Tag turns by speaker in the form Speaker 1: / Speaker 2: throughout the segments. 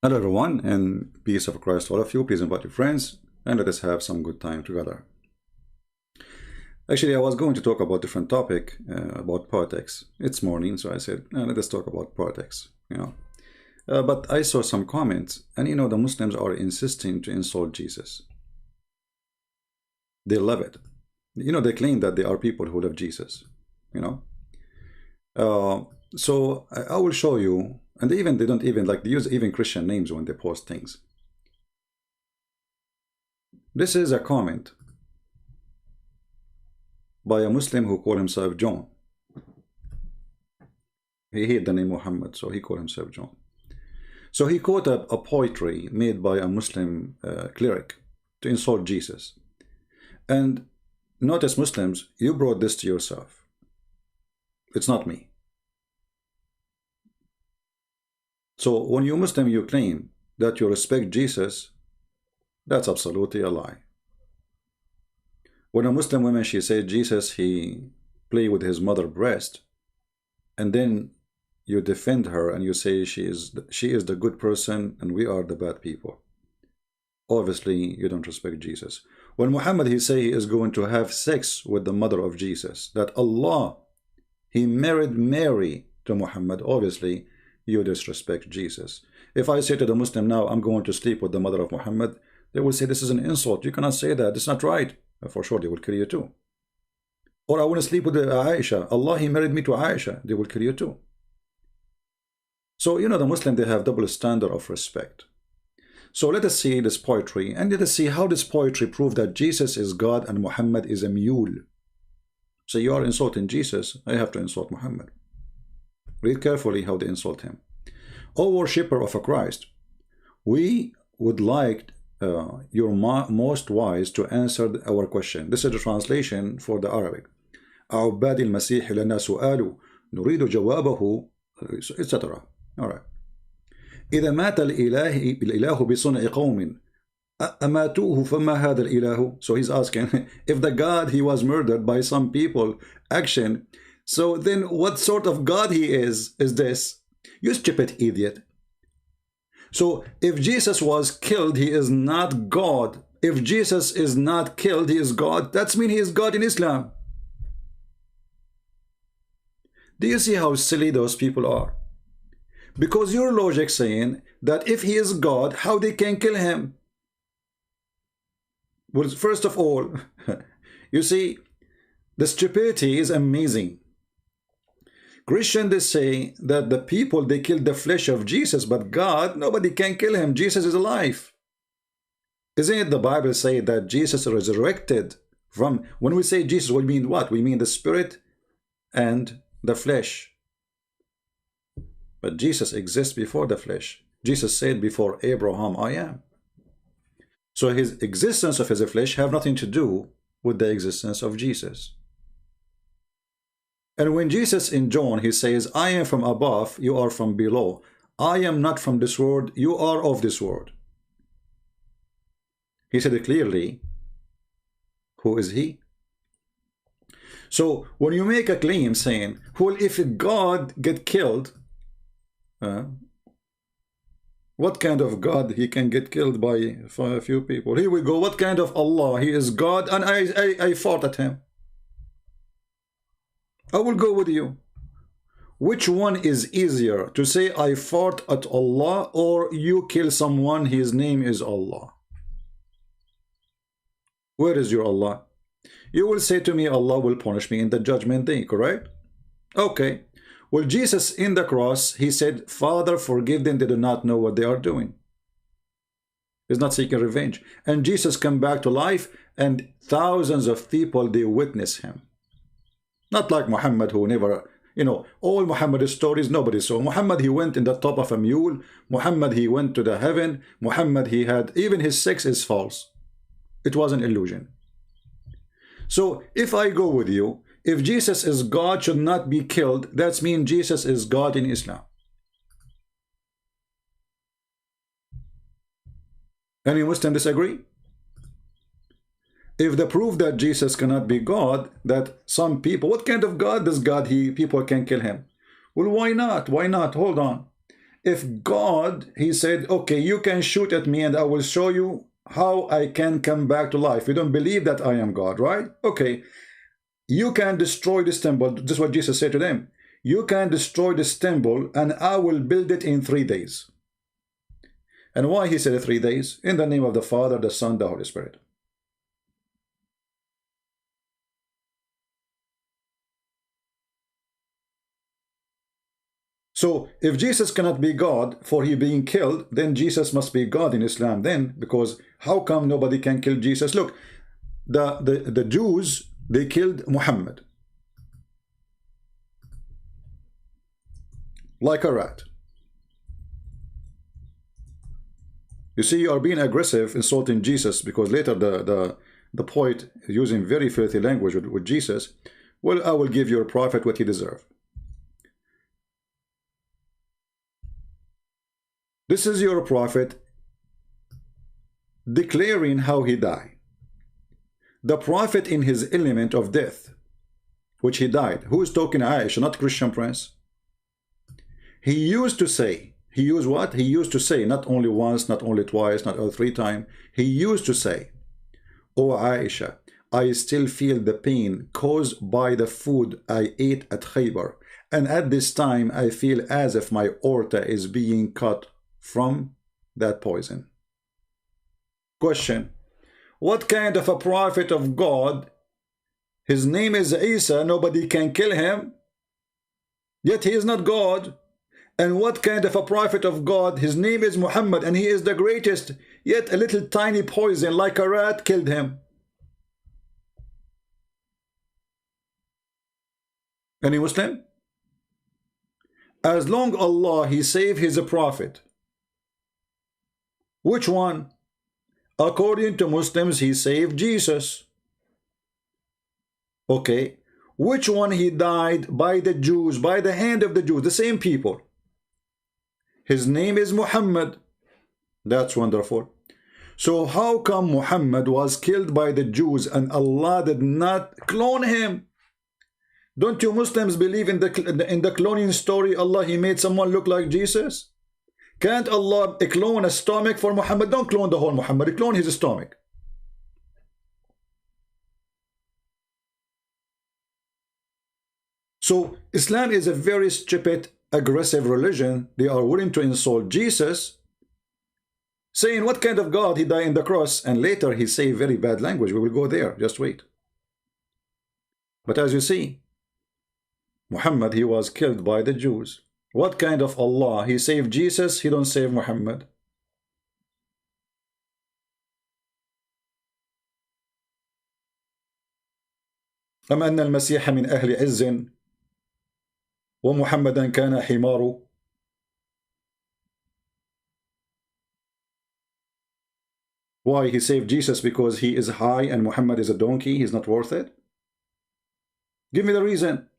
Speaker 1: Hello everyone, and peace of Christ to all of you. Please invite your friends and let us have some good time together. Actually, I was going to talk about different topic about politics. It's morning, so I said, let us talk about politics. But I saw some comments, and the Muslims are insisting to insult Jesus. They love it. They claim that they are people who love Jesus. So I will show you. And they don't even they use even Christian names when they post things. This is a comment by a Muslim who called himself John. He hated the name Muhammad, so he called himself John. So he quoted a poetry made by a Muslim cleric to insult Jesus. And notice, Muslims, you brought this to yourself. It's not me. So when you Muslim, you claim that you respect Jesus, that's absolutely a lie. When a Muslim woman, she said Jesus, he played with his mother's breast, and then you defend her and you say she is the good person and we are the bad people. Obviously, you don't respect Jesus. When Muhammad, he say he is going to have sex with the mother of Jesus, that Allah, he married Mary to Muhammad, obviously, you disrespect Jesus. If I say to the Muslim now, I'm going to sleep with the mother of Muhammad, they will say this is an insult. You cannot say that. It's not right. For sure, they will kill you too. Or I want to sleep with Aisha. Allah, he married me to Aisha. They will kill you too. So, the Muslim, they have double standard of respect. So let us see this poetry, and let us see how this poetry proves that Jesus is God and Muhammad is a mule. So you are insulting Jesus, I have to insult Muhammad. Read carefully how they insult him. O worshipper of a Christ, we would like your most wise to answer our question. This is the translation for the Arabic. عباد المسيح لنا سؤال نريد جوابه, etc. All right. إذا مات الإله بصنع قوم أماتوه فما هذا الإله. So he's asking, if the God, he was murdered by some people action, so then what sort of God he is this? You stupid idiot. So if Jesus was killed, he is not God. If Jesus is not killed, he is God. That means he is God in Islam. Do you see how silly those people are? Because your logic saying that if he is God, how they can kill him? Well, first of all, you see, the stupidity is amazing. Christians, they say that the people, they killed the flesh of Jesus, but God, nobody can kill him. Jesus is alive. Isn't it the Bible say that Jesus resurrected from, when we say Jesus, we mean what? We mean the spirit and the flesh. But Jesus exists before the flesh. Jesus said, before Abraham, I am. So his existence of his flesh have nothing to do with the existence of Jesus. And when Jesus in John, he says, I am from above, you are from below. I am not from this world, you are of this world. He said it clearly. Who is he? So when you make a claim saying, well, if God get killed, what kind of God he can get killed by a few people? Here we go. What kind of Allah? He is God, and I fought at him. I will go with you. Which one is easier, to say I fought at Allah, or you kill someone, his name is Allah? Where is your Allah? You will say to me, Allah will punish me in the judgment day, correct? Okay. Well, Jesus in the cross, he said, Father, forgive them, they do not know what they are doing. He's not seeking revenge. And Jesus come back to life, and thousands of people, they witness him. Not like Muhammad, who never, all Muhammad's stories, nobody saw. Muhammad, he went in the top of a mule. Muhammad, he went to the heaven. Muhammad, he had, even his sex is false. It was an illusion. So if I go with you, if Jesus is God, should not be killed, that means Jesus is God in Islam. Any Muslim disagree? If the proof that Jesus cannot be God, that some people, what kind of God does God, people can kill him? Well, why not? Why not? Hold on. if God, he said, okay, you can shoot at me and I will show you how I can come back to life. You don't believe that I am God, right? Okay, you can destroy this temple. This is what Jesus said to them. You can destroy this temple and I will build it in 3 days. And why he said 3 days? In the name of the Father, the Son, the Holy Spirit. So if Jesus cannot be God for he being killed, then Jesus must be God in Islam then, because how come nobody can kill Jesus? Look, the Jews, they killed Muhammad like a rat. You see, you are being aggressive, insulting Jesus, because later the poet is using very filthy language with Jesus. Well, I will give your prophet what he deserves. This is your prophet declaring how he died. The prophet in his element of death, which he died. Who is talking? Aisha, not Christian Prince. He used to say, he used what? He used to say, not only once, not only twice, not all 3 times. He used to say, "Oh Aisha, I still feel the pain caused by the food I ate at Khaybar. And at this time, I feel as if my aorta is being cut from that poison." Question: what kind of a prophet of God? His name is Isa, nobody can kill him, yet he is not God. And what kind of a prophet of God? His name is Muhammad and he is the greatest, yet a little tiny poison like a rat killed him. Any Muslim? As long Allah he saved his prophet. Which one? According to Muslims, he saved Jesus. Okay. Which one he died by the Jews, by the hand of the Jews, the same people? His name is Muhammad. That's wonderful. So how come Muhammad was killed by the Jews and Allah did not clone him? Don't you Muslims believe in the cloning story? Allah, he made someone look like Jesus? Can't Allah clone a stomach for Muhammad? Don't clone the whole Muhammad, clone his stomach. So Islam is a very stupid, aggressive religion. They are willing to insult Jesus, saying what kind of God he died in the cross, and later he say very bad language. We will go there, just wait. But as you see, Muhammad, he was killed by the Jews. What kind of Allah? He saved Jesus, he don't save Muhammad. أم أن المسيح من أهل عز ومحمدا كان حمار. Why he saved Jesus? Because he is high and Muhammad is a donkey, he's not worth it? Give me the reason.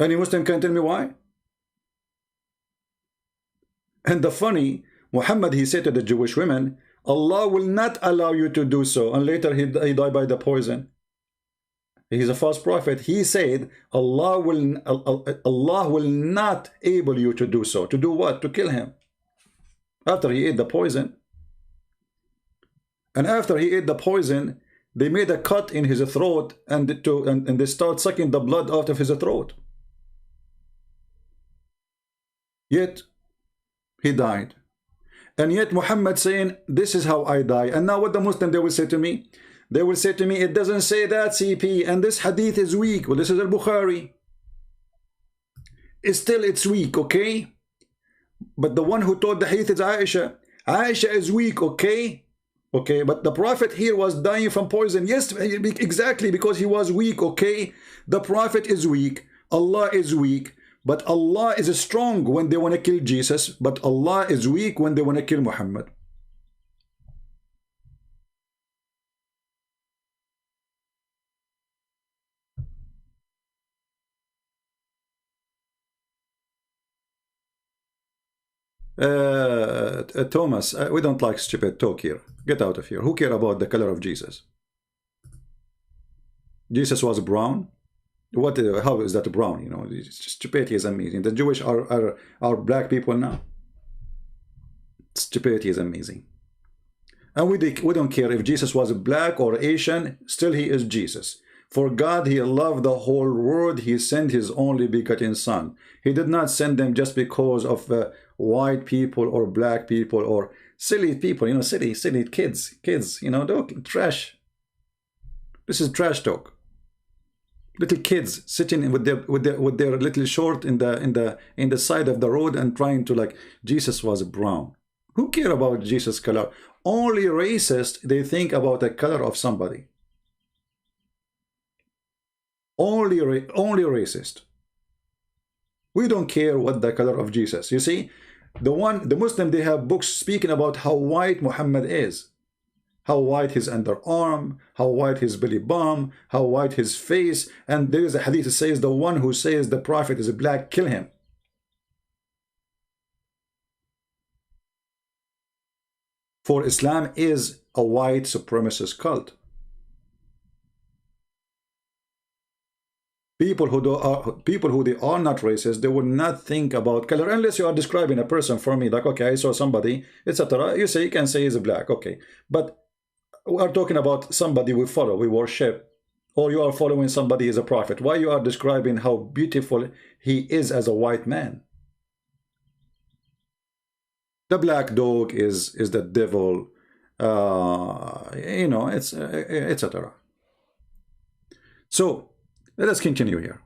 Speaker 1: Any Muslim can tell me why? And the funny, Muhammad, he said to the Jewish women, Allah will not allow you to do so, and later he died by the poison. He's a false prophet. He said Allah will not able you to do so. To do what? To kill him. After he ate the poison. And after he ate the poison, they made a cut in his throat and they start sucking the blood out of his throat. Yet he died. And yet Muhammad saying, this is how I die. And now what the Muslim, they will say to me? They will say to me, it doesn't say that, CP, and this hadith is weak. Well, this is al-Bukhari. It's weak, okay? But the one who taught the hadith is Aisha. Aisha is weak, okay? Okay, but the Prophet here was dying from poison. Yes, exactly, because he was weak, okay? The Prophet is weak. Allah is weak. But Allah is strong when they want to kill Jesus. But Allah is weak when they want to kill Muhammad. Thomas, we don't like stupid talk here. Get out of here. Who care about the color of Jesus? Jesus was brown. What? How is that brown? You know, stupidity is amazing. The Jewish are black people now. Stupidity is amazing. And we don't care if Jesus was black or Asian, still he is Jesus. For God, he loved the whole world. He sent his only begotten son. He did not send them just because of white people or black people or silly people, you know, silly kids, you know, trash. This is trash talk. Little kids sitting with their little short in the side of the road and trying to, like, Jesus was brown. Who care about Jesus' color? Only racist, they think about the color of somebody. Only racist. We don't care what the color of Jesus. You see, the Muslim, they have books speaking about how white Muhammad is. How white his underarm, how white his belly bump, how white his face. And there is a hadith that says the one who says the prophet is black, kill him. For Islam is a white supremacist cult. People who they are not racist, they would not think about color unless you are describing a person for me, like, okay, I saw somebody, etc. You can say he's black, okay, but we are talking about somebody we follow, we worship, or you are following somebody as a prophet. Why you are describing how beautiful he is as a white man? The black dog is the devil, you know, it's etc. So let us continue here.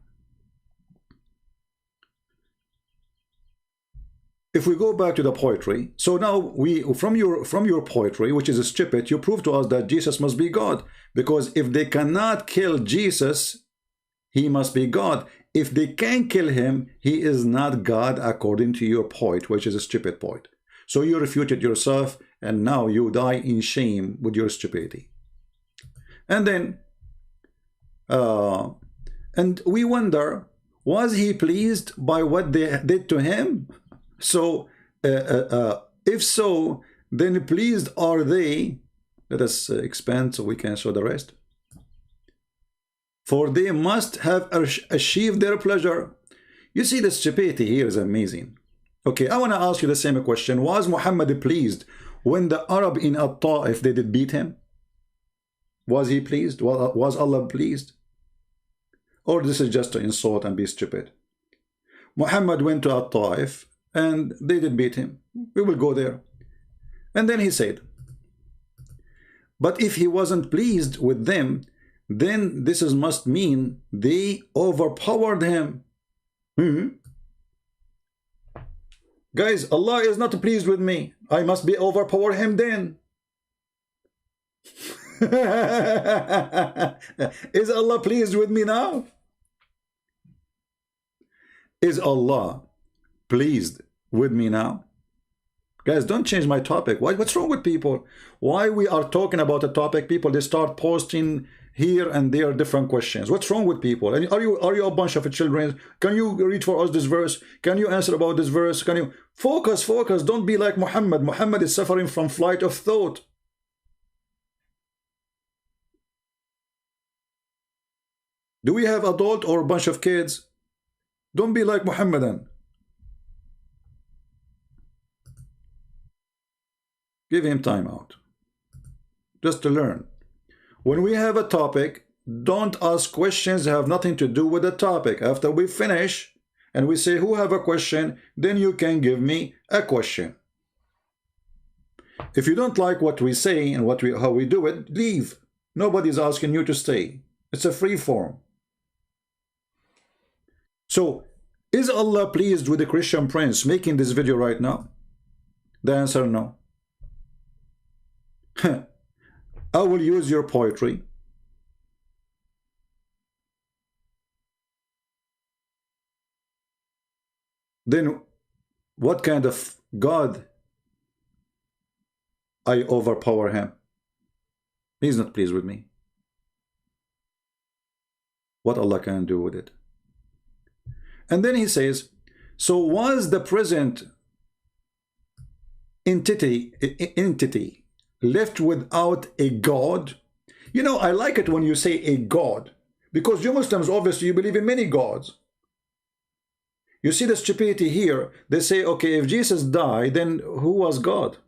Speaker 1: If we go back to the poetry, so now from your poetry, which is stupid, you prove to us that Jesus must be God, because if they cannot kill Jesus, he must be God. If they can kill him, he is not God according to your poet, which is a stupid poet. So you refuted yourself, and now you die in shame with your stupidity. And then, and we wonder, was he pleased by what they did to him? So, if so, then pleased are they. Let us expand so we can show the rest. For they must have achieved their pleasure. You see, the stupidity here is amazing. Okay, I want to ask you the same question. Was Muhammad pleased when the Arab in At-Ta'if, they did beat him? Was he pleased? Was Allah pleased? Or this is just to insult and be stupid? Muhammad went to At-Ta'if and they did beat him. We will go there. And then he said, but if he wasn't pleased with them, then this must mean they overpowered him. Guys, Allah is not pleased with me. I must be overpower him then. Is Allah pleased with me now? Is Allah pleased with me now? Guys, don't change my topic. What's wrong with people? Why we are talking about a topic, people, they start posting here and there different questions. What's wrong with people? And are you a bunch of children? Can you read for us this verse? Can you answer about this verse? Can you focus? Don't be like Muhammad. Muhammad is suffering from flight of thought. Do we have adult or a bunch of kids? Don't be like Muhammadan. Give him time out. Just to learn. When we have a topic, don't ask questions that have nothing to do with the topic. After we finish and we say who have a question, then you can give me a question. If you don't like what we say and how we do it, leave. Nobody's asking you to stay. It's a free form. So, is Allah pleased with the Christian prince making this video right now? The answer, no. I will use your poetry. Then what kind of God I overpower him? He's not pleased with me. What Allah can do with it? And then he says, so was the present entity left without a God? You know, I like it when you say a God, Because you Muslims, obviously, you believe in many gods. You see the stupidity here. They say, okay, if Jesus died, then who was God?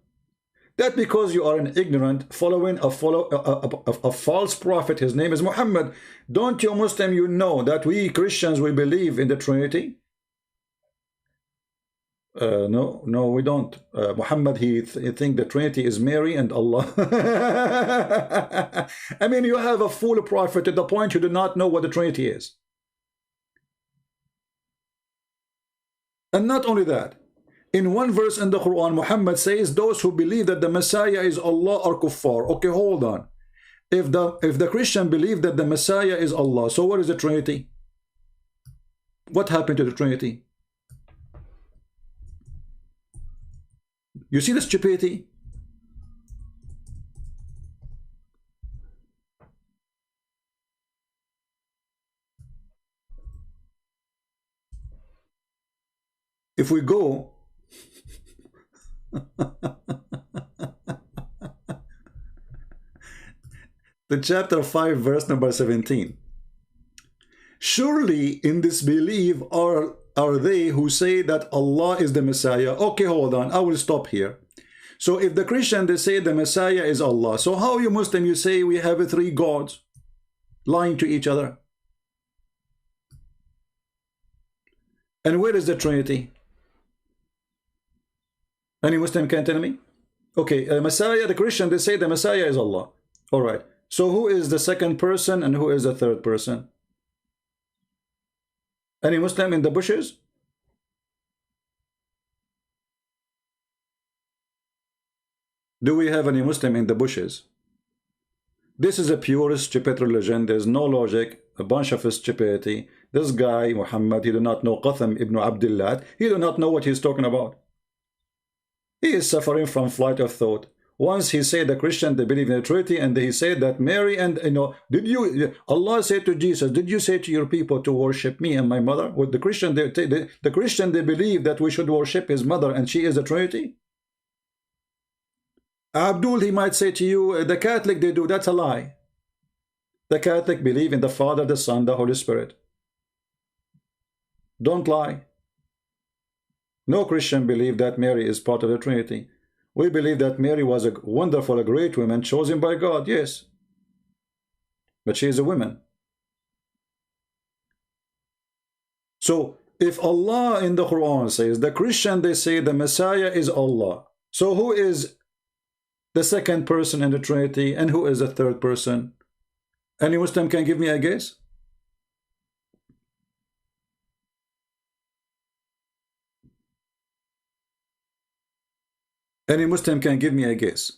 Speaker 1: That because you are an ignorant following a false prophet. His name is Muhammad. Don't you Muslim, you know that we Christians, we believe in the Trinity? No, we don't. Muhammad, he think the Trinity is Mary and Allah. I mean, you have a full prophet to the point you do not know what the Trinity is. And not only that, in one verse in the Quran, Muhammad says those who believe that the Messiah is Allah are kuffar. Okay, hold on. If the Christian believe that the Messiah is Allah, so what is the Trinity? What happened to the Trinity? You see the stupidity? If we go to chapter 5, verse number 17. Surely in disbelief are they who say that Allah is the Messiah. Okay, hold on, I will stop here. So if the Christian, they say the Messiah is Allah, so how you Muslim, you say we have three gods lying to each other? And where is the Trinity? Any Muslim can tell me? Okay, Messiah, the Christian, they say the Messiah is Allah. All right. So who is the second person and who is the third person? Any Muslim in the bushes? Do we have any Muslim in the bushes? This is a pure stupid religion. There's no logic, a bunch of stupidity. This guy, Muhammad, he do not know Qatham ibn Abdullah. He do not know what he's talking about. He is suffering from flight of thought. Once he said the Christian, they believe in the Trinity, and he said that Mary and, Allah said to Jesus, did you say to your people to worship me and my mother? With the Christian, they believe that we should worship his mother and she is the Trinity. Abdul, he might say to you, the Catholic, they do. That's a lie. The Catholic believe in the Father, the Son, the Holy Spirit. Don't lie. No Christian believe that Mary is part of the Trinity. We believe that Mary was a wonderful, a great woman chosen by God, yes. But she is a woman. So, if Allah in the Quran says, the Christian, they say the Messiah is Allah. So who is the second person in the Trinity and who is the third person? Any Muslim can give me a guess? Any Muslim can give me a guess.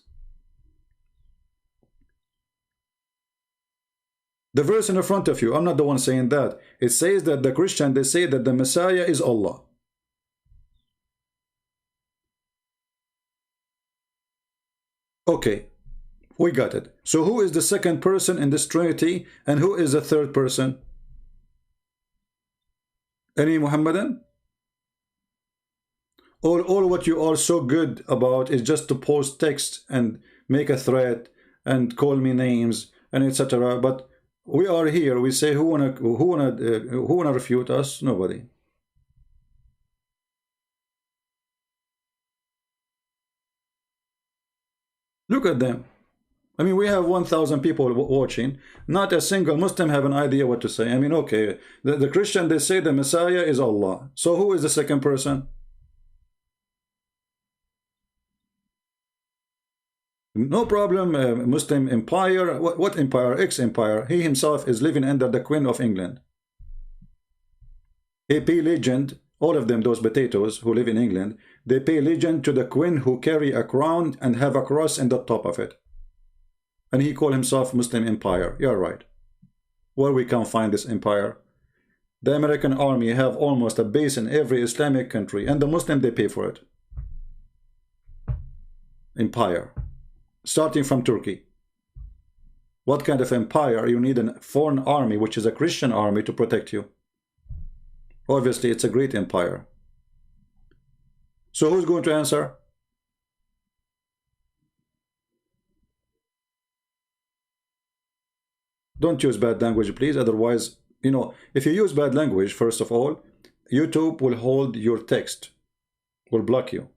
Speaker 1: The verse in the front of you, I'm not the one saying that. It says that the Christian, they say that the Messiah is Allah. Okay, we got it. So who is the second person in this Trinity and who is the third person? Any Muhammadan? All what you are so good about is just to post text and make a threat and call me names and etc. But we are here. We say who wanna refute us? Nobody. Look at them. I mean, we have 1,000 people watching. Not a single Muslim have an idea what to say. I mean, okay, the Christian, they say the Messiah is Allah. So who is the second person? No problem, Muslim empire. What empire? Ex-empire. He himself is living under the Queen of England. He pay legend, all of them, those potatoes who live in England, they pay legend to the Queen who carry a crown and have a cross in the top of it. And he call himself Muslim empire. You're right. Where we can find this empire? The American army have almost a base in every Islamic country, and the Muslim, they pay for it. Empire. Starting from Turkey. What kind of empire? You need a foreign army, which is a Christian army, to protect you. Obviously, it's a great empire. So who's going to answer? Don't use bad language, please. Otherwise, you know, if you use bad language, first of all, YouTube will hold your text, will block you.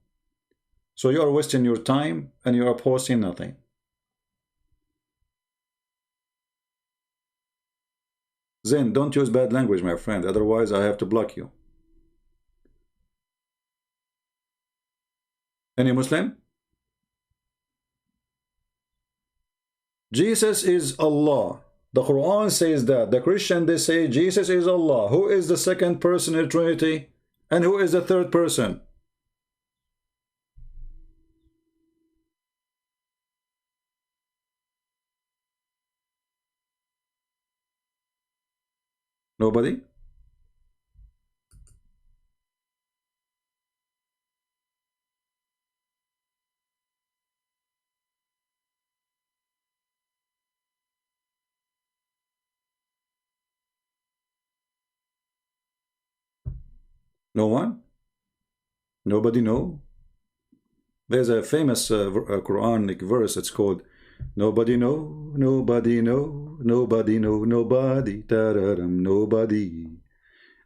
Speaker 1: So you are wasting your time and you are posting nothing. Then don't use bad language, my friend. Otherwise, I have to block you. Any Muslim? Jesus is Allah. The Quran says that. The Christian, they say Jesus is Allah. Who is the second person in the Trinity? And who is the third person? Nobody? No one? Nobody know? There's a famous Quranic verse. It's called Nobody know, nobody know, nobody know, nobody, tararam, nobody.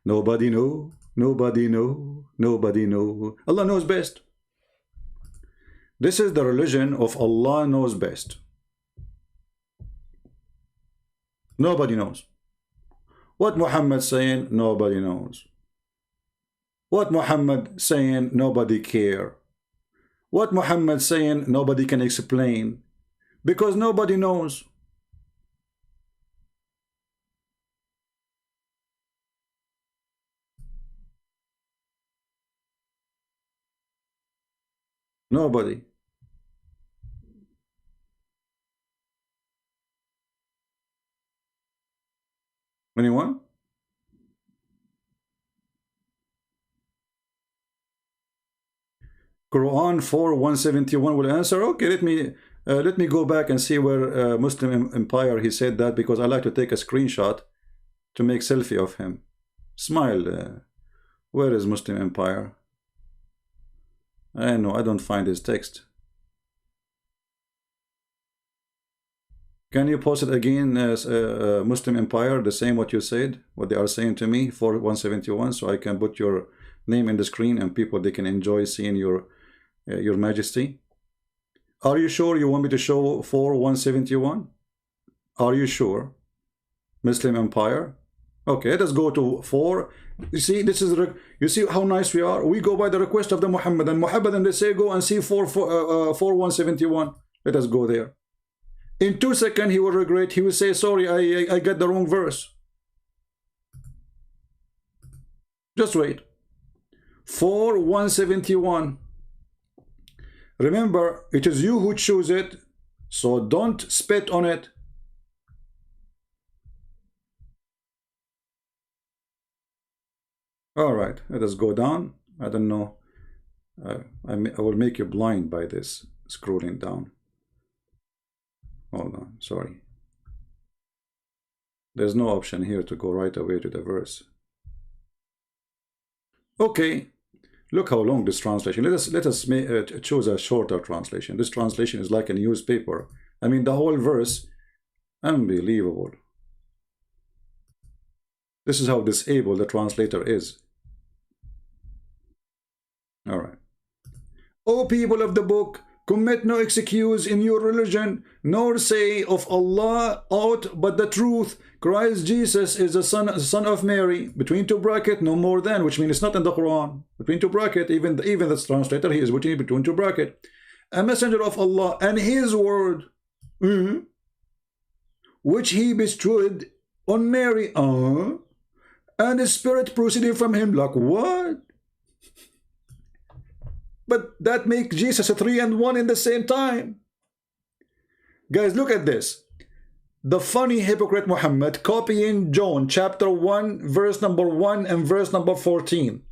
Speaker 1: Nobody know, nobody know, nobody know. Allah knows best. This is the religion of Allah knows best. Nobody knows. What Muhammad saying, nobody knows. What Muhammad saying, nobody care. What Muhammad saying, nobody can explain. Because nobody knows. Nobody. Anyone? Quran 4:171 will answer. Okay, let me go back and see where Muslim Empire he said that, because I like to take a screenshot to make selfie of him. Smile. Where is Muslim Empire? I know I don't find his text. Can you post it again as Muslim Empire, the same what you said, what they are saying to me, 4:171, so I can put your name in the screen and people they can enjoy seeing your majesty. Are you sure you want me to show 4:171? Are you sure? Muslim Empire? Okay, let us go to 4. You see, this is you see how nice we are. We go by the request of the Muhammadan. Muhammadan, they say go and see 4:171. Let us go there. In 2 seconds, he will regret. He will say, sorry, I got the wrong verse. Just wait. 4:171. Remember, it is you who choose it, so don't spit on it. All right, let us go down. I don't know. I will make you blind by this scrolling down. Hold on, sorry. There's no option here to go right away to the verse. Okay, look how long this translation. Let us choose a shorter translation. This translation is like a newspaper. I mean, the whole verse, unbelievable. This is how disabled the translator is. All right. O people of the book, commit no excuse in your religion, nor say of Allah aught but the truth. Christ Jesus is the son of Mary, between two brackets, no more than, which means it's not in the Quran. Between two brackets, even the translator, he is between two brackets. A messenger of Allah, and his word, which he bestowed on Mary, and the spirit proceeding from him. Like what? But that makes Jesus a 3 and 1 in the same time. Guys, look at this. The funny hypocrite Muhammad copying John chapter 1, verse number 1 and verse number 14.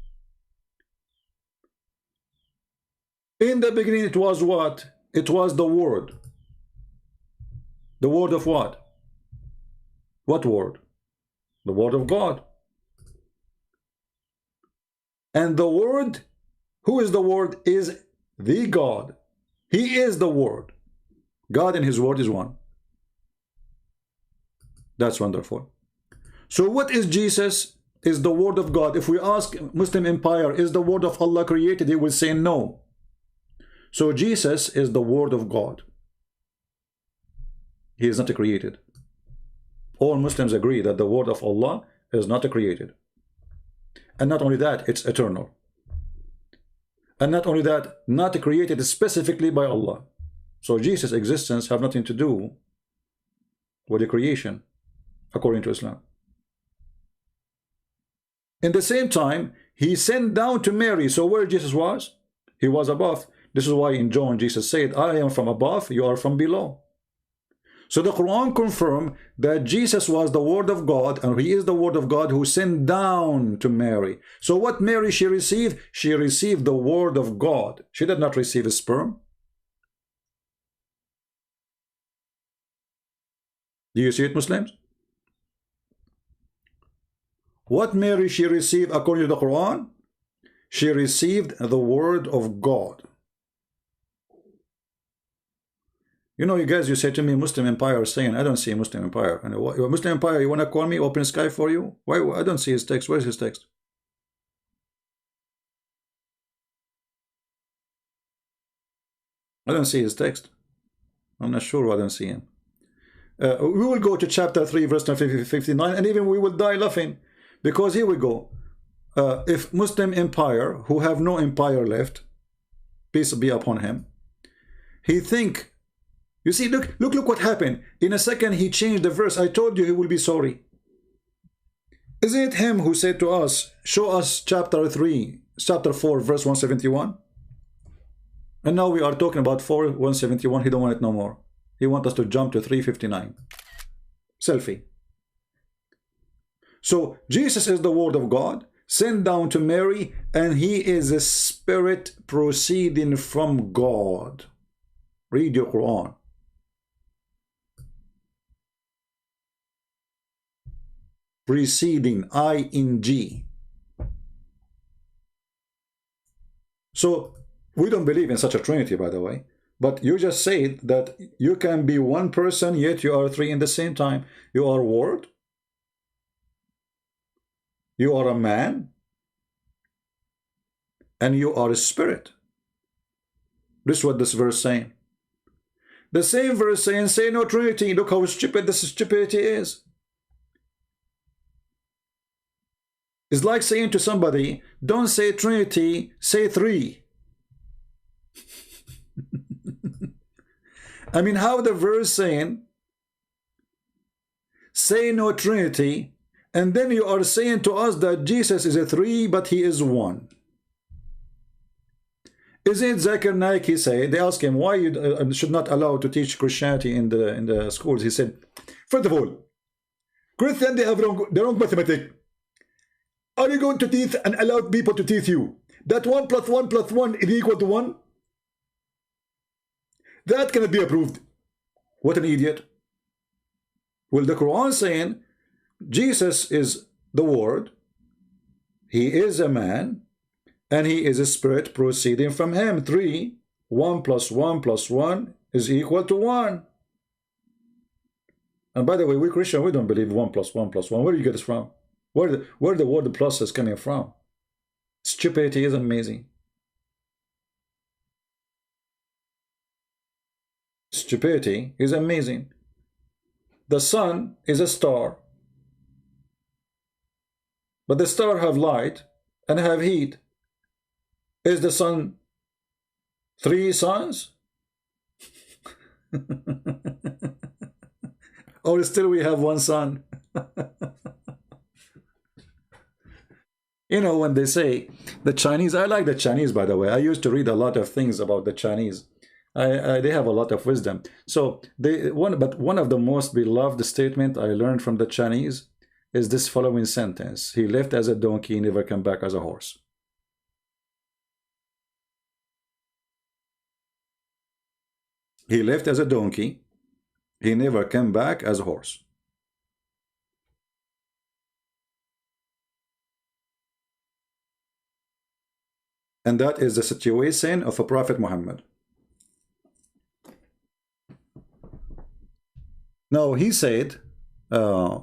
Speaker 1: In the beginning it was what? It was the word. The word of what? What word? The word of God. And the word, who is the word? Is the God. He is the word. God and his word is one. That's wonderful. So what is Jesus? Is the word of God. If we ask Muslim Empire, is the word of Allah created? He will say no. So Jesus is the word of God. He is not created. All Muslims agree that the word of Allah is not created. And not only that, it's eternal. And not only that, not created specifically by Allah. So Jesus' existence have nothing to do with the creation, according to Islam. In the same time, he sent down to Mary. So where Jesus was? He was above. This is why in John Jesus said, I am from above, you are from below. So the Quran confirmed that Jesus was the word of God, and he is the word of God who sent down to Mary. So what Mary she received? She received the word of God. She did not receive a sperm. Do you see it, Muslims? What Mary she received according to the Quran? She received the word of God. You know, you guys, you say to me, Muslim Empire is saying, I don't see Muslim Empire. And Muslim Empire, you want to call me, open sky for you? Why? I don't see his text. Where's his text? I don't see his text. I'm not sure why I don't see him. We will go to chapter 3, verse 59, and even we will die laughing. Because here we go. If Muslim Empire, who have no empire left, peace be upon him, he think, you see, look what happened. In a second, he changed the verse. I told you he will be sorry. Isn't it him who said to us, show us chapter 4, verse 171? And now we are talking about 171. He don't want it no more. He wants us to jump to 359. Selfie. So Jesus is the word of God, sent down to Mary, and he is a spirit proceeding from God. Read your Quran. Preceding, ing. So we don't believe in such a trinity, by the way, but you just said that you can be one person yet you are three in the same time. You are word, you are a man, and you are a spirit. This is what this verse is saying. The same verse saying, say no trinity. Look how stupid this stupidity is. It's like saying to somebody, don't say trinity, say three. I mean, how the verse saying, say no trinity, and then you are saying to us that Jesus is a three, but he is one. Isn't Zakir Naik, he said, they asked him why you should not allow to teach Christianity in the schools. He said, first of all, Christians, they have their own mathematics. Are you going to teach and allow people to teach you that 1 + 1 + 1 is equal to 1? That cannot be approved. What an idiot. Well, the Quran saying Jesus is the word, he is a man, and he is a spirit proceeding from him. 3, 1 + 1 + 1 is equal to 1. And by the way, we Christian, we don't believe 1 + 1 + 1. Where do you get this from? Where the word plus is coming from? Stupidity is amazing. Stupidity is amazing. The sun is a star, but the star have light and have heat. Is the sun 3 suns? Or still we have 1 sun? You know, when they say the Chinese, I like the Chinese, by the way. I used to read a lot of things about the Chinese. They have a lot of wisdom. So one of the most beloved statement I learned from the Chinese is this following sentence: he left as a donkey, never came back as a horse. He left as a donkey, he never came back as a horse. And that is the situation of a Prophet Muhammad. Now he said uh,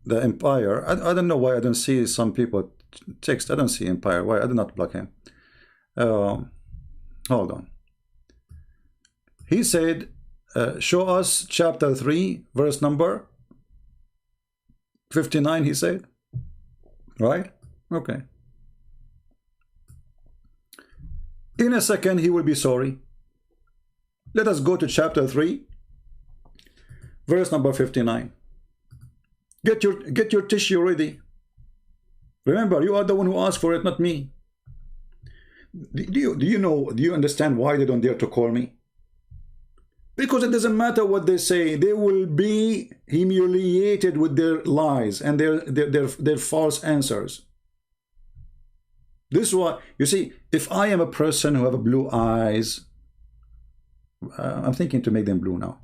Speaker 1: the empire. I don't know why I don't see some people text. I don't see empire. Why I did not block him? Hold on. He said, show us chapter 3, verse number 59, he said. Right? Okay. In a second, he will be sorry. Let us go to chapter 3, verse number 59. Get your tissue ready. Remember, you are the one who asked for it, not me. Do you understand why they don't dare to call me? Because it doesn't matter what they say, they will be humiliated with their lies and their false answers. This is why, you see, if I am a person who have blue eyes, I'm thinking to make them blue now,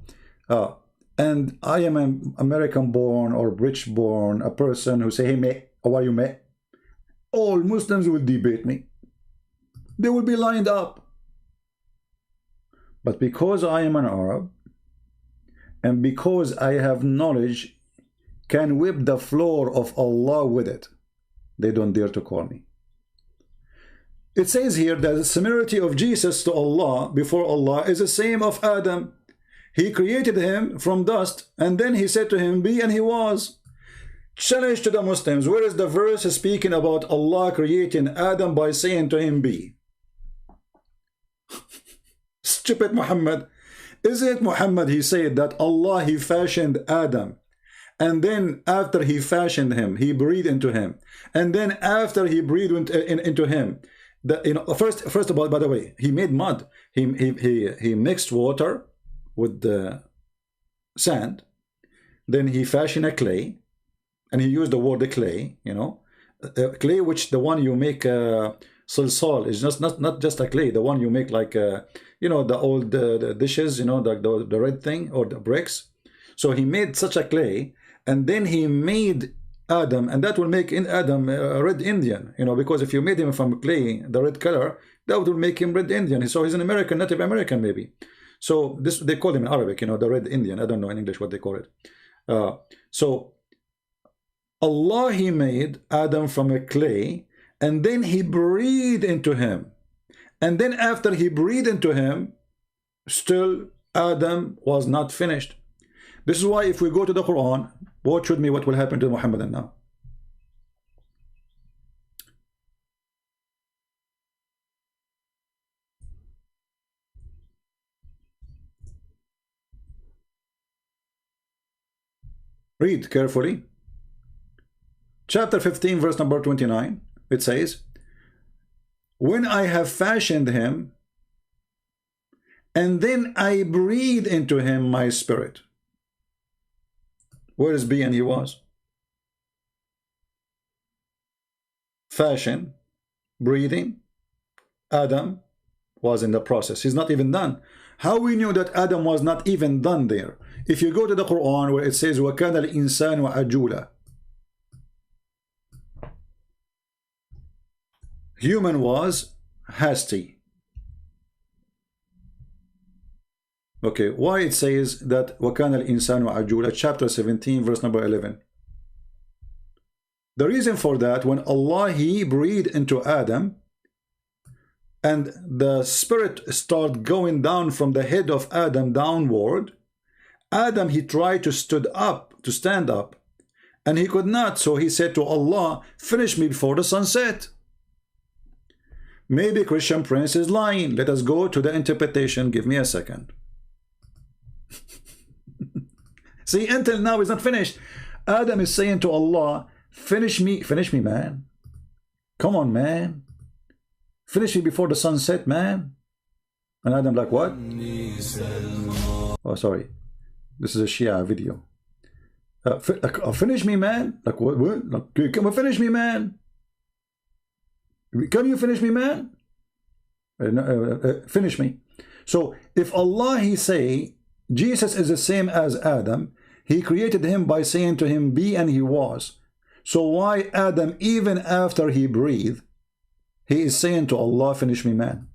Speaker 1: and I am an American born or British born, a person who say, hey mate, how are you mate? All Muslims will debate me. They will be lined up. But because I am an Arab, and because I have knowledge, can whip the floor of Allah with it, they don't dare to call me. It says here that the similarity of Jesus to Allah before Allah is the same of Adam. He created him from dust, and then he said to him, be, and he was. Challenge to the Muslims, where is the verse speaking about Allah creating Adam by saying to him, be? Stupid Muhammad. Is it Muhammad, he said that Allah, he fashioned Adam, and then after he fashioned him, he breathed into him, and then after he breathed into him, first of all, by the way, he made mud. He mixed water with the sand, then he fashioned a clay, and he used the word clay, clay, which the one you make salsal is just not just a clay, the one you make like the old the dishes, the red thing or the bricks. So he made such a clay, and then he made Adam, and that will make in Adam a red Indian, because if you made him from clay, the red color, that will make him red Indian. So he's an American, Native American maybe. So this, they call him in Arabic, the red Indian. I don't know in English what they call it. So Allah, he made Adam from a clay, and then he breathed into him, and then after he breathed into him, still Adam was not finished. This is why if we go to the Quran, watch with me what will happen to Muhammad now. Read carefully. Chapter 15, verse number 29. It says, when I have fashioned him, and then I breathe into him my spirit. Where is be, and he was? Fashion, breathing. Adam was in the process. He's not even done. How we knew that Adam was not even done there? If you go to the Quran where it says, وَكَانَ الْإِنسَانُ عَجُولًا, human was hasty. Okay, why it says that وَكَانَ الْإِنسَانُ عَجُولًا, chapter 17, verse number 11. The reason for that, when Allah, he breathed into Adam, and the spirit started going down from the head of Adam downward, Adam, he tried to stand up, and he could not. So he said to Allah, finish me before the sunset. Maybe Christian Prince is lying. Let us go to the interpretation. Give me a second. See, until now it's not finished. Adam is saying to Allah, finish me, man. Come on, man. Finish me before the sunset, man. And Adam like, what? Oh, sorry. This is a Shia video. Finish me, man. Like, what? Like, come on, finish me, man. Can you finish me, man? Finish me. So if Allah, he say Jesus is the same as Adam, he created him by saying to him, be, and he was. So why Adam, even after he breathed, he is saying to Allah, finish me, man?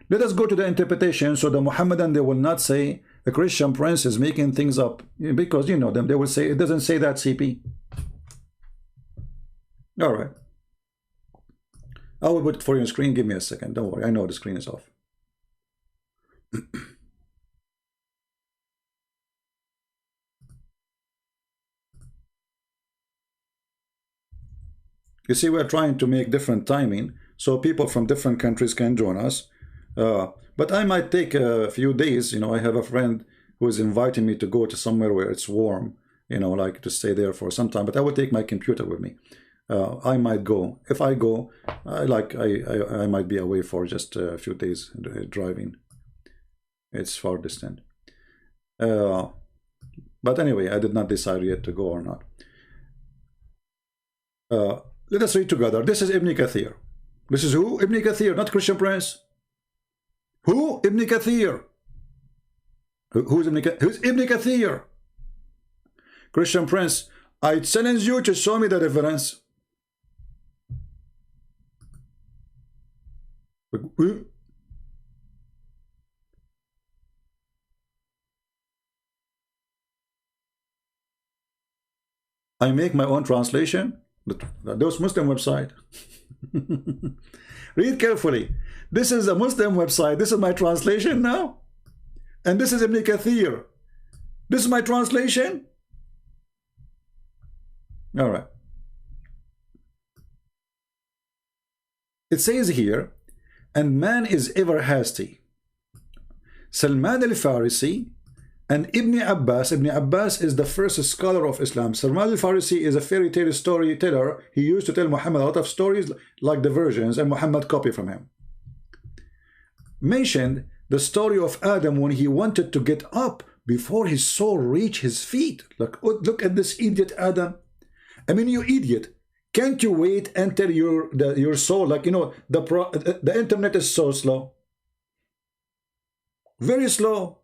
Speaker 1: Let us go to the interpretation, so the Muhammadan, they will not say a Christian prince is making things up, because you know them, they will say it doesn't say that, CP. All right, I will put it for you on screen. Give me a second, don't worry, I know the screen is off. You see, we're trying to make different timing so people from different countries can join us. But I might take a few days. You know, I have a friend who is inviting me to go to somewhere where it's warm, you know, like to stay there for some time. But I will take my computer with me. I might go. If I go, I might be away for just a few days driving. It's far distant. But anyway, I did not decide yet to go or not. Let us read together. This is Ibn Kathir. This is who? Ibn Kathir, not Christian Prince. Who? Ibn Kathir. Who's Ibn Kathir? Christian Prince, I challenge you to show me the reference. I make my own translation. Those Muslim website. Read carefully. This is a Muslim website. This is my translation now. And this is Ibn Kathir. This is my translation. All right. It says here, and man is ever hasty. Salman al-Farisi and Ibn Abbas. Ibn Abbas is the first scholar of Islam. Salman al-Farisi is a fairy tale storyteller. He used to tell Muhammad a lot of stories like the versions, and Muhammad copied from him. Mentioned the story of Adam when he wanted to get up before his soul reached his feet. Look at this idiot Adam. I mean, you idiot. Can't you wait until your soul, like, you know, the internet is so slow. Very slow.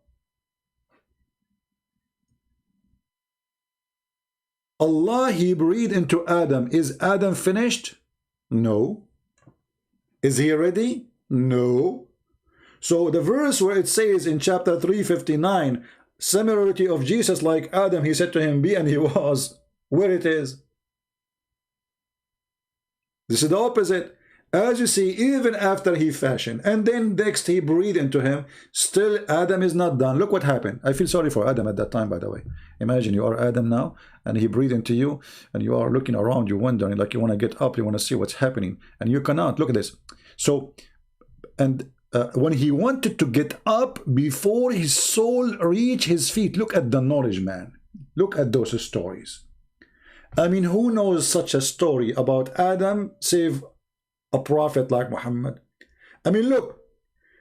Speaker 1: Allah, he breathed into Adam. Is Adam finished? No. Is he ready? No. So the verse where it says in chapter 359, similarity of Jesus like Adam, he said to him, be, and he was, where it is. This is the opposite. As you see, even after he fashioned, and then next he breathed into him, still Adam is not done. Look what happened. I feel sorry for Adam at that time, by the way. Imagine you are Adam now, and he breathed into you, and you are looking around, you wondering, like you want to get up, you want to see what's happening, and you cannot. Look at this. So, and when he wanted to get up before his soul reached his feet, look at the knowledge, man. Look at those stories. I mean, who knows such a story about Adam save a prophet like Muhammad? I mean, look,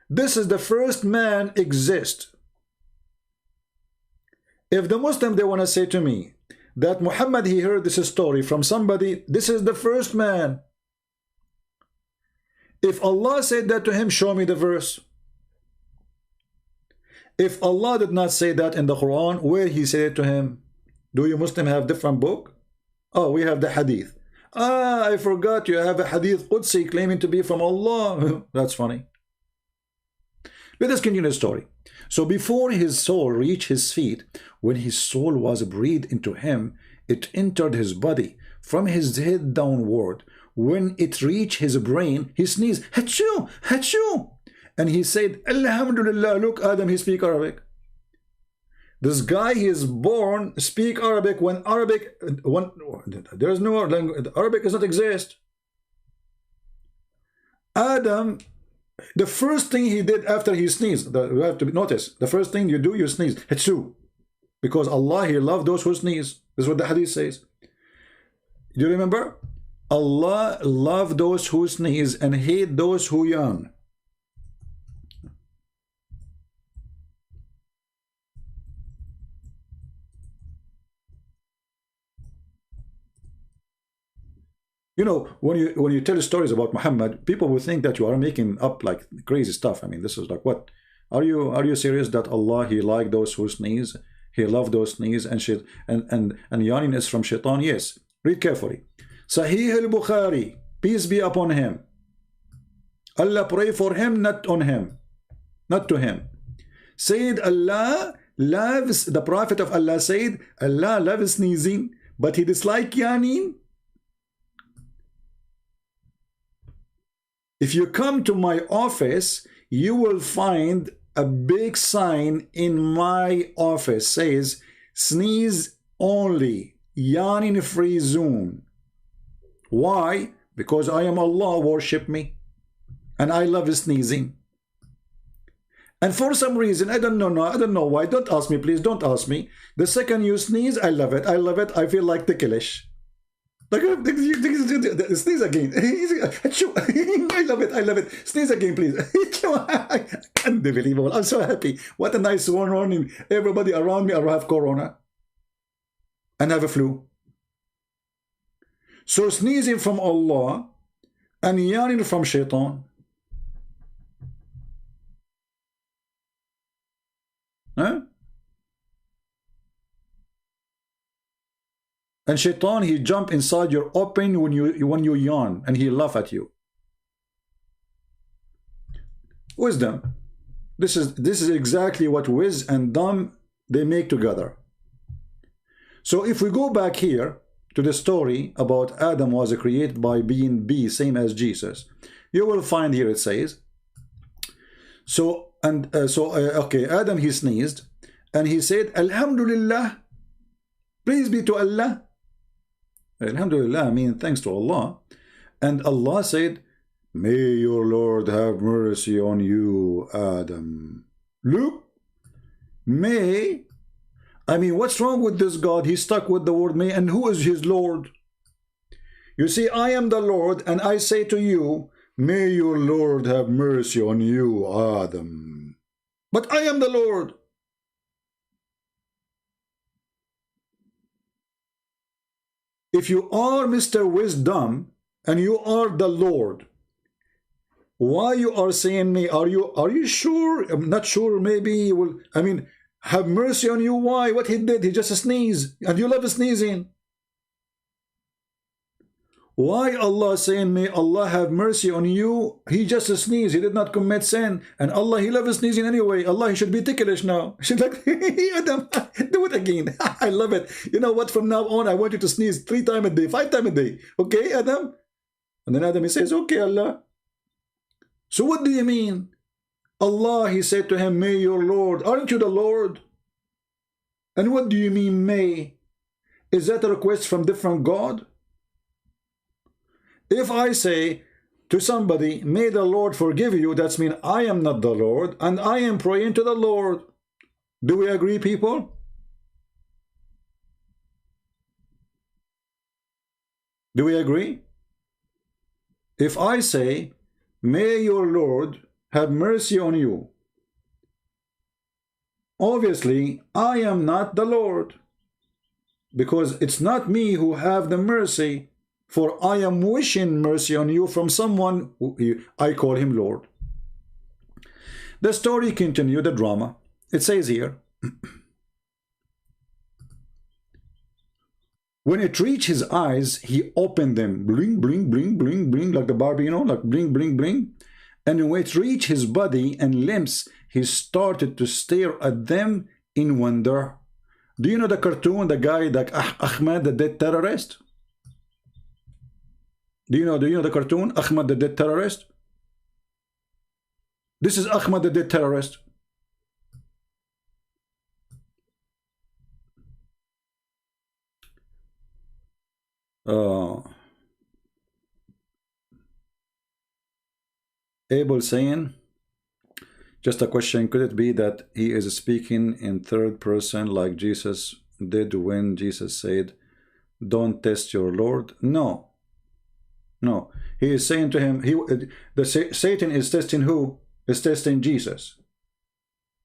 Speaker 1: this is the first man exist. If the Muslim, they want to say to me that Muhammad, he heard this story from somebody, this is the first man. If Allah said that to him, show me the verse. If Allah did not say that in the Quran, where he said it to him? Do you Muslim have different book? Oh, we have the hadith. Ah, I forgot you have a hadith Qudsi claiming to be from Allah. That's funny. Let us continue the story. So before his soul reached his feet, when his soul was breathed into him, it entered his body from his head downward. When it reached his brain, he sneezed, Hachu, Hachu. And he said, Alhamdulillah. Look, Adam, he speaks Arabic. This guy, he is born, speak Arabic when there is no language. Arabic does not exist. Adam, the first thing he did after he sneezed, you have to notice, the first thing you do, you sneeze. Hetsu. Because Allah, he loved those who sneeze. This is what the hadith says. Do you remember? Allah loved those who sneeze and hate those who yawn. You know, when you tell stories about Muhammad, people will think that you are making up like crazy stuff. I mean, this is like, what? Are you serious that Allah, he liked those who sneeze? He loved those sneeze and shit, and yawning is from shaitan? Yes. Read carefully. Sahih al-Bukhari, peace be upon him. Allah pray for him, not on him, not to him. Said Allah, loves, the Prophet of Allah said, Allah loves sneezing, but he dislikes yawning. If you come to my office, you will find a big sign in my office says, sneeze only, yawning free zone. Why? Because I am Allah, worship me. And I love sneezing. And for some reason, I don't know why. Don't ask me, please, don't ask me. The second you sneeze, I love it. I love it. I feel like ticklish. Like, sneeze again. I love it. I love it. Sneeze again, please. Unbelievable. I'm so happy. What a nice warning. Everybody around me have corona and have a flu. So sneezing from Allah and yawning from shaitan. Huh? And shaitan, he jump inside your open when you yawn, and he laugh at you. Wisdom. This is exactly what wiz and dumb they make together. So if we go back here to the story about Adam was created by being B, same as Jesus, you will find here it says. Okay, Adam, he sneezed, and he said, Alhamdulillah, praise be to Allah. Alhamdulillah, I mean thanks to Allah. And Allah said, may your Lord have mercy on you, Adam. Look, may. I mean, what's wrong with this God? He's stuck with the word may. And who is his Lord? You see, I am the Lord, and I say to you, may your Lord have mercy on you, Adam. But I am the Lord. If you are Mr. Wisdom and you are the Lord, why you are saying me? Are you sure? I'm not sure. Maybe he will. I mean, have mercy on you. Why? What he did? He just sneezed, and you love sneezing. Why Allah saying, may Allah have mercy on you? He just sneezed. He did not commit sin. And Allah, he loves sneezing anyway. Allah, he should be ticklish now. She's like, Adam, do it again. I love it. You know what? From now on, I want you to sneeze 3 times a day, 5 times a day. Okay, Adam? And then Adam, he says, okay, Allah. So what do you mean? Allah, he said to him, may your Lord. Aren't you the Lord? And what do you mean, may? Is that a request from different God? If I say to somebody, may the Lord forgive you, that's mean I am not the Lord, and I am praying to the Lord. Do we agree, people? Do we agree? If I say, may your Lord have mercy on you, obviously, I am not the Lord, because it's not me who have the mercy. For I am wishing mercy on you from someone who I call him Lord. The story continued, the drama. It says here, when it reached his eyes, he opened them. Bling, bling, bling, bling, bling, like the Barbie, you know, like bling, bling, bling. And when it reached his body and limbs, he started to stare at them in wonder. Do you know the cartoon, the guy, like Ahmed, the dead terrorist? Do you know the cartoon, Ahmed the dead terrorist? This is Ahmed the dead terrorist. Abel saying, just a question, could it be that he is speaking in third person like Jesus did when Jesus said, don't test your Lord? No. No, he is saying to him, Satan is testing who? Is testing Jesus.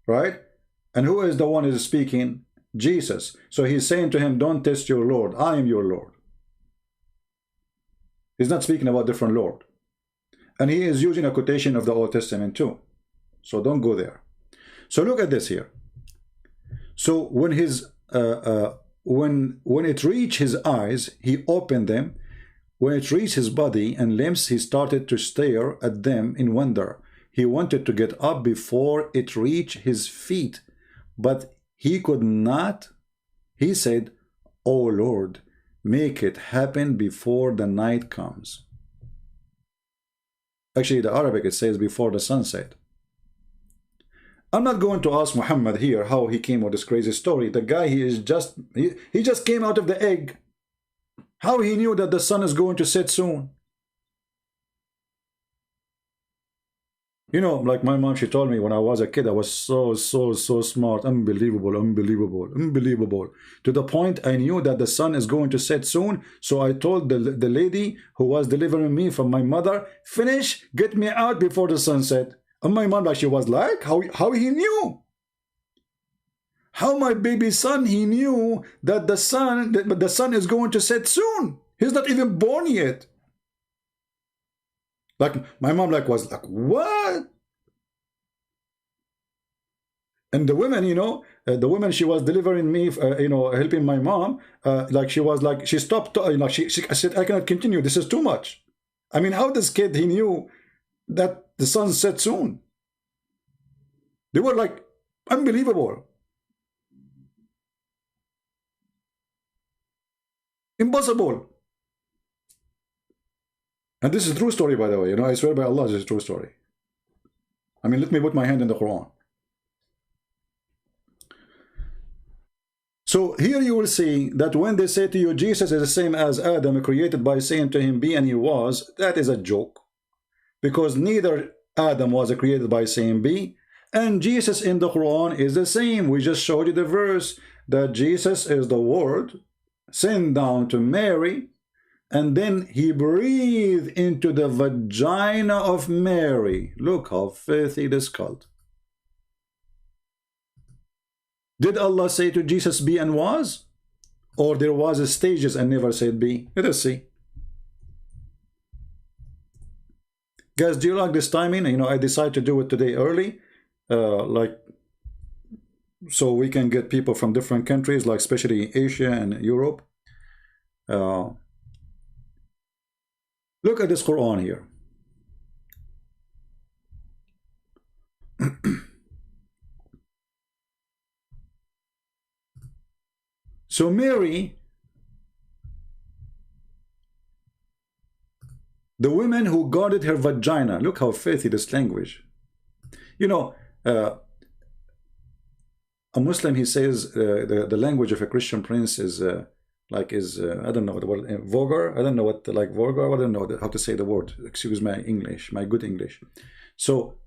Speaker 1: Right? And who is the one who is speaking? Jesus. So he's saying to him, don't test your Lord. I am your Lord. He's not speaking about different Lord. And he is using a quotation of the Old Testament too. So don't go there. So look at this here. So when his when it reached his eyes, he opened them. When it reached his body and limbs, he started to stare at them in wonder. He wanted to get up before it reached his feet, but He could not. He said, "Oh Lord, make it happen before the night comes." Actually, the Arabic, it says before the sunset. I'm not going to ask Muhammad here how he came with this crazy story. The guy, he just came out of the egg. How he knew that the sun is going to set soon? You know, like my mom, she told me when I was a kid, I was so smart. Unbelievable, unbelievable, unbelievable. To the point I knew that the sun is going to set soon. So I told the lady who was delivering me from my mother, finish, get me out before the sunset. And my mom, like, she was like, how he knew? How my baby son, he knew that the sun is going to set soon. He's not even born yet. Like, my mom was like, what? And the woman, you know, the woman, she was delivering me, you know, helping my mom, like, she was like, she stopped, you know, she said, I cannot continue, this is too much. I mean, how this kid, he knew that the sun set soon? They were like, unbelievable. Impossible. And this is a true story, by the way. You know, I swear by Allah, this is a true story. I mean, let me put my hand in the Quran. So here you will see that when they say to you, Jesus is the same as Adam, created by saying to him, be, and he was, that is a joke. Because neither Adam was created by saying be, and Jesus in the Quran is the same. We just showed you the verse that Jesus is the Word sent down to Mary, and then he breathed into the vagina of Mary. Look how filthy this cult. Did Allah say to Jesus be and was? Or there was a stages and never said be? Let us see. Guys, do you like this timing? You know, I decided to do it today early, like, so we can get people from different countries, like especially Asia and Europe. Look at this Quran here. So Mary, the woman who guarded her vagina, look how filthy this language. You know, a Muslim, he says the language of a Christian prince is I don't know what the word, vulgar. I don't know what, like, vulgar. I don't know how to say the word. Excuse my English, my good English. So,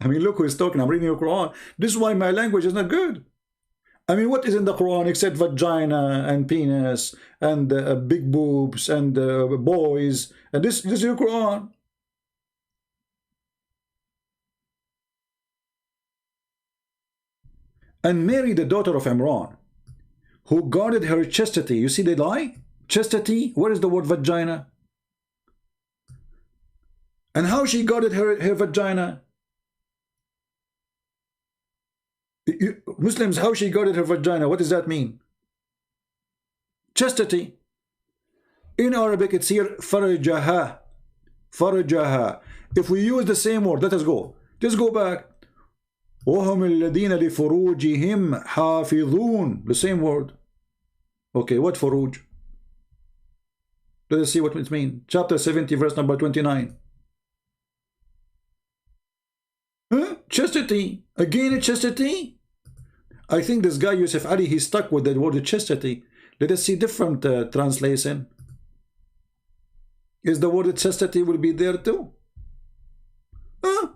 Speaker 1: I mean, look who is talking. I'm reading the Quran. This is why my language is not good. I mean, what is in the Quran except vagina and penis and big boobs and boys? And this is your Quran. And Mary, the daughter of Imran, who guarded her chastity. You see the lie? Chastity, where is the word vagina? And how she guarded her vagina? Muslims, how she guarded her vagina, what does that mean? Chastity. In Arabic, it's here, farajaha. Farajaha. If we use the same word, let us go. Just go back. وَهُمُ الَّذِينَ لِفُرُوجِهِمْ حَافِظُونَ. The same word. Okay, what furuj? Let us see what it means. Chapter 70, verse number 29. Huh? Chastity. Again, chastity? I think this guy, Yusuf Ali, he's stuck with the word chastity. Let us see different translation. Is the word chastity will be there too?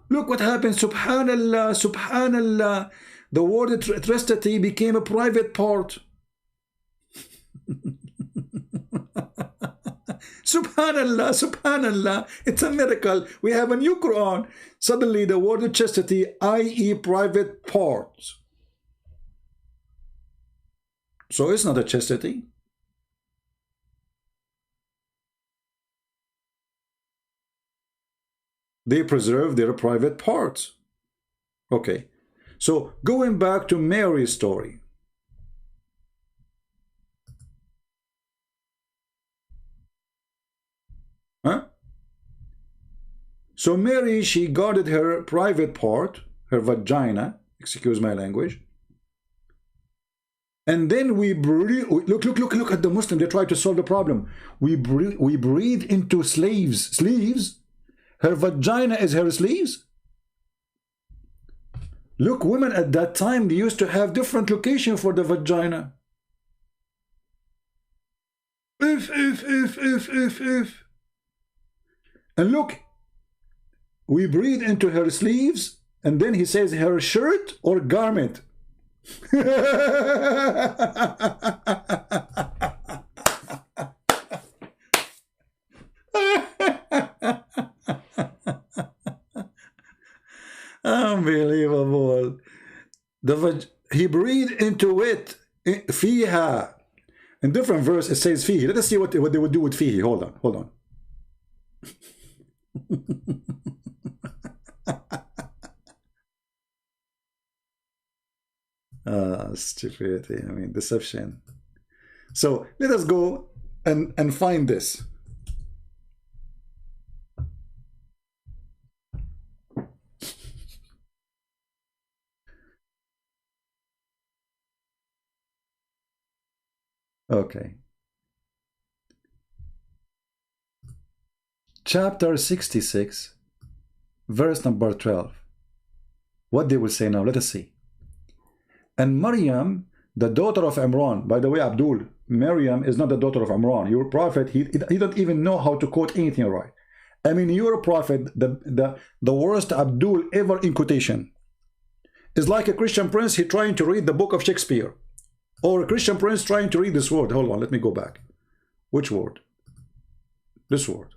Speaker 1: Look what happened. Subhanallah, subhanallah. The word chastity became a private part. Subhanallah, subhanallah. It's a miracle. We have a new Quran. Suddenly the word chastity, i.e. private parts. So it's not a chastity. They preserve their private parts. Okay. So going back to Mary's story. Huh? So Mary, she guarded her private part, her vagina, excuse my language, And then we breathe. Look at the Muslim. They try to solve the problem. We breathe into sleeves. Her vagina is her sleeves. Look, women at that time, they used to have different location for the vagina. If. And look, we breathe into her sleeves, and then he says her shirt or garment. Unbelievable. He breathed into it. Fiha. In different verse it says fihi. Let us see what they would do with fihi. Hold on. Stupidity. I mean, deception. So let us go and find this. Okay. Chapter 66, verse number 12. What they will say now, let us see. And Maryam, the daughter of Imran, by the way, Abdul, Maryam is not the daughter of Imran. Your prophet, he don't even know how to quote anything right. I mean, your prophet, the worst Abdul ever in quotation, is like a Christian prince, he trying to read the book of Shakespeare. Or a Christian prince trying to read this word. Hold on, let me go back. Which word? This word.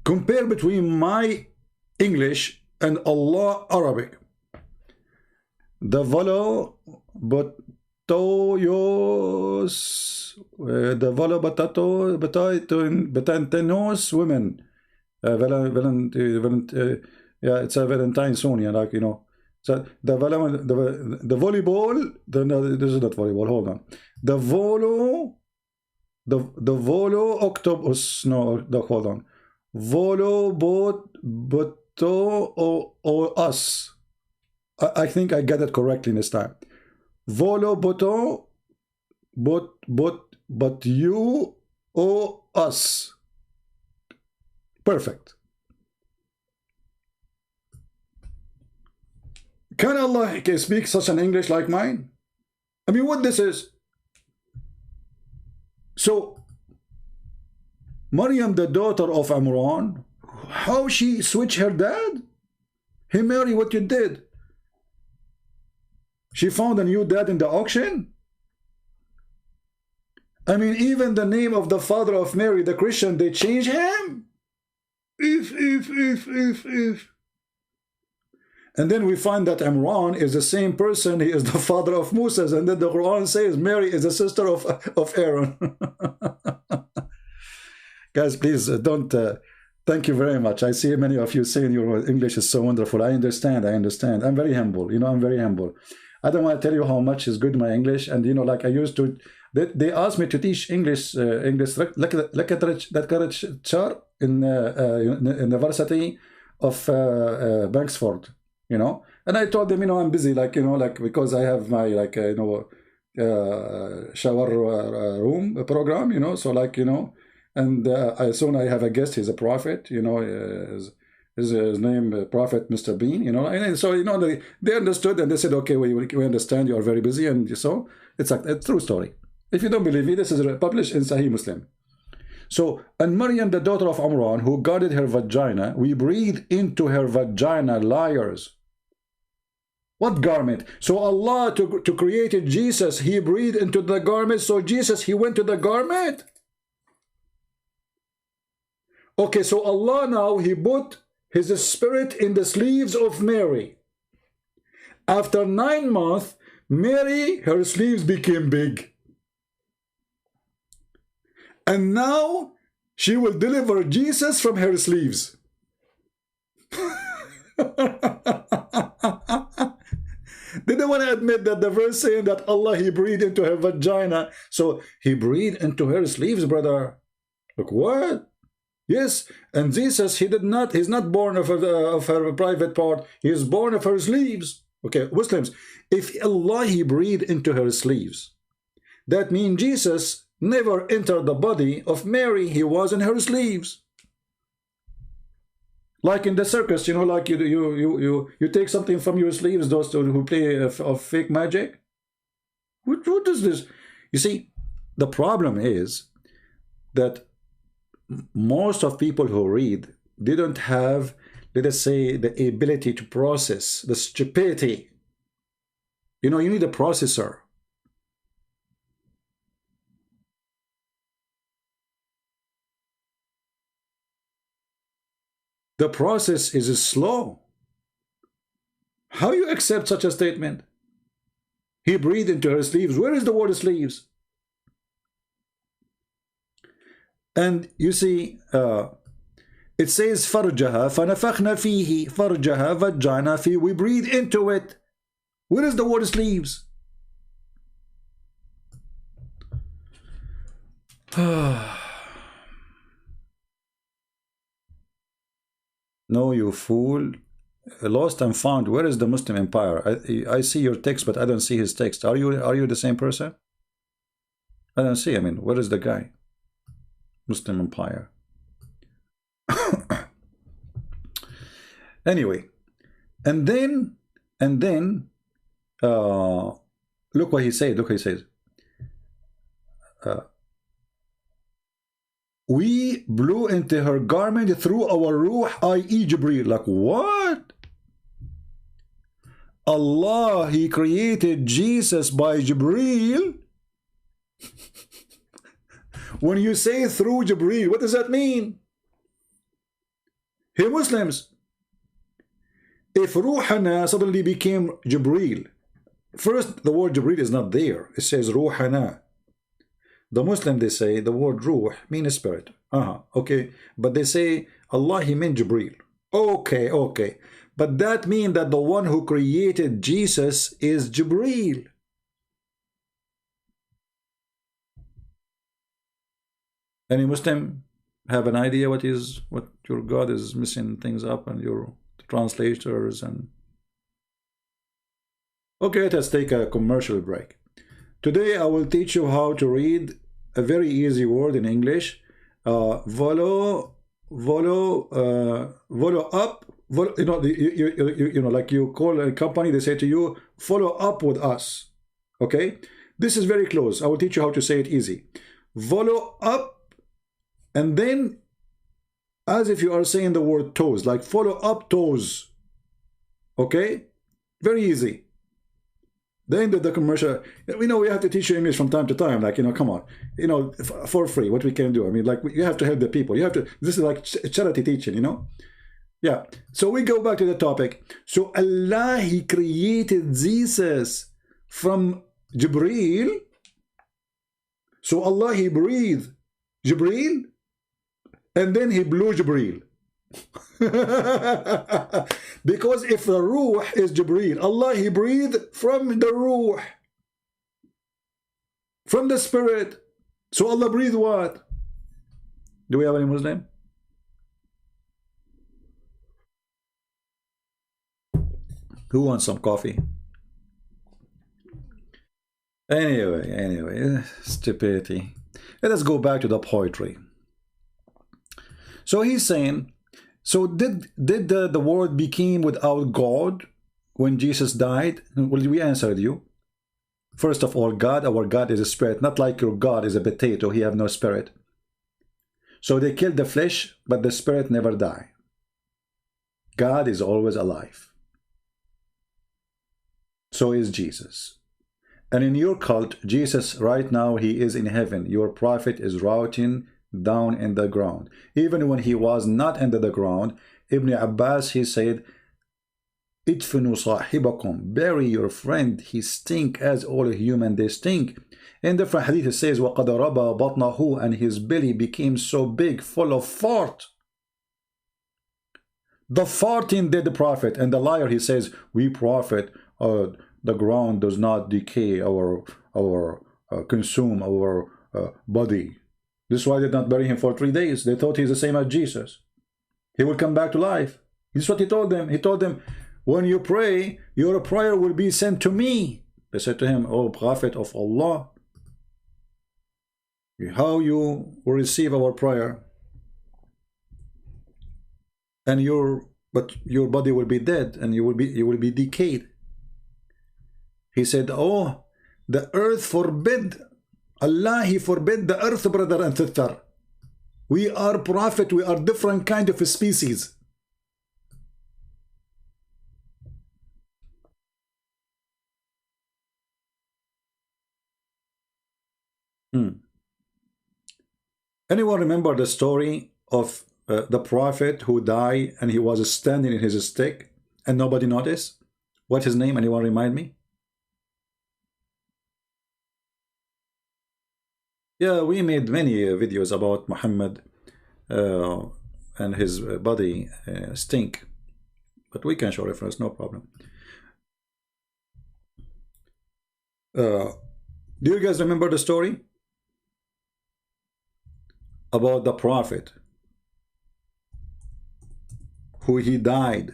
Speaker 1: Compare between my English and Allah Arabic. The volo batoyos, the volo batato batantenos women. Yeah, it's a Valentine soon, yeah, like, you know. So the volleyball, this is not volleyball, hold on. The volo octopus, no, hold on. Volo boto or us. I think I get it correctly this time. Volo boto but you or us. Perfect. Can Allah speak such an English like mine? I mean, what this is? So Maryam, the daughter of Imran, how she switched her dad? Hey Mary, what you did? She found a new dad in the auction? I mean, even the name of the father of Mary, the Christian, they change him? If. And then we find that Imran is the same person, he is the father of Moses, and then the Quran says Mary is the sister of Aaron. Guys, please don't, thank you very much. I see many of you saying your English is so wonderful. I understand. I'm very humble, you know, I'm very humble. I don't want to tell you how much is good my English, and you know, like I used to, they asked me to teach English literature in University of Banksford, you know, and I told them, you know, I'm busy, like, you know, like, because I have my, like, you know, shower room program, you know, so like, you know, and soon I have a guest, he's a prophet, you know, his name Prophet Mr. Bean, you know, and so, you know, they understood, and they said, okay, we understand, you are very busy, and so it's like a true story. If you don't believe me, this is published in Sahih Muslim. So, and Maryam, the daughter of Imran, who guarded her vagina, we breathe into her vagina, liars. What garment? So Allah, to create Jesus, he breathed into the garment, so Jesus, he went to the garment? Okay, so Allah now, he put his spirit in the sleeves of Mary. After 9 months, Mary, her sleeves became big. And now, she will deliver Jesus from her sleeves. They don't want to admit that the verse saying that Allah, he breathed into her vagina. So he breathed into her sleeves, brother. Look, what? Yes, and Jesus, he's not born of her private part. He is born of her sleeves. Okay, Muslims, if Allah, he breathed into her sleeves, that means Jesus never entered the body of Mary. He was in her sleeves. Like in the circus, you know, like you take something from your sleeves, those who play of fake magic. What is this? You see, the problem is that most of people who read, they don't have, let us say, the ability to process the stupidity. You know, you need a processor. The process is slow. How you accept such a statement? He breathed into her sleeves. Where is the word sleeves? And you see, it says farjaha fanafakhna fihi. Farjaha vagina fi. We breathe into it. Where is the word sleeves? No, you fool. Lost and found. Where is the Muslim empire? I see your text, but I don't see his text. Are you the same person? I don't see. I mean, where is the guy? Muslim empire. Anyway, and then look what he said. Look what he says. We blew into her garment through our ruh, i.e. Jibreel. Like what? Allah, he created Jesus by Jibreel. When you say through Jibreel, what does that mean? Hey Muslims, if Ruhana suddenly became Jibreel, first the word Jibreel is not there. It says Ruhana. The Muslim, they say the word Ruh means spirit. Okay. But they say Allah, he meant Jibreel. Okay. But that means that the one who created Jesus is Jibreel. Any Muslim have an idea what your God is missing things up and your translators and... Okay, let us take a commercial break. Today I will teach you how to read a very easy word in English. Volo up. You know, like you call a company, they say to you, follow up with us. Okay, this is very close. I will teach you how to say it easy. Follow up, and then as if you are saying the word toes, like follow up toes. Okay, very easy. The end of the commercial, we know we have to teach you English from time to time, like, you know, come on, you know, for free, what we can do. I mean, like, you have to help the people. You have to, this is like charity teaching, you know? Yeah. So we go back to the topic. So Allah, he created Jesus from Jibreel. So Allah, he breathed Jibreel, and then he blew Jibreel. Because if the ruh is Jibreel, Allah, he breathed from the ruh, from the spirit. So Allah breathed what? Do we have any Muslim? Who wants some coffee? Anyway, stupidity. Let us go back to the poetry. So he's saying, so did the world became without God when Jesus died? Well, we answered you. First of all, God, our God is a spirit, not like your God is a potato, he have no spirit. So they killed the flesh, but the spirit never die. God is always alive. So is Jesus. And in your cult, Jesus right now, he is in heaven. Your prophet is rotting down in the ground. Even when he was not under the ground, Ibn Abbas, he said, idfinu sahibakum, bury your friend, he stink as all human they stink. In different hadith it says, وَقَدْ رَبَى بَطْنَهُ, and his belly became so big, full of fart. The farting dead prophet, and the liar, he says, we prophet the ground does not decay our consume our body. This is why they did not bury him for 3 days. They thought he's the same as Jesus. He will come back to life. This is what he told them. He told them, when you pray, your prayer will be sent to me. They said to him, O prophet of Allah, how you will receive our prayer, and your body will be dead, and you will be decayed. He said, oh, the earth forbid, Allah, he forbid the earth, brother and sister. We are prophet, we are different kind of a species. Anyone remember the story of the prophet who died and he was standing in his stick and nobody noticed? What's his name? Anyone remind me? Yeah, we made many videos about Muhammad and his body stink, but we can show reference, no problem. Do you guys remember the story about the prophet who he died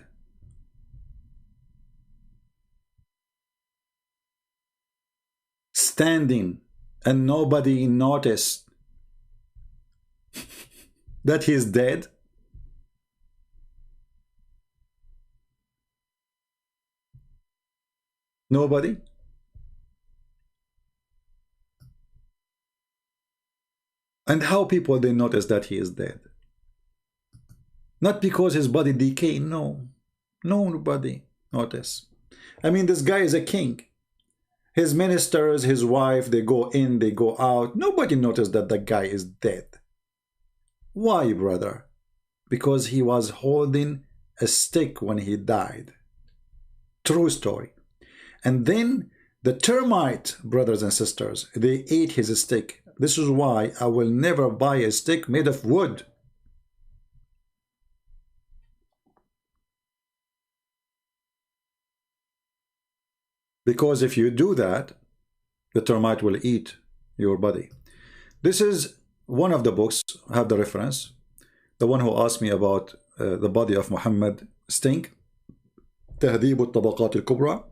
Speaker 1: standing and nobody noticed that he's dead? Nobody? And how people they notice that he is dead? Not because his body decay, no. Nobody notice. I mean, this guy is a king. His ministers, his wife, they go in, they go out. Nobody noticed that the guy is dead. Why, brother? Because he was holding a stick when he died. True story. And then the termite, brothers and sisters, they ate his stick. This is why I will never buy a stick made of wood. Because if you do that, the termite will eat your body. This is one of the books, I have the reference. The one who asked me about the body of Muhammad stink. تهذيب الطبقات الكبرى.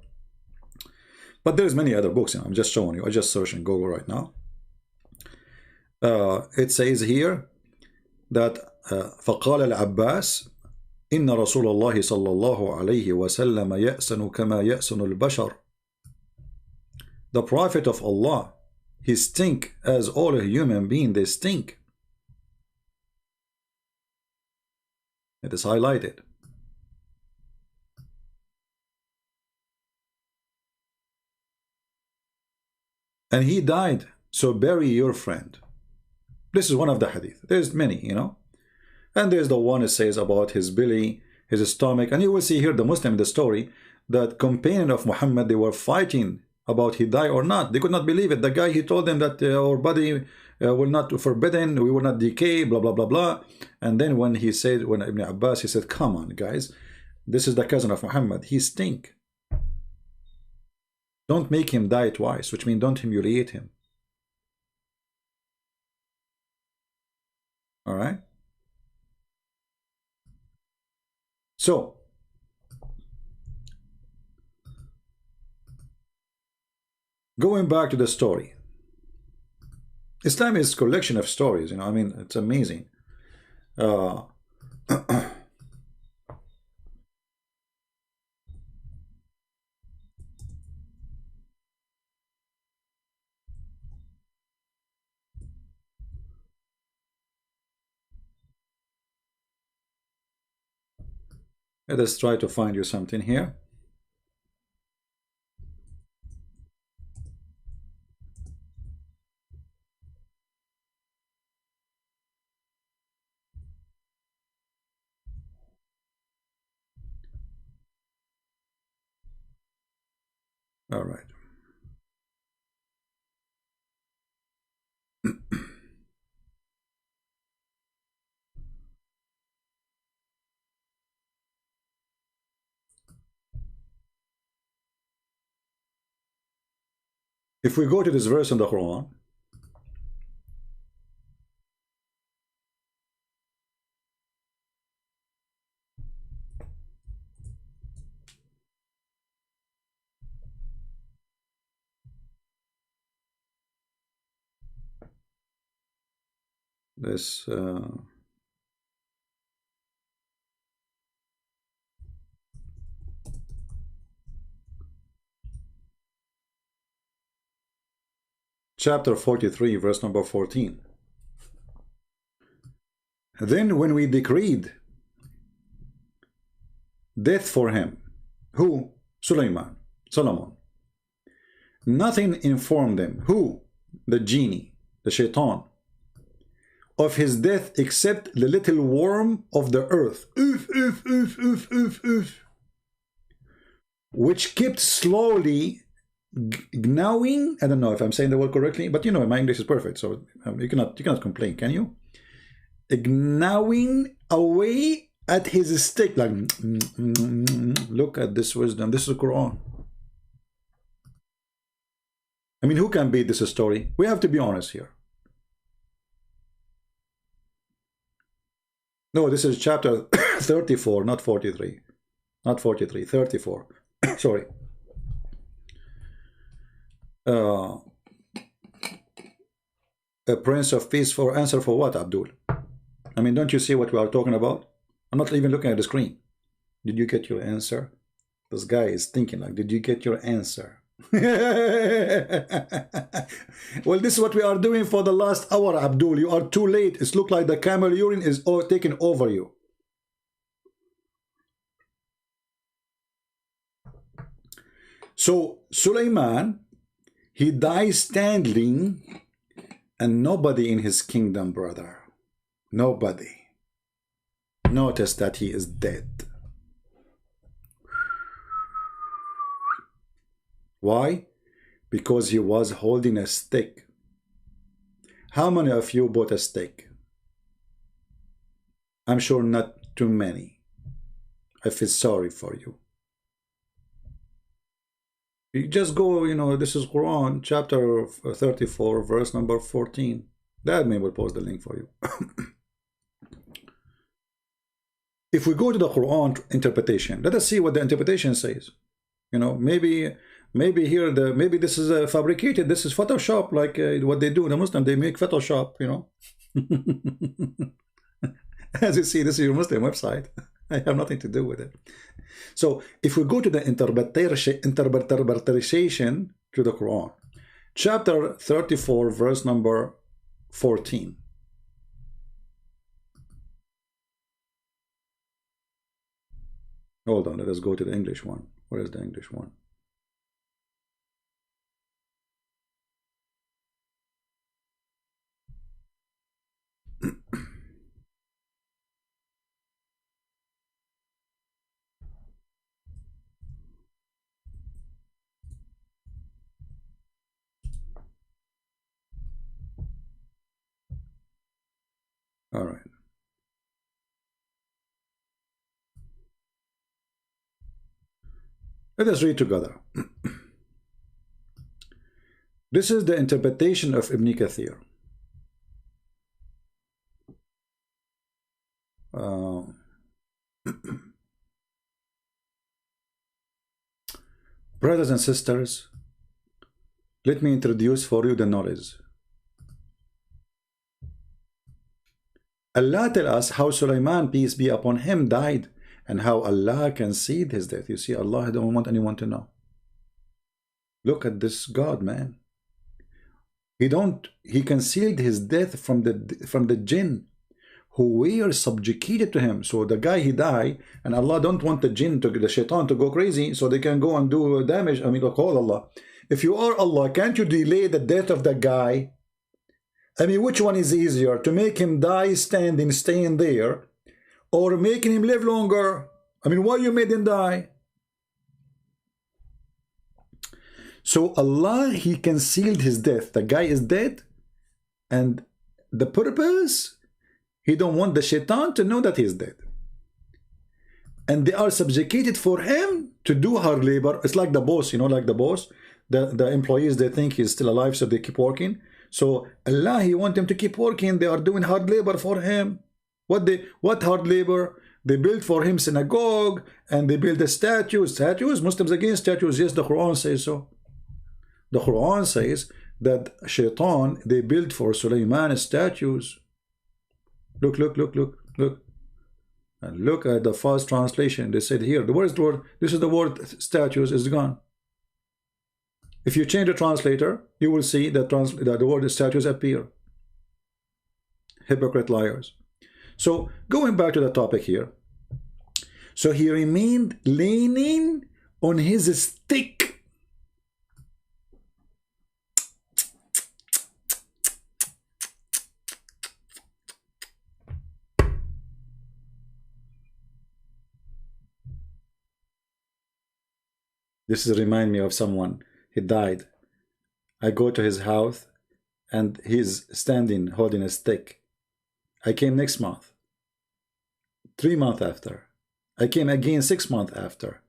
Speaker 1: But there's many other books. I'm just showing you. I just search in Google right now. It says here that فقال العباس إن رسول الله صلى الله عليه وسلم يأسن كما يأسن البشر. The Prophet of Allah, he stink as all human beings, they stink. It is highlighted. And he died, so bury your friend. This is one of the hadith. There's many, you know. And there's the one that says about his belly, his stomach. And you will see here the Muslim in the story, that companion of Muhammad, they were fighting about he died or not. They could not believe it. The guy, he told them that our body will not forbidden, we will not decay, blah, blah, blah, blah. And then when he said, when Ibn Abbas, he said, come on, guys. This is the cousin of Muhammad. He stink. Don't make him die twice, which means don't humiliate him. All right? So, going back to the story. Islam is a collection of stories, you know, I mean, it's amazing. Let us try to find you something here. All right. If we go to this verse in the Quran, this chapter 43, verse number 14. Then when we decreed death for him, who? Solomon, nothing informed them, who? The genie, the shaitan, of his death except the little worm of the earth, which kept slowly gnawing. I don't know if I'm saying the word correctly, but you know, my English is perfect, so you cannot complain, can you? Gnawing away at his stick, like look at this wisdom. This is the Quran. I mean, who can beat this story? We have to be honest here. No, this is chapter 34, not 43. Not 43, 34. Sorry. A Prince of Peace for answer for what, Abdul? I mean, don't you see what we are talking about? I'm not even looking at the screen. Did you get your answer? This guy is thinking like, did you get your answer? Well, this is what we are doing for the last hour, Abdul. You are too late. It's look like the camel urine is all taken over you. So Suleiman, he dies standing, and nobody in his kingdom, brother, nobody noticed that he is dead. Why? Because he was holding a stick. How many of you bought a stick? I'm sure not too many. I feel sorry for you. You just go, you know, this is Quran, chapter 34, verse number 14. That may will post the link for you. If we go to the Quran interpretation, let us see what the interpretation says. You know, maybe here maybe this is fabricated. This is Photoshop, like what they do. The Muslim, they make Photoshop. You know, as you see, this is your Muslim website. I have nothing to do with it. So if we go to the interpretation to the Quran, chapter 34, verse number 14. Hold on, let us go to the English one. Where is the English one? All right. Let us read together. This is the interpretation of Ibn Kathir. Brothers and sisters, let me introduce for you the knowledge. Allah tells us how Sulaiman, peace be upon him, died, and how Allah concealed his death. You see, Allah don't want anyone to know. Look at this God, man. He concealed his death from the jinn who were subjugated to him. So the guy, he died, and Allah don't want the jinn, the shaitan, to go crazy, so they can go and do damage. I mean, call Allah. If you are Allah, can't you delay the death of that guy? I mean, which one is easier? To make him die standing, staying there, or making him live longer? I mean, why you made him die? So Allah, he concealed his death. The guy is dead, and the purpose, he don't want the shaitan to know that he is dead. And they are subjugated for him to do hard labor. It's like the boss, you know, like the boss. the employees, they think he's still alive, so they keep working. So Allah, He want them to keep working. They are doing hard labor for Him. What hard labor? They build for Him synagogue, and they build the statues. Muslims against statues. Yes, the Quran says so. The Quran says that Shaitan, they built for Sulaiman statues. Look. And look at the first translation. They said here, this is the word statues is gone. If you change the translator, you will see that the word statues appear. Hypocrite liars. So going back to the topic here. So he remained leaning on his stick. This is remind me of someone. He died. I go to his house and he's standing holding a stick. I came next month. 3 months after. I came again 6 months after.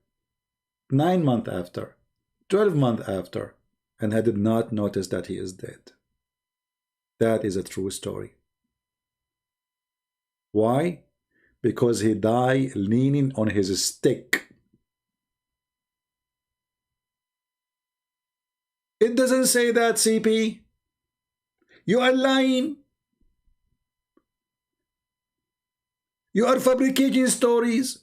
Speaker 1: 9 months after. 12 months after. And I did not notice that he is dead. That is a true story. Why? Because he died leaning on his stick. It doesn't say that, CP. You are lying. You are fabricating stories.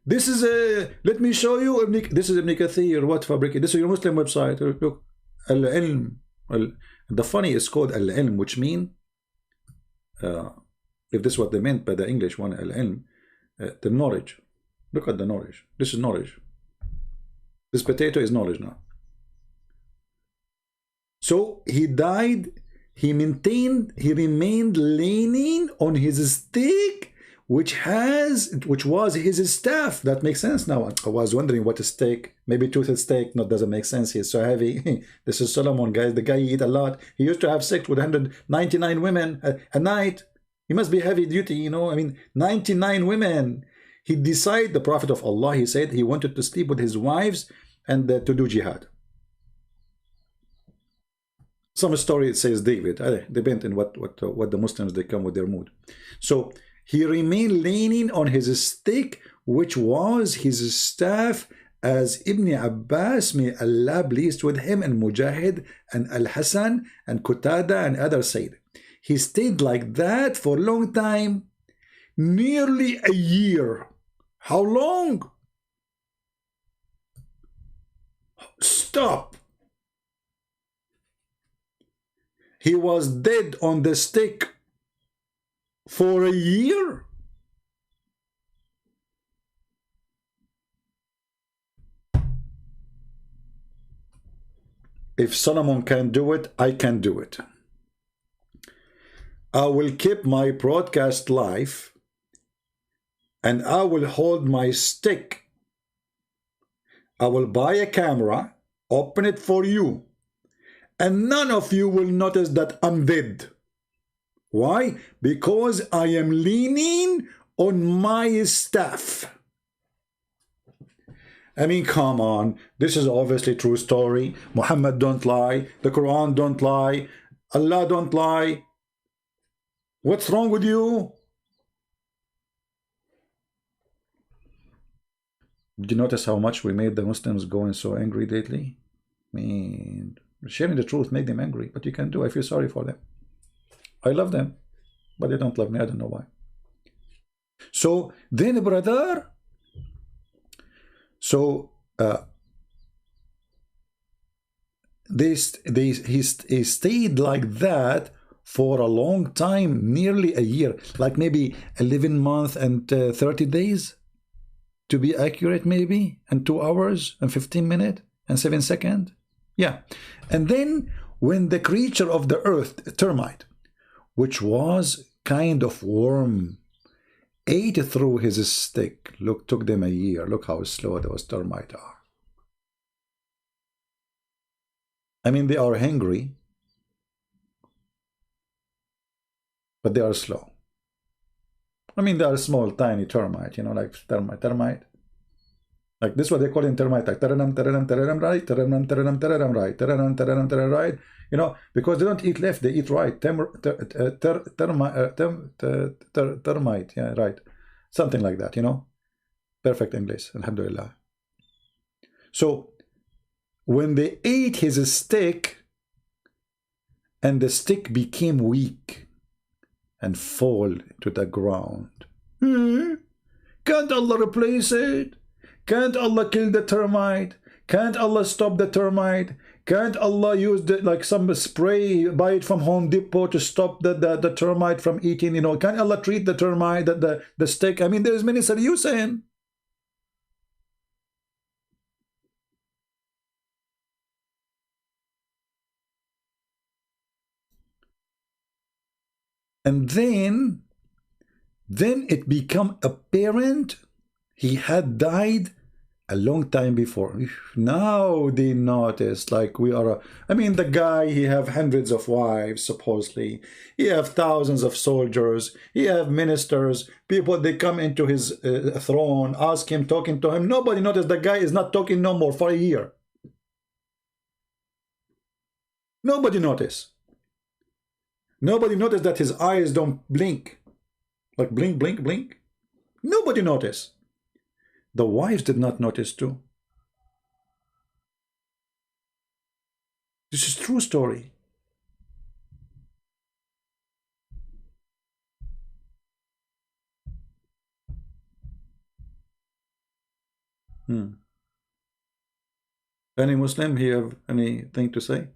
Speaker 1: This is a, let me show you, this is Ibn Kathir, what fabricate? This is your Muslim website. Look, Al-Ilm. The funny is called Al-Ilm, which mean, if this is what they meant by the English one, Al-Ilm, the knowledge. Look at the knowledge. This is knowledge. This potato is knowledge now. So he died, he remained leaning on his stick, which was his staff. That makes sense now. I was wondering what a steak, maybe toothed steak, no, doesn't make sense. He's so heavy. This is Solomon, guys. The guy eat a lot. He used to have sex with 199 women a night. He must be heavy duty, you know. I mean, 99 women. He decided, the Prophet of Allah, he said he wanted to sleep with his wives and to do jihad. Some story it says David. Depends on what the Muslims, they come with their mood. So he remained leaning on his stick, which was his staff, as Ibn Abbas, may Allah pleased with him, and Mujahid and Al-Hasan and Qatada and others said. He stayed like that for a long time, nearly a year. How long? Stop. He was dead on the stick for a year. If Solomon can do it, I can do it. I will keep my broadcast live, and I will hold my stick. I will buy a camera, open it for you, and none of you will notice that I'm dead. Why? Because I am leaning on my staff. I mean, come on. This is obviously true story. Muhammad don't lie. The Quran don't lie. Allah don't lie. What's wrong with you? Did you notice how much we made the Muslims going so angry lately? I mean, sharing the truth made them angry, but you can do. I feel sorry for them. I love them, but they don't love me. I don't know why. So then, brother, so he stayed like that for a long time, nearly a year, like maybe 11 months and 30 days, to be accurate, maybe, and 2 hours and 15 minutes and 7 seconds. Yeah. And then when the creature of the earth, a termite, which was kind of worm, ate through his stick. Look, took them a year. Look how slow those termites are. I mean, they are hungry, but they are slow. I mean, they are small, tiny termite, you know, like termite. Like this is what they call in termite, like taranam, taranam, taranam, right, taranam, taranam, taranam, right, taranam, taranam, taranam, right. You know, because they don't eat left, they eat right. Termite, yeah, right. Something like that, you know. Perfect English, alhamdulillah. So when they ate his stick, and the stick became weak and fall to the ground. Can't Allah replace it? Can't Allah kill the termite? Can't Allah stop the termite? Can't Allah use like some spray, buy it from Home Depot to stop the termite from eating? You know, can't Allah treat the termite, the stick? I mean, there's many solutions. And then it become apparent he had died a long time before. Now they notice, like we are, I mean, the guy, he have hundreds of wives, supposedly. He have thousands of soldiers. He have ministers. People, they come into his throne, ask him, talking to him. Nobody noticed the guy is not talking no more for a year. Nobody noticed. Nobody noticed that his eyes don't blink. Like blink, blink, blink. Nobody noticed. The wives did not notice too. This is true story. Any Muslim here have anything to say?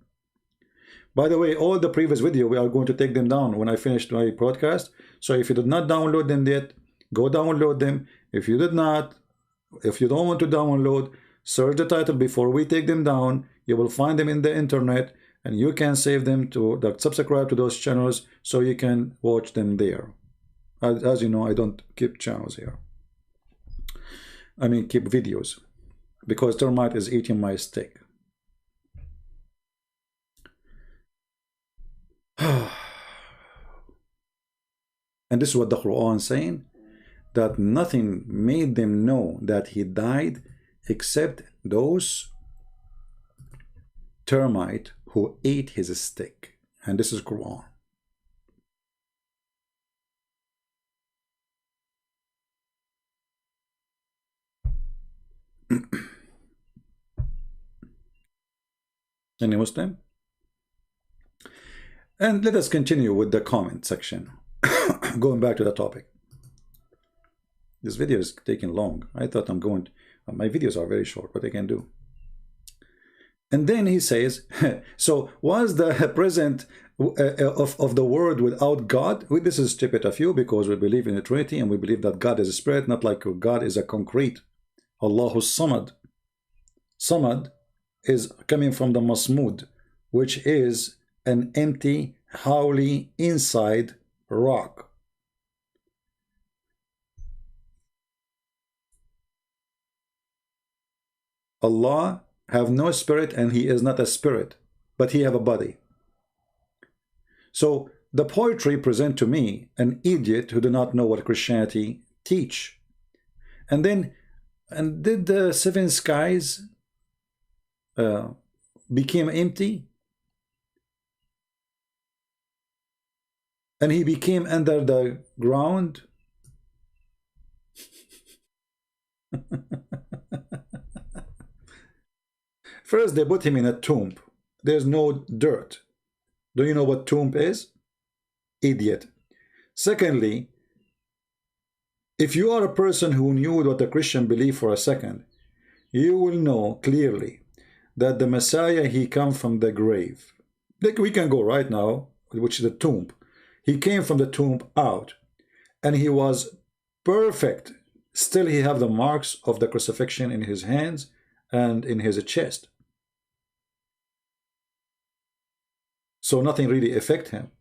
Speaker 1: By the way, all the previous video, we are going to take them down when I finish my broadcast. So if you did not download them yet, go download them. If you did not, if you don't want to download, search the title before we take them down. You will find them in the internet, and you can save them to subscribe to those channels so you can watch them there. As you know, I don't keep channels here. I mean, keep videos, because termite is eating my stick. And this is what the Quran is saying, that nothing made them know that he died except those termite who ate his stick. And this is Quran. Any Muslim? And let us continue with the comment section. Going back to the topic. This video is taking long. I thought I'm going, my videos are very short, what I can do. And then he says, so was the present of the world without God? This is stupid of you, because we believe in the Trinity and we believe that God is a spirit, not like God is a concrete. Allahu Samad. Samad is coming from the Masmud, which is an empty, howly inside rock. Allah have no spirit, and he is not a spirit, but he have a body. So the poetry present to me an idiot who do not know what Christianity teach. And then, and did the seven skies became empty? And he became under the ground? First, they put him in a tomb. There's no dirt. Do you know what tomb is? Idiot. Secondly, if you are a person who knew what the Christian believe for a second, you will know clearly that the Messiah, he come from the grave. Like we can go right now, which is the tomb. He came from the tomb out, and he was perfect. Still, he have the marks of the crucifixion in his hands and in his chest. So nothing really affect him.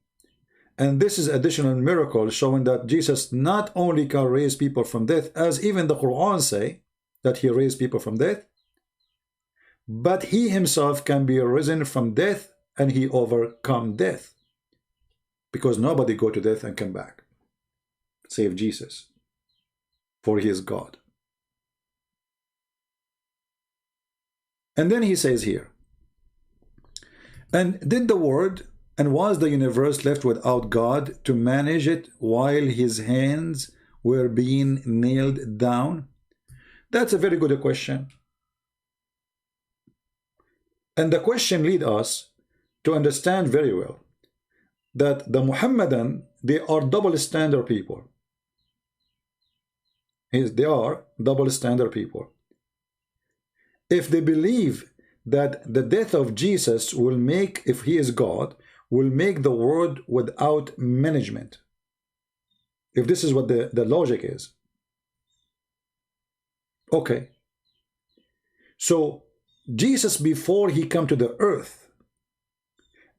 Speaker 1: And this is additional miracle showing that Jesus not only can raise people from death, as even the Quran say that he raised people from death, but he himself can be risen from death, and he overcome death. Because nobody go to death and come back, save Jesus, for he is God. And then he says here, and did the word, and was the universe left without God to manage it while his hands were being nailed down? That's a very good question. And the question leads us to understand very well that the Muhammadan, they are double standard people. They are double standard people. If they believe that the death of Jesus will make, if he is God, will make the world without management, if this is what the logic is, okay, so Jesus, before he come to the earth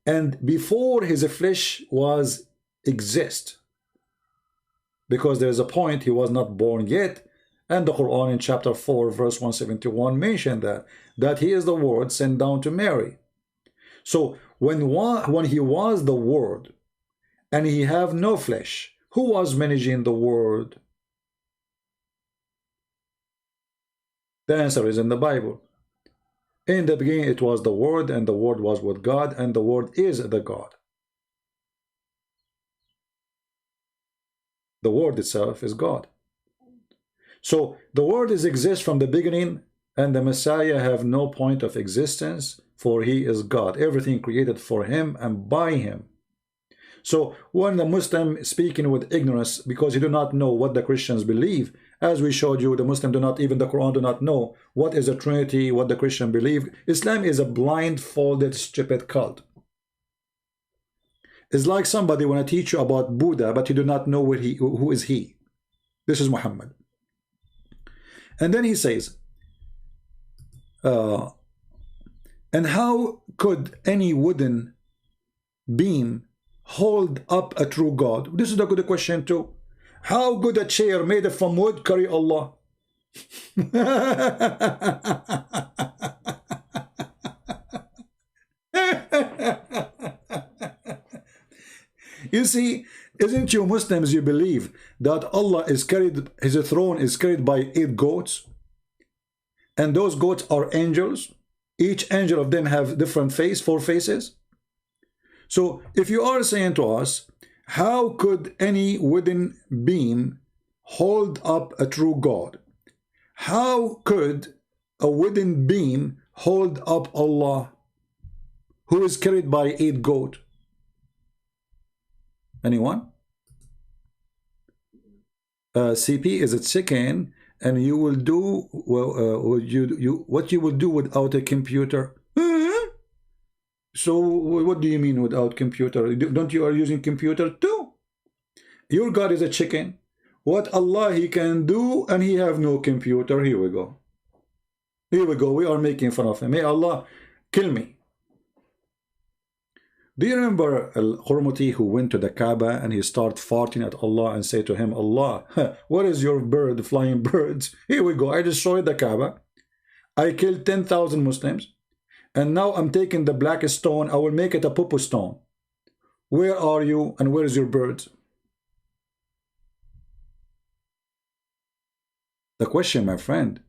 Speaker 1: and before his flesh was exist, because there's a point he was not born yet, and the Quran in chapter 4 verse 171 mentioned that he is the word sent down to Mary. So when he was the word and he have no flesh, who was managing the word? The answer is in the Bible. In the beginning it was the word, and the word was with God, and the word is the God. The word itself is God. So the word exists from the beginning, and the Messiah have no point of existence, for he is God. Everything created for him and by him. So when the Muslim speaking with ignorance, because he do not know what the Christians believe, as we showed you, the Muslim do not, even the Quran do not know what is a Trinity, what the Christian believe. Islam is a blindfolded, stupid cult. It's like somebody want to teach you about Buddha, but you do not know who is he. This is Muhammad. And then he says, and how could any wooden beam hold up a true God? This is a good question too. How could a chair made from wood carry Allah? You see, isn't you Muslims, you believe that Allah is carried, his throne is carried by 8 goats, and those goats are angels. Each angel of them have different face, 4 faces. So if you are saying to us, how could any wooden beam hold up a true God? How could a wooden beam hold up Allah, who is carried by 8 goats? Anyone? CP is a chicken, and you will do what you will do without a computer. So what do you mean without computer? Don't you are using computer too? Your God is a chicken. What Allah he can do, and he have no computer. Here we go. Here we go. We are making fun of him. May Allah kill me. Do you remember Al-Hurmuti who went to the Kaaba and he started farting at Allah and say to him, Allah, what is your bird, flying birds? Here we go. I destroyed the Kaaba. I killed 10,000 Muslims. And now I'm taking the black stone. I will make it a poo stone. Where are you and where is your bird? The question, my friend,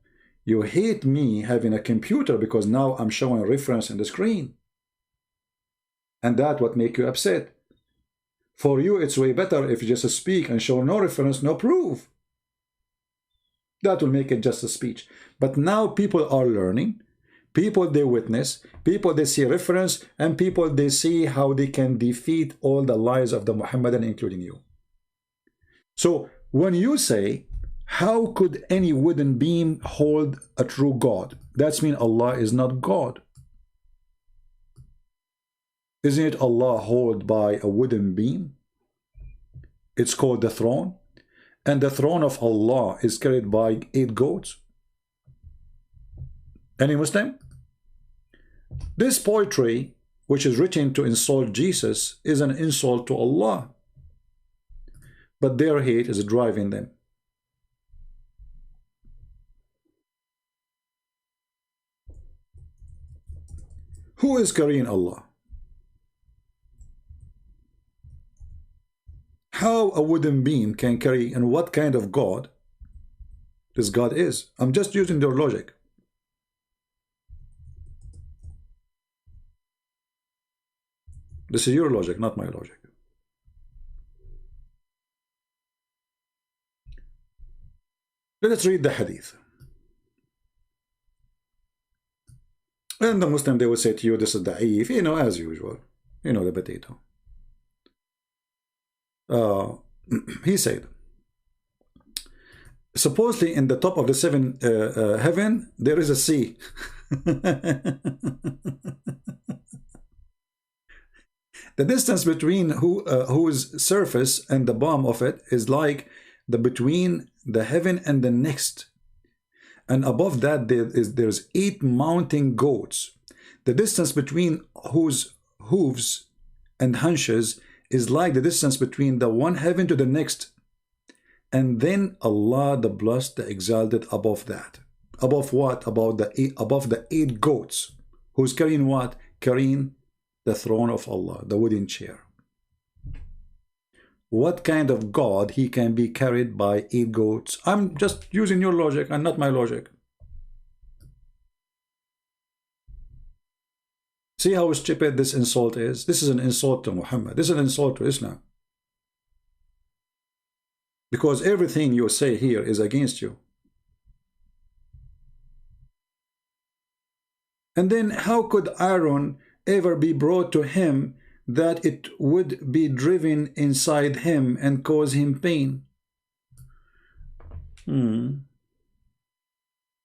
Speaker 1: you hate me having a computer because now I'm showing a reference in the screen. And that what make you upset. For you, it's way better if you just speak and show no reference, no proof. That will make it just a speech. But now people are learning. People, they witness. People, they see reference. And people, they see how they can defeat all the lies of the Muhammadan, including you. So when you say, how could any wooden beam hold a true God? That means Allah is not God. Isn't it Allah held by a wooden beam? It's called the throne. And the throne of Allah is carried by 8 goats. Any Muslim? This poetry, which is written to insult Jesus, is an insult to Allah. But their hate is driving them. Who is carrying Allah? How a wooden beam can carry, and what kind of God this God is? I'm just using their logic. This is your logic, not my logic. Let's read the hadith. And the Muslim, they will say to you, this is da'if, you know, as usual. You know, the potato. He said, supposedly in the top of the seven heaven, there is a sea. The distance between whose surface and the bottom of it is like the between the heaven and the next. And above that there's 8 mountain goats. The distance between whose hooves and haunches is like the distance between the one heaven to the next. And then Allah, the blessed, the exalted, above that. Above what? Above the 8 goats. Who's carrying what? Carrying the throne of Allah, the wooden chair. What kind of God he can be carried by 8 goats? I'm just using your logic and not my logic. See how stupid this insult is? This is an insult to Muhammad. This is an insult to Islam. Because everything you say here is against you. And then how could Aaron ever be brought to him that it would be driven inside him and cause him pain?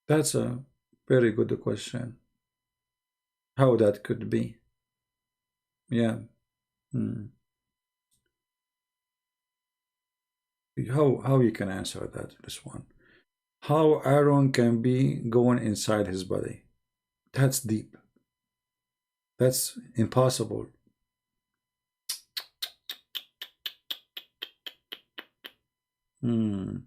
Speaker 1: That's a very good question. How that could be? Yeah. How you can answer that, this one? How Aaron can be going inside his body? That's deep. That's impossible. You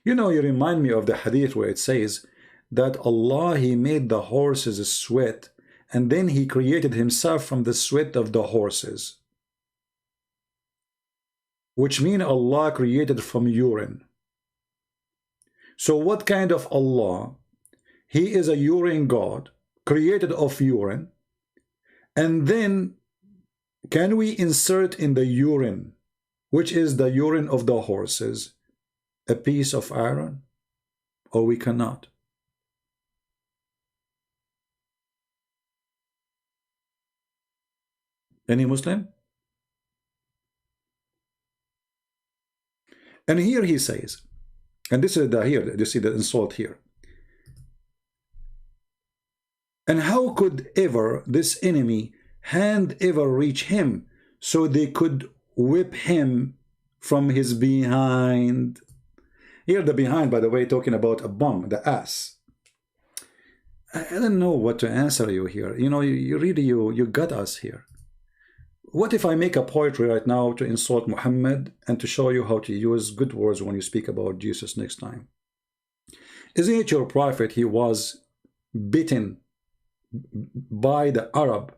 Speaker 1: know, you remind me of the hadith where it says that Allah, he made the horses sweat, and then he created himself from the sweat of the horses. Which means Allah created from urine. So what kind of Allah? He is a urine God, created of urine. And then can we insert in the urine, which is the urine of the horses, a piece of iron? Or we cannot? Any Muslim? And here he says, and this is here, you see the insult here. And how could ever this enemy hand ever reach him so they could whip him from his behind? Here the behind, by the way, talking about a bum, the ass. I don't know what to answer you here. You know, you really, you got us here. What if I make a poetry right now to insult Muhammad and to show you how to use good words when you speak about Jesus next time? Isn't it your prophet, he was bitten by the Arab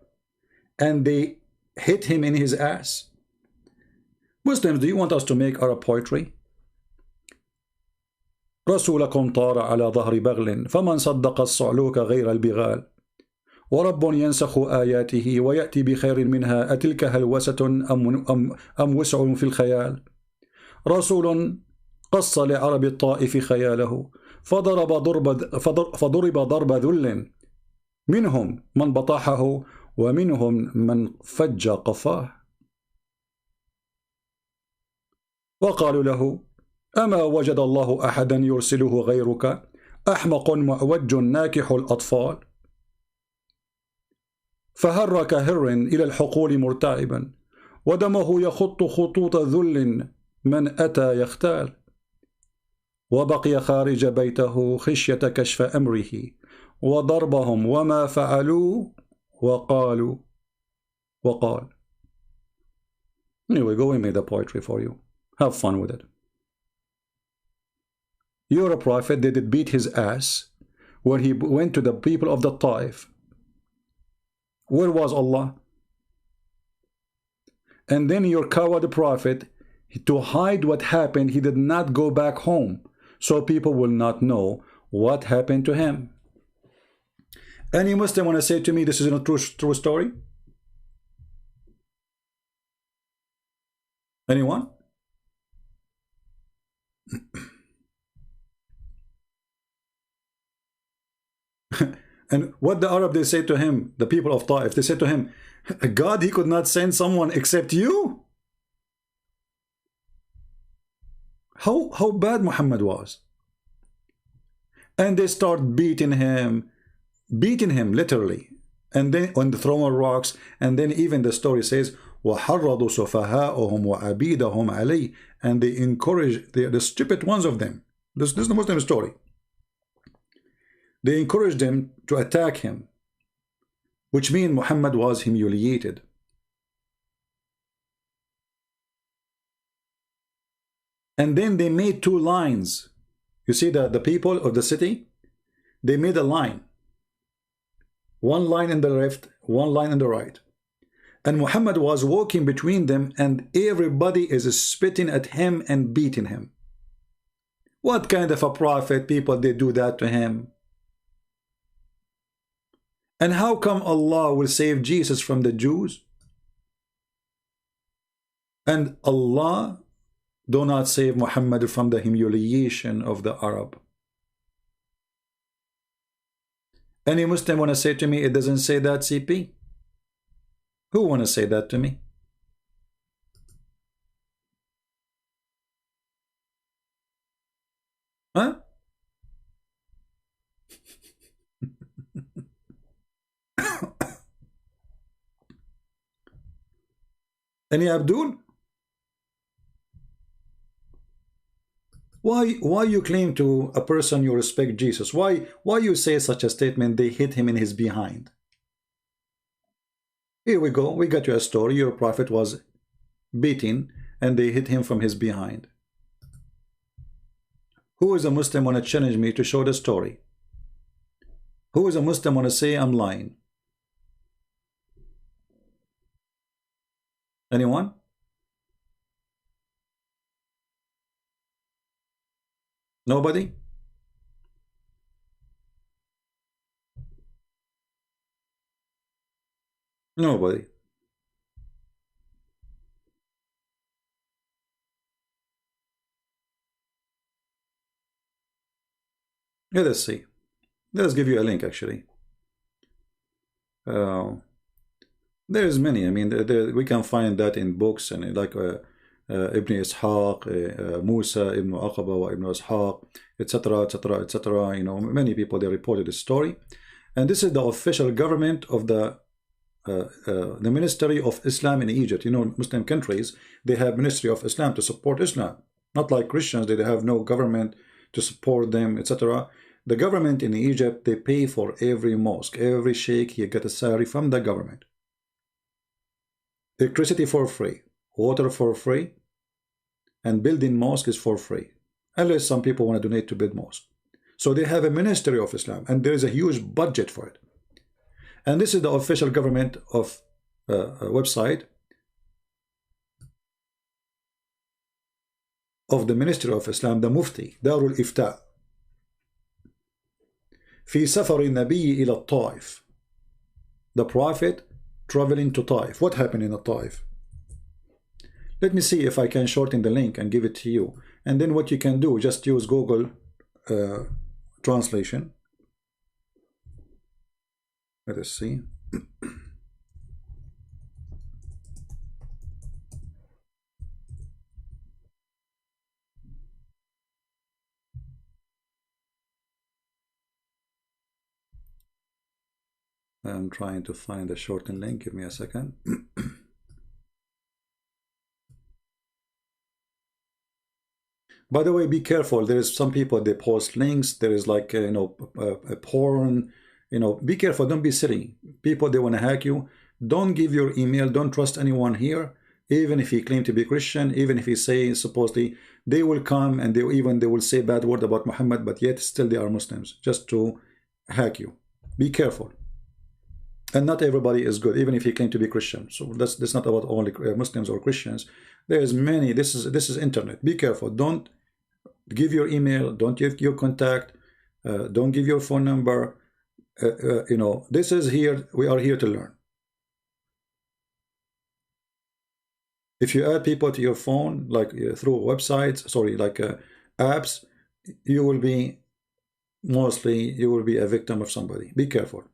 Speaker 1: and they hit him in his ass? Muslims, do you want us to make Arab poetry? رسولكم طار على ظهر بغل فمن صدق الصعلوك غير البغال ورب ينسخ آياته ويأتي بخير منها أتلك هلوسة أم وسع في الخيال رسول قص لعرب الطائف خياله فضرب ضرب ذل منهم من بطحه ومنهم من فج قفاه وقالوا له أما وجد الله أحدا يرسله غيرك أحمق معوج ناكح الأطفال فهر كهر إلى الحقول مرتعبا ودمه يخط خطوط ذل من أتى يختال وبقي خارج بيته خشية كشف أمره وضربهم وما فعلوا وقال Anyway, go and make the poetry for you. Have fun with it. You're a prophet, they did beat his ass when he went to the people of the Taif. Where was Allah? And then your coward prophet, to hide what happened, he did not go back home, so people will not know what happened to him. Any Muslim want to say to me this is a true story? Anyone? And what the Arab they say to him, the people of Ta'if, they say to him, God, he could not send someone except you. How bad Muhammad was. And they start beating him literally, and then on the throwing rocks, and then even the story says وَحَرَّضُوا سُفَهَاءُهُمْ وَعَبِيدَهُمْ عَلَيْهِ, and they encourage the stupid ones of them. This is the Muslim story. They encouraged them to attack him, which means Muhammad was humiliated. And then they made two lines. You see the people of the city, they made a line. One line in the left, one line in the right. And Muhammad was walking between them, and everybody is spitting at him and beating him. What kind of a prophet people they do that to him? And how come Allah will save Jesus from the Jews? And Allah do not save Muhammad from the humiliation of the Arab. Any Muslim want to say to me, it doesn't say that, CP? Who want to say that to me? Huh? Any Abdul? Why you claim to a person you respect Jesus? Why you say such a statement, they hit him in his behind? Here we go, we got you a story. Your prophet was beaten and they hit him from his behind. Who is a Muslim want to challenge me to show the story? Who is a Muslim want to say I'm lying? Anyone? Nobody? Nobody. Let us see. Let us give you a link actually. There's many. I mean, we can find that in books, and like Ibn Ishaq, Musa, Ibn Aqaba, Ibn Ishaq, etc., etc., etc. You know, many people they reported this story, and this is the official government of the Ministry of Islam in Egypt. You know, Muslim countries they have Ministry of Islam to support Islam, not like Christians. They have no government to support them, etc. The government in Egypt, they pay for every mosque, every sheikh, he get a salary from the government. Electricity for free, water for free, and building mosque is for free, unless some people want to donate to build mosque. So they have a Ministry of Islam, and there is a huge budget for it. And this is the official government of website of the Ministry of Islam, the Mufti, Darul Ifta. في سفر النبي إلى الطائف. The Prophet traveling to Taif. What happened in the Taif? Let me see if I can shorten the link and give it to you. And then what you can do, just use Google translation. Let us see. I'm trying to find a shortened link. Give me a second. By the way, be careful. There is some people they post links. There is like you know a porn. You know, be careful. Don't be silly. People they want to hack you. Don't give your email. Don't trust anyone here. Even if he claim to be Christian, even if he say supposedly, they will come and they will say bad word about Muhammad, but yet still they are Muslims just to hack you. Be careful. And not everybody is good, even if he claim to be Christian. So that's not about only Muslims or Christians. There's many. This is internet. Be careful. Don't give your email. Don't give your contact. Don't give your phone number. You know, this is here. We are here to learn. If you add people to your phone, like through websites, sorry, like apps, you will be a victim of somebody. Be careful.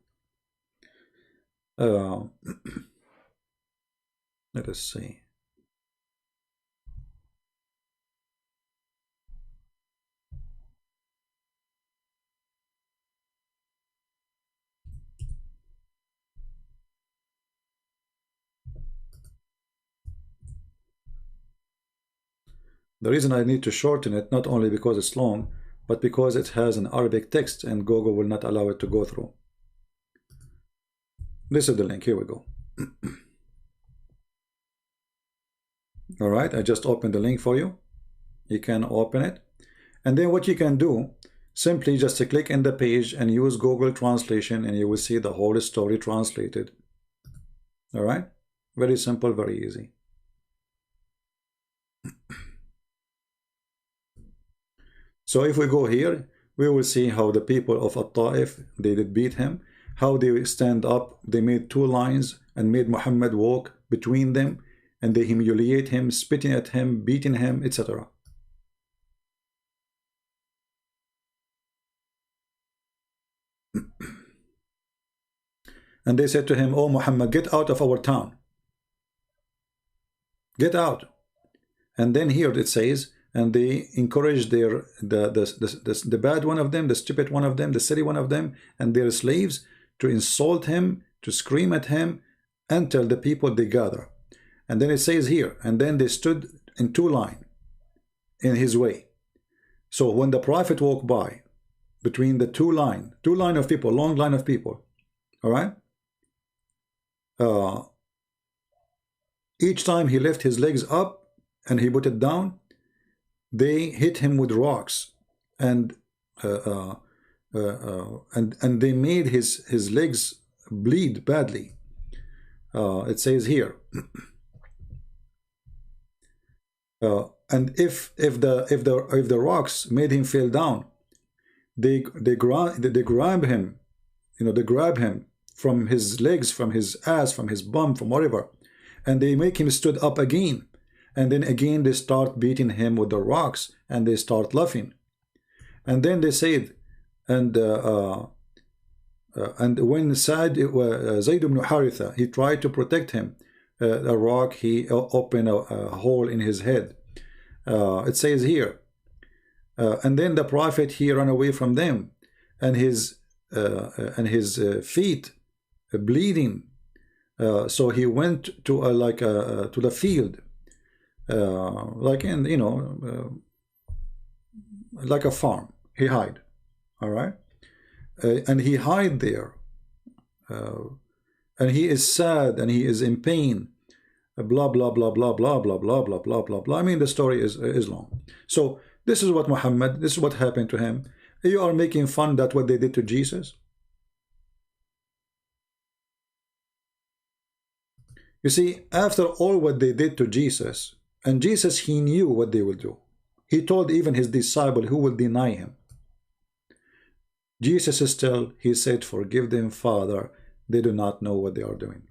Speaker 1: Let us see. The reason I need to shorten it, not only because it's long, but because it has an Arabic text and Google will not allow it to go through. This is the link. Here we go. All right, I just opened the link for you. You can open it. And then what you can do, simply just to click in the page and use Google Translation, and you will see the whole story translated. All right, very simple, very easy. So if we go here, we will see how the people of At-Ta'if, they did beat him, how they stand up, they made two lines and made Muhammad walk between them, and they humiliate him, spitting at him, beating him, etc. And they said to him, "Oh Muhammad, get out of our town. Get out." And then here it says, and they encourage the bad one of them, the stupid one of them, the silly one of them, and their slaves to insult him, to scream at him, until the people they gather. And then it says here, and then they stood in two lines in his way. So when the prophet walked by between the two line of people, long line of people, all right, each time he left his legs up and he put it down, they hit him with rocks, and they made his legs bleed badly. It says here, and if the rocks made him fall down, they grab him, they grab him from his legs, from his ass, from his bum, from whatever, and they make him stood up again. And then again they start beating him with the rocks, and they start laughing. And then they said, and when Zayd ibn Haritha, he tried to protect him, a rock, he opened a hole in his head. It says here, and then the prophet, he ran away from them, and his feet bleeding. So he went to to the field. Like in, like a farm, he hide. All right, and he hide there, and he is sad and he is in pain, blah blah blah blah blah blah blah blah blah blah blah. I mean, the story is long. So this is what Muhammad, this is what happened to him. You are making fun that what they did to Jesus. You see, after all what they did to Jesus, and Jesus, he knew what they will do. He told even his disciple who will deny him. Jesus still, he said, "Forgive them, Father, they do not know what they are doing."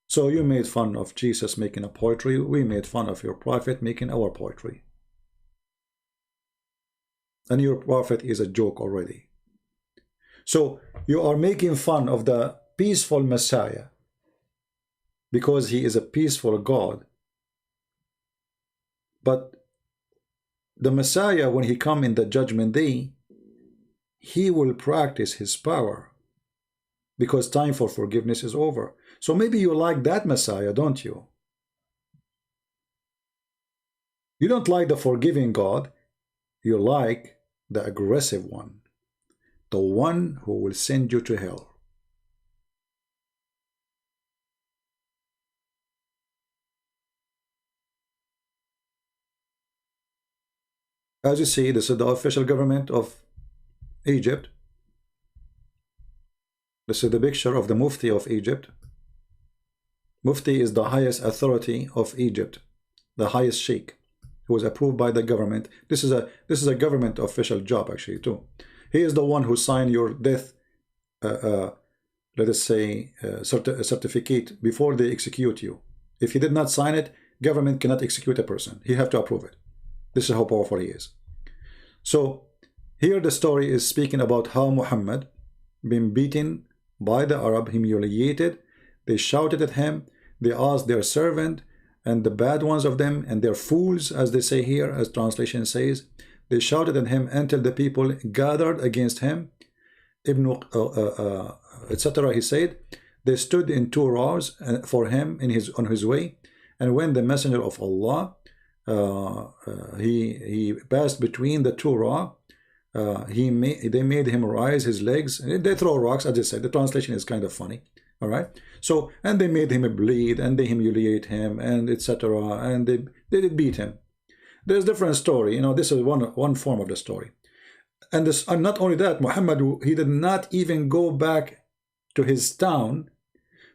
Speaker 1: So you made fun of Jesus making a poetry. We made fun of your prophet making our poetry. And your prophet is a joke already. So you are making fun of the peaceful Messiah, because he is a peaceful God. But the Messiah, when he come in the judgment day, he will practice his power, because time for forgiveness is over. So maybe you like that Messiah, don't you? You don't like the forgiving God. You like the aggressive one, the one who will send you to hell. As you see, this is the official government of Egypt. This is the picture of the Mufti of Egypt. Mufti is the highest authority of Egypt, the highest sheikh, who is approved by the government. This is a government official job, actually, too. He is the one who signed your death, let us say, certificate before they execute you. If he did not sign it, government cannot execute a person. He have to approve it. This is how powerful he is. So here the story is speaking about how Muhammad been beaten by the Arab, humiliated. They shouted at him. They asked their servant and the bad ones of them, and their fools, as they say here, as translation says. They shouted at him until the people gathered against him. Etc. He said, they stood in 2 rows for him on his way. And when the messenger of Allah, he passed between the 2 rows, they made him rise his legs. They throw rocks, as I said. The translation is kind of funny. All right. So, and they made him bleed, and they humiliate him, and etc. And they did beat him. There's a different story. You know, this is one form of the story. And not only that, Muhammad, he did not even go back to his town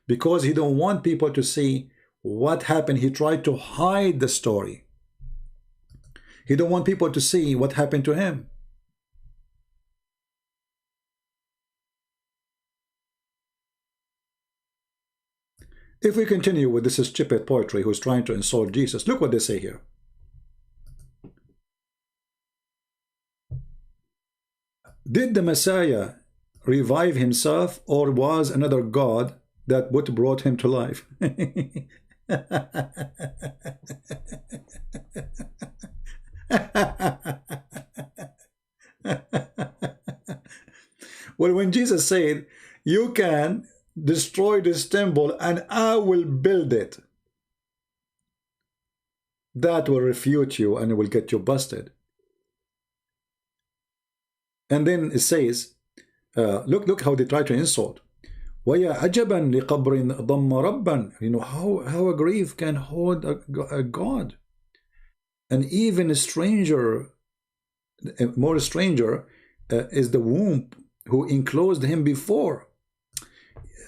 Speaker 1: because he don't want people to see what happened. He tried to hide the story. He don't want people to see what happened to him. If we continue with this is Djupet poetry who's trying to insult Jesus, look what they say here. Did the Messiah revive himself, or was another God that brought him to life? Well, when Jesus said, you can destroy this temple and I will build it, that will refute you and it will get you busted. And then it says, look how they try to insult. وَيَا عَجَبًا لِقَبْرٍ ضَمَّ رَبًّا. You know, how a grave can hold a God. And even a stranger, more stranger, is the womb who enclosed him before.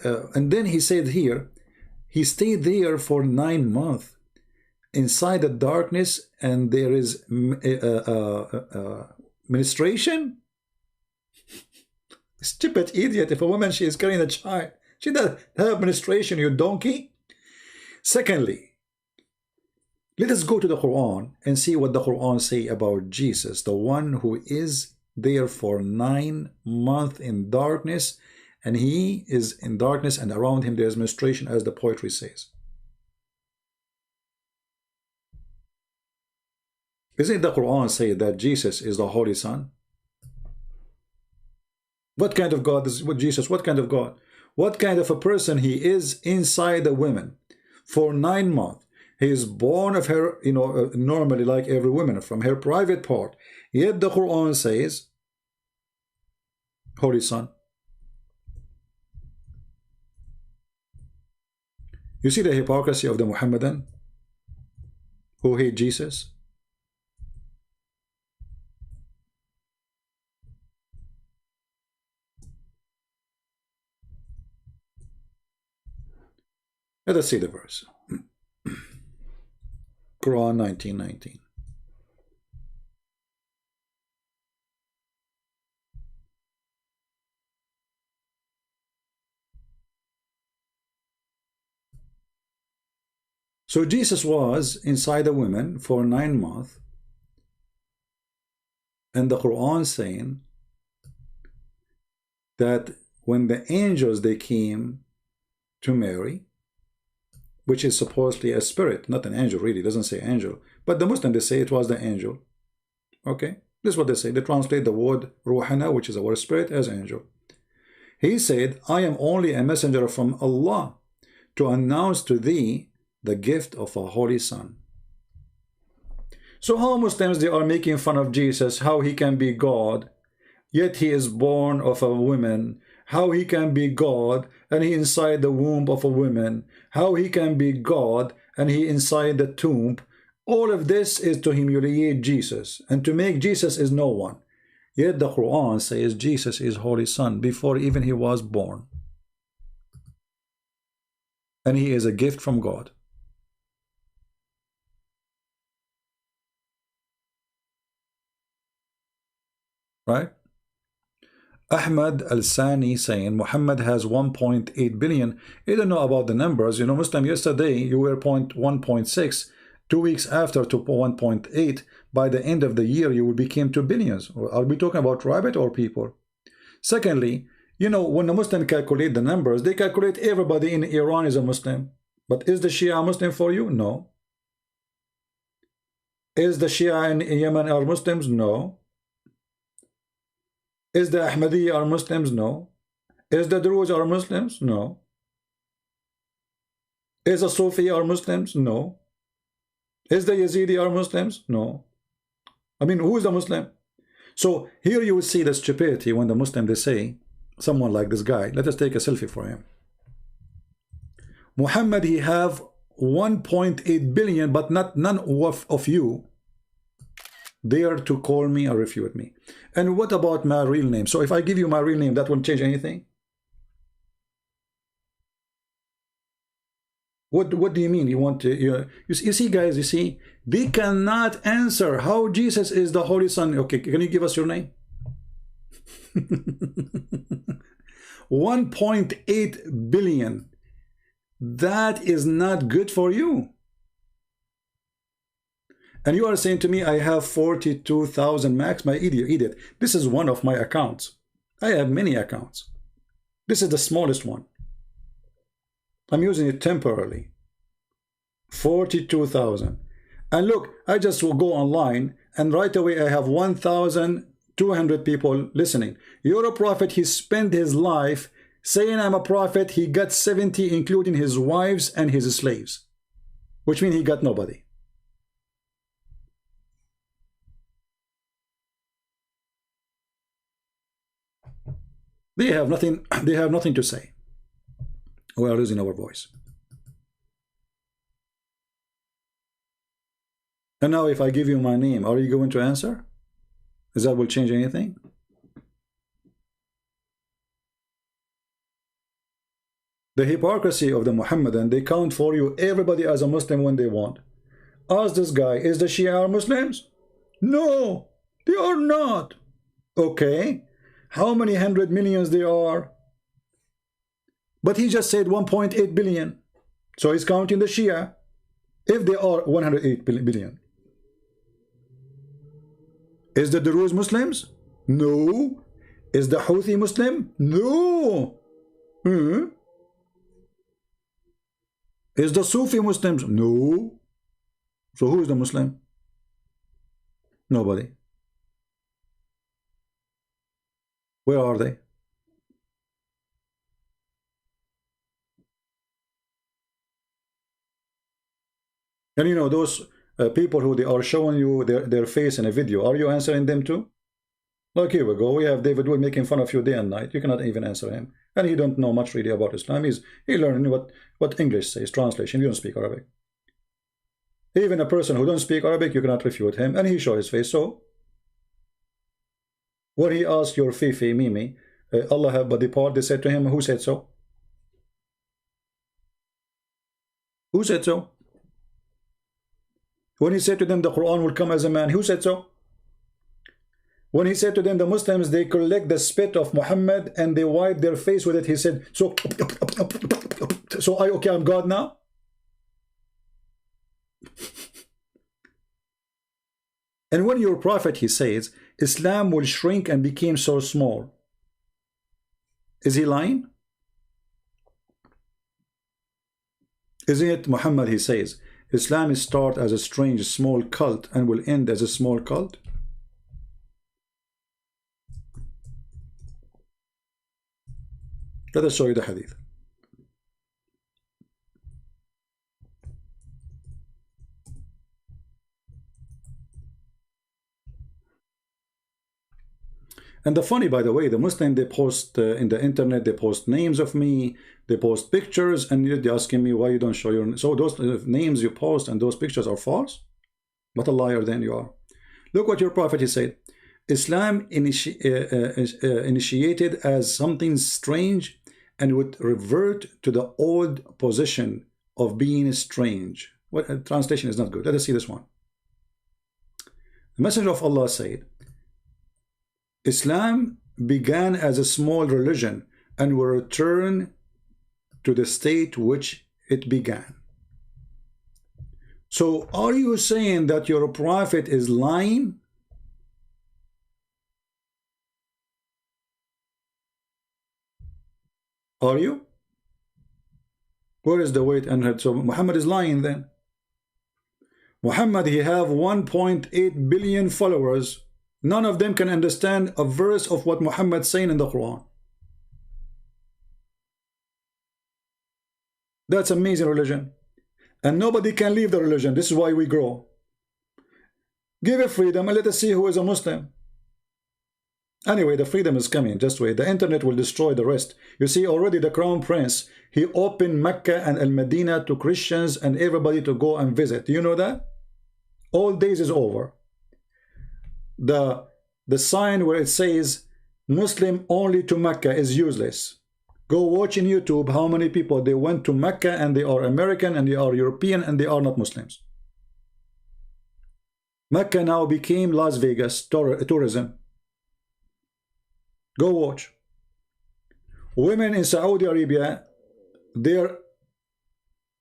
Speaker 1: And then he said here, he stayed there for 9 months inside the darkness, and there is menstruation. Stupid idiot. If a woman, she is carrying a child, she doesn't have menstruation, you donkey. Secondly, let us go to the Quran and see what the Quran say about Jesus, the one who is there for 9 months in darkness, and he is in darkness, and around him there is menstruation, as the poetry says. Isn't the Quran say that Jesus is the Holy Son? What kind of God is Jesus? What kind of God? What kind of a person he is inside a woman for 9 months? He is born of her, you know, normally like every woman, from her private part. Yet the Quran says, Holy Son. You see the hypocrisy of the Muhammadan who hate Jesus? Let us see the verse. Quran 19:19. So Jesus was inside a woman for 9 months, and the Quran saying that when the angels, they came to Mary, which is supposedly a spirit, not an angel, really, it doesn't say angel, but the Muslims, they say it was the angel. Okay, this is what they say. They translate the word ruhana, which is a word spirit, as angel. He said, I am only a messenger from Allah to announce to thee the gift of a holy son. So how Muslims, they are making fun of Jesus, how he can be God, yet he is born of a woman, how he can be God and he inside the womb of a woman, how he can be God and he inside the tomb. All of this is to humiliate Jesus and to make Jesus is no one. Yet the Quran says Jesus is Holy Son before even he was born, and he is a gift from God. Right? Ahmad Al-Sani saying Muhammad has 1.8 billion. You don't know about the numbers. You know, Muslim, yesterday you were 1.6. 2 weeks after to 1.8. By the end of the year, you will become 2 billions. Are we talking about rabbit or people? Secondly, you know, when the Muslim calculate the numbers, they calculate everybody in Iran is a Muslim. But is the Shia Muslim for you? No. Is the Shia in Yemen are Muslims? No. Is the Ahmadiyya are Muslims? No. Is the Druze are Muslims? No. Is the Sufi are Muslims? No. Is the Yazidi are Muslims? No. I mean, who is the Muslim? So here you will see the stupidity when the Muslim, they say, someone like this guy, let us take a selfie for him. Muhammad, he have 1.8 billion, but none of you dare to call me or refute me. And what about my real name? So if I give you my real name, that won't change anything? What do you mean? You want to, you see, guys, you see, they cannot answer how Jesus is the Holy Son. Okay, can you give us your name? 1.8 billion. That is not good for you. And you are saying to me, I have 42,000 max. My idiot. This is one of my accounts. I have many accounts. This is the smallest one. I'm using it temporarily. 42,000. And look, I just will go online and right away I have 1,200 people listening. You're a prophet. He spent his life saying I'm a prophet. He got 70, including his wives and his slaves, which means he got nobody. They have nothing to say. We are losing our voice. And now if I give you my name, are you going to answer? Is that will change anything? The hypocrisy of the Muhammadan, they count for you everybody as a Muslim when they want. Ask this guy, is the Shia Muslims? No, they are not. Okay, how many 100 millions they are? But he just said 1.8 billion. So he's counting the Shia. If they are 108 billion. Is the Druze Muslims? No. Is the Houthi Muslim? No. Is the Sufi Muslims? No. So who is the Muslim? Nobody. Where are they? And you know, those people who they are showing you their face in a video, are you answering them too? Like here we go, we have David Wood making fun of you day and night. You cannot even answer him. And he don't know much really about Islam. He learned what English says, translation. You don't speak Arabic. Even a person who don't speak Arabic, you cannot refute him. And he show his face. So when he asked your Fifi, Mimi, Allah have body part, they said to him, who said so? Who said so? When he said to them, the Quran will come as a man, who said so? When he said to them, the Muslims, they collect the spit of Muhammad and they wipe their face with it, he said, so okay, I'm God now? And when your prophet, he says, Islam will shrink and become so small. Is he lying? Isn't it Muhammad, he says, Islam is start as a strange small cult and will end as a small cult? Let us show you the hadith. And the funny, by the way, the Muslim, they post in the internet, they post names of me, they post pictures, and they're asking me why you don't show your... So those names you post and those pictures are false? What a liar then you are. Look what your prophet, he said. Islam initiated as something strange and would revert to the old position of being strange. What translation is not good. Let us see this one. The Messenger of Allah said, Islam began as a small religion and will return to the state which it began. So are you saying that your prophet is lying? Are you? Where is the weight and head? So Muhammad is lying then. Muhammad, he have 1.8 billion followers. None of them can understand a verse of what Muhammad's saying in the Quran. That's amazing religion. And nobody can leave the religion. This is why we grow. Give it freedom and let us see who is a Muslim. Anyway, the freedom is coming. Just wait. The internet will destroy the rest. You see, already the crown prince, he opened Mecca and Al-Medina to Christians and everybody to go and visit. Do you know that? All days is over. The sign where it says Muslim only to Mecca is useless. Go watch in YouTube how many people they went to Mecca and they are American and they are European and they are not Muslims. Mecca now became Las Vegas tourism. Go watch. Women in Saudi Arabia, their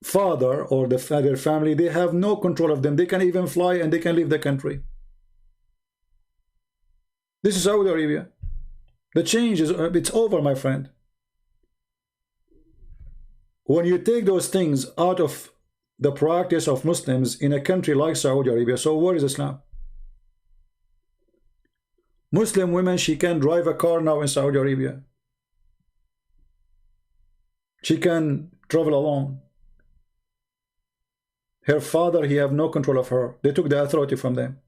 Speaker 1: father or their family, they have no control of them. They can even fly and they can leave the country. This is Saudi Arabia. The change is, it's over, my friend. When you take those things out of the practice of Muslims in a country like Saudi Arabia, so where is Islam? Muslim women, she can drive a car now in Saudi Arabia. She can travel alone. Her father, he have no control of her. They took the authority from them.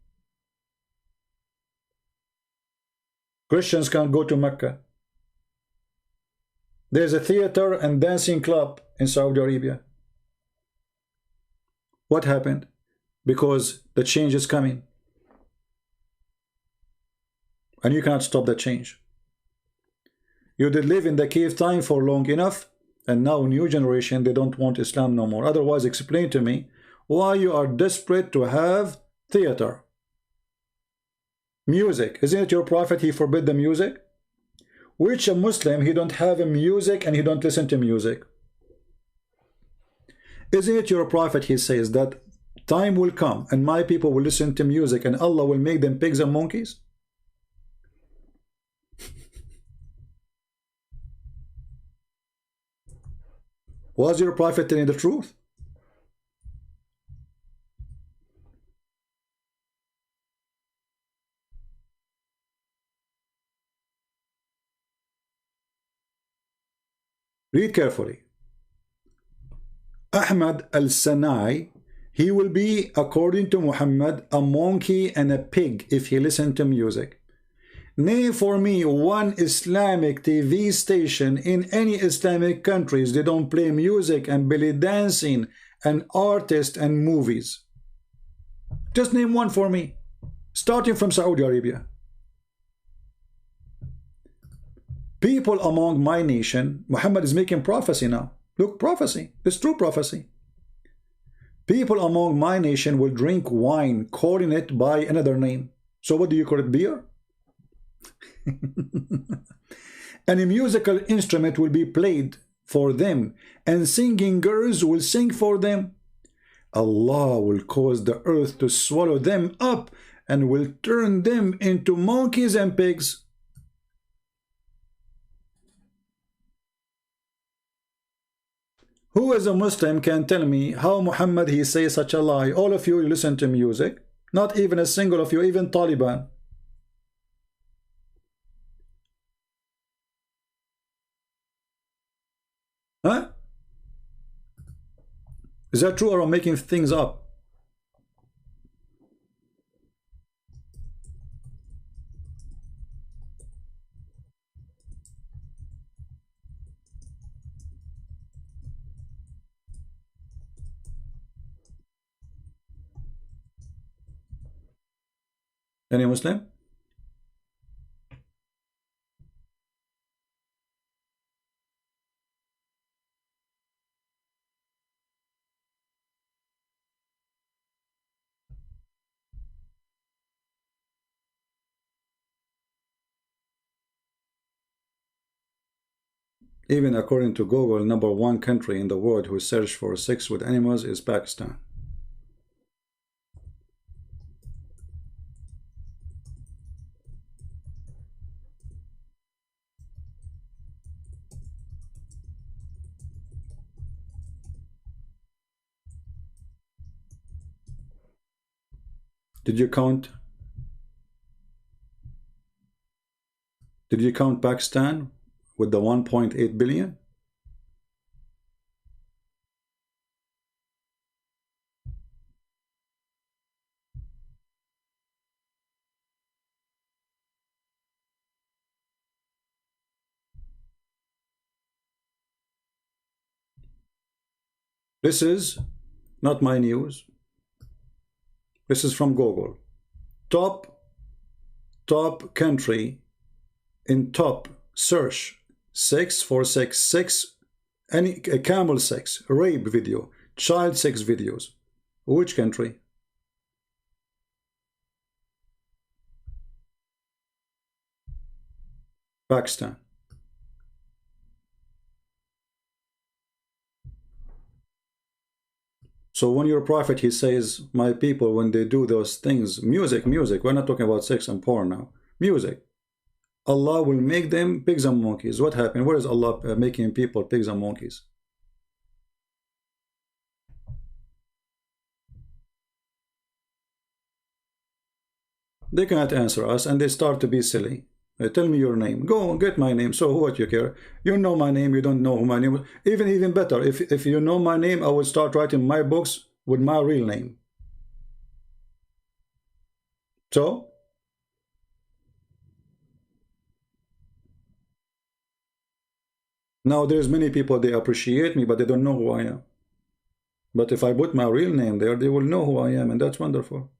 Speaker 1: Christians can't go to Mecca. There's a theater and dancing club in Saudi Arabia. What happened? Because the change is coming. And you can't stop the change. You did live in the cave time for long enough, and now new generation, they don't want Islam no more. Otherwise, explain to me why you are desperate to have theater. Music. Isn't it your prophet, he forbid the music? Which a Muslim, he don't have a music and he don't listen to music? Isn't it your prophet, he says that time will come and my people will listen to music and Allah will make them pigs and monkeys? Was your prophet telling the truth? Read carefully. Ahmad al-Sanai, he will be, according to Muhammad, a monkey and a pig if he listened to music. Name for me one Islamic TV station in any Islamic countries they don't play music and belly dancing and artists and movies. Just name one for me, starting from Saudi Arabia. People among my nation, Muhammad is making prophecy now. Look, prophecy. It's true prophecy. People among my nation will drink wine, calling it by another name. So what do you call it? Beer? And a musical instrument will be played for them, and singing girls will sing for them. Allah will cause the earth to swallow them up and will turn them into monkeys and pigs. Who as a Muslim can tell me how Muhammad he says such a lie? All of you listen to music. Not even a single of you, even Taliban. Huh? Is that true or I'm making things up? Any Muslim? Even according to Google, #1 country in the world who search for sex with animals is Pakistan. Did you count? Did you count Pakistan with the 1.8 billion? This is not my news. This is from Google. Top country in top search, sex for sex, any camel sex, rape video, child sex videos. Which country? Pakistan. So when your prophet, he says, my people, when they do those things, music, we're not talking about sex and porn now, music, Allah will make them pigs and monkeys. What happened? Where is Allah making people pigs and monkeys? They cannot answer us, and they start to be silly. Tell me your name. Go get my name. So what you care? You know my name. You don't know who my name is. Even better. If you know my name, I will start writing my books with my real name. So now there's many people, they appreciate me, but they don't know who I am. But if I put my real name there, they will know who I am, and that's wonderful.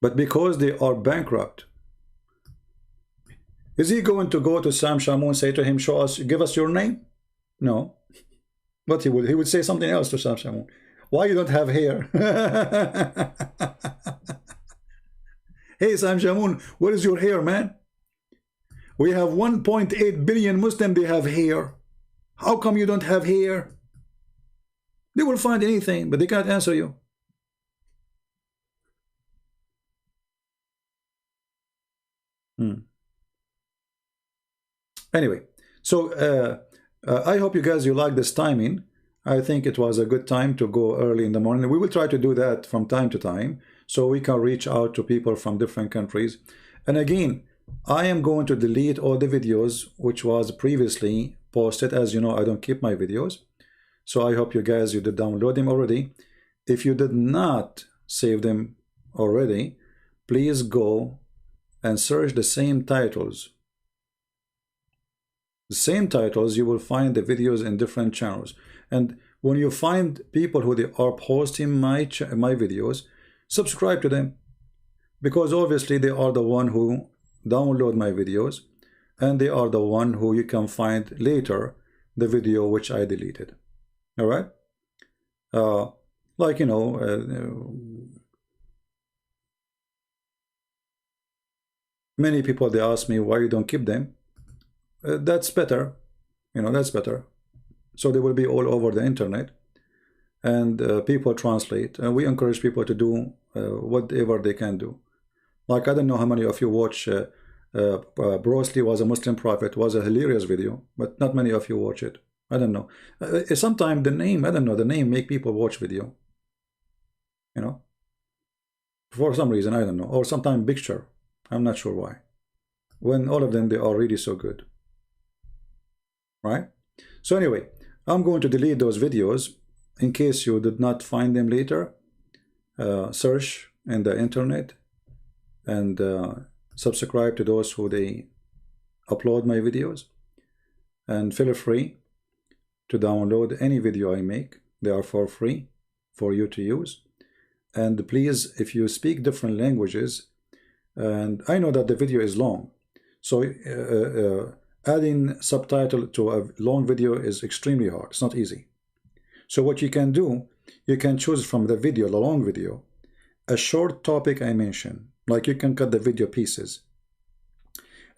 Speaker 1: But because they are bankrupt, is he going to go to Sam Shamoun, say to him, show us, give us your name? No. But he would say something else to Sam Shamoun. Why you don't have hair? Hey, Sam Shamoun, where is your hair, man? We have 1.8 billion Muslims, they have hair. How come you don't have hair? They will find anything, but they can't answer you. Anyway, so I hope you guys, you like this timing. I think it was a good time to go early in the morning. We will try to do that from time to time, so we can reach out to people from different countries. And again, I am going to delete all the videos which was previously posted. As you know, I don't keep my videos. So I hope you guys, you did download them already. If you did not save them already, please go and search the same titles. The same titles, you will find the videos in different channels. And when you find people who they are posting my videos, subscribe to them, because obviously they are the one who download my videos, and they are the one who you can find later the video which I deleted. All right, like, you know, many people, they ask me why you don't keep them. That's better, you know, that's better. So they will be all over the internet, and people translate, and we encourage people to do whatever they can do. Like, I don't know how many of you watch Bruce Lee was a Muslim prophet, was a hilarious video, but not many of you watch it. I don't know. Sometimes the name, I don't know, the name make people watch video, you know, for some reason, I don't know. Or sometimes picture, I'm not sure why, when all of them, they are really so good, right? So anyway, I'm going to delete those videos in case you did not find them later. Search in the internet and subscribe to those who they upload my videos, and feel free to download any video I make. They are for free for you to use. And please, if you speak different languages, and I know that the video is long, so adding subtitle to a long video is extremely hard. It's not easy. So what you can do, you can choose from the video, the long video, a short topic I mentioned. Like, you can cut the video pieces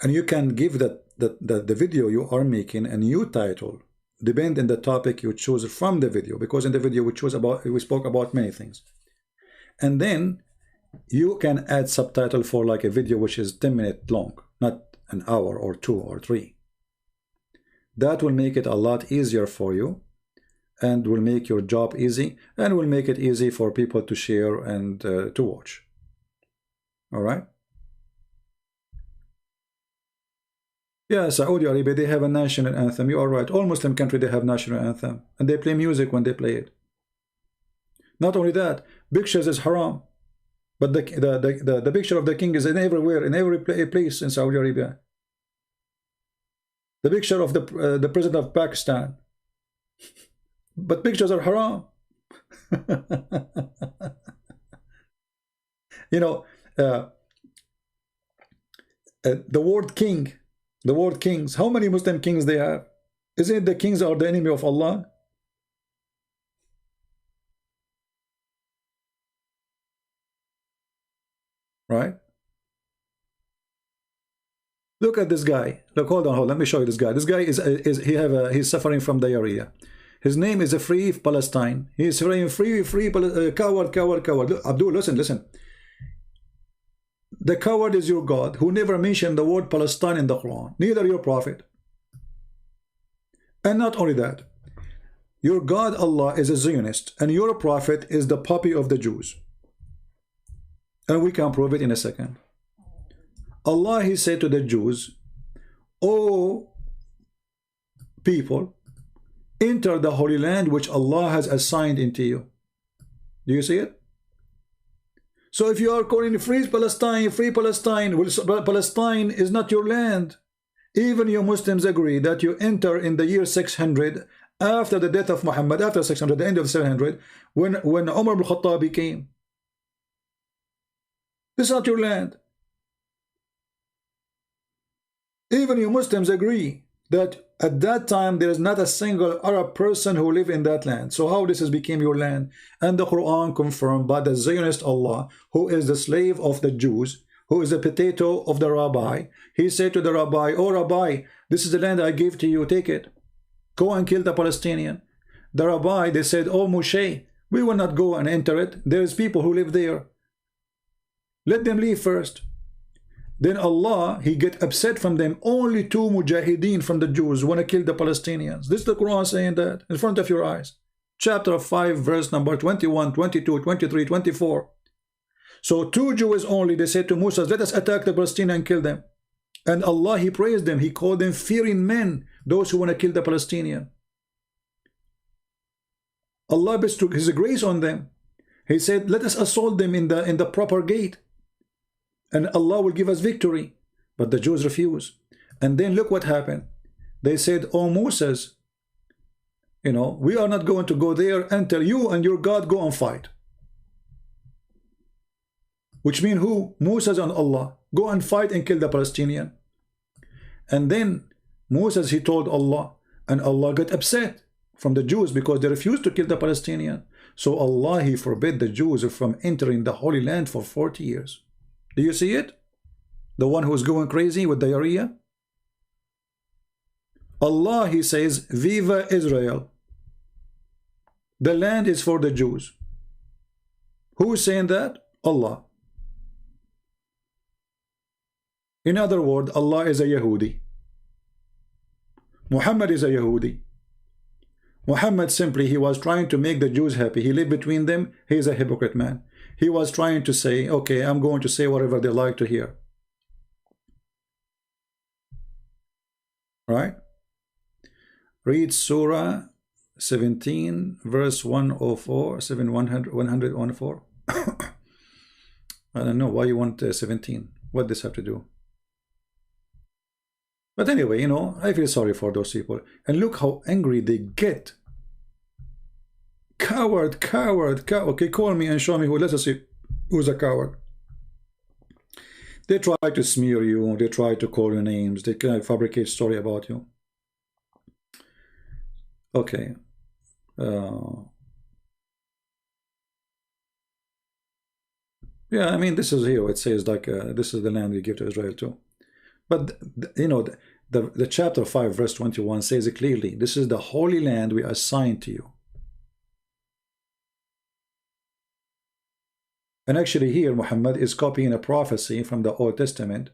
Speaker 1: And you can give the video you are making a new title, depend on the topic you choose from the video, because in the video we spoke about many things. And then you can add subtitle for like a video which is 10 minutes long, not an hour or 2 or 3. That will make it a lot easier for you, and will make your job easy, and will make it easy for people to share and to watch. All right. Yeah, Saudi Arabia, they have a national anthem. You are right. All Muslim countries, they have national anthem, and they play music when they play it. Not only that, pictures is haram, but the picture of the king is in everywhere, in every place in Saudi Arabia. The picture of the president of Pakistan, but pictures are haram. You know, the word king, the word kings, how many Muslim kings they have? Isn't it the kings are the enemy of Allah? Right? Look at this guy. Look, hold on, let me show you this guy. This guy he's suffering from diarrhea. His name is a Free Palestine. He's saying free coward. Look, Abdul, listen. The coward is your God, who never mentioned the word Palestine in the Quran, neither your prophet. And not only that, your God Allah is a Zionist, and your prophet is the puppy of the Jews. And we can prove it in a second. Allah, he said to the Jews, "O people, enter the Holy Land which Allah has assigned into you." Do you see it? So if you are calling free Palestine, well, Palestine is not your land. Even you Muslims agree that you enter in the year 600 after the death of Muhammad, after 600, the end of 700, when Umar ibn Khattab came. This is not your land. Even you Muslims agree that at that time there is not a single Arab person who lived in that land. So how this has became your land? And the Quran confirmed by the Zionist Allah, who is the slave of the Jews, who is the potato of the rabbi. He said to the rabbi, "Oh rabbi, this is the land I gave to you, take it. Go and kill the Palestinian." The rabbi, they said, "Oh Moshe, we will not go and enter it. There is people who live there. Let them leave first." Then Allah, he get upset from them. Only 2 mujahideen from the Jews want to kill the Palestinians. This is the Quran saying that in front of your eyes. Chapter 5, verse number 21, 22, 23, 24. So 2 Jews only, they said to Musa, "Let us attack the Palestinians and kill them." And Allah, he praised them. He called them fearing men, those who want to kill the Palestinian. Allah bestowed his grace on them. He said, "Let us assault them in the proper gate, and Allah will give us victory." But the Jews refused. And then look what happened. They said, "Oh Moses, you know, we are not going to go there until you and your God go and fight." Which means who? Moses and Allah. Go and fight and kill the Palestinian. And then Moses, he told Allah, and Allah got upset from the Jews because they refused to kill the Palestinian. So Allah, he forbid the Jews from entering the Holy Land for 40 years. Do you see it? The one who's going crazy with diarrhea? Allah, he says, "Viva Israel. The land is for the Jews." Who is saying that? Allah. In other words, Allah is a Yahudi. Muhammad is a Yahudi. Muhammad simply, he was trying to make the Jews happy. He lived between them. He is a hypocrite man. He was trying to say, okay, I'm going to say whatever they like to hear. Right? Read Surah 17, verse 104, 104. I don't know why you want 17. What does this have to do? But anyway, you know, I feel sorry for those people. And look how angry they get. Coward. Okay, call me and show me who. Let us see who's a coward. They try to smear you. They try to call you names. They can fabricate story about you. Okay. Yeah, I mean, this is here. It says like this is the land we give to Israel too. But you know, the chapter 5 verse 21 says it clearly, this is the holy land we assigned to you. And actually here Muhammad is copying a prophecy from the Old Testament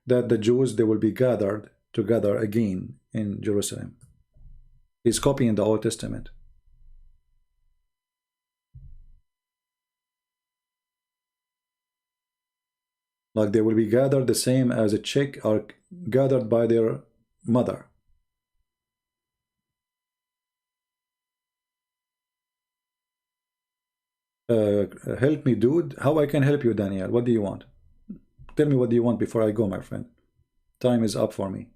Speaker 1: that the Jews, they will be gathered together again in Jerusalem. He's copying the Old Testament. Like they will be gathered the same as a chick are gathered by their mother. Help me, dude. How I can help you, Daniel? What do you want? Tell me what do you want before I go, my friend. Time is up for me.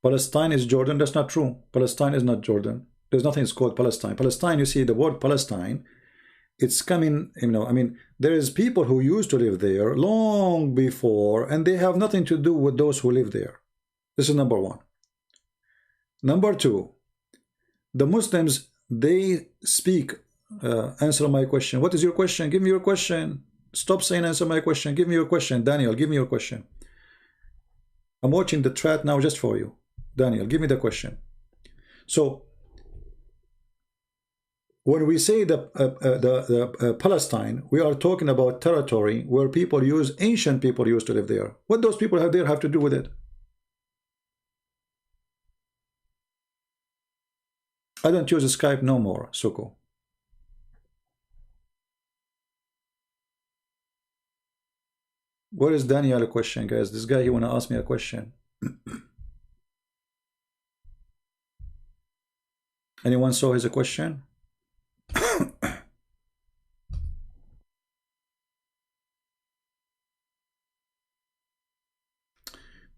Speaker 1: Palestine is Jordan. That's not true. Palestine is not Jordan. There's nothing called Palestine. Palestine, you see, the word Palestine, it's coming, you know, I mean, there is people who used to live there long before, and they have nothing to do with those who live there. This is number one. Number two, the Muslims, they speak, answer my question. What is your question? Give me your question. Stop saying answer my question. Give me your question. Daniel, give me your question. I'm watching the chat now just for you. Daniel, give me the question. So, when we say the Palestine, we are talking about territory where ancient people used to live there. What those people have there have to do with it? I don't use Skype no more, Suko. What is Daniel a question, guys? This guy, he wanna ask me a question. Anyone saw his question?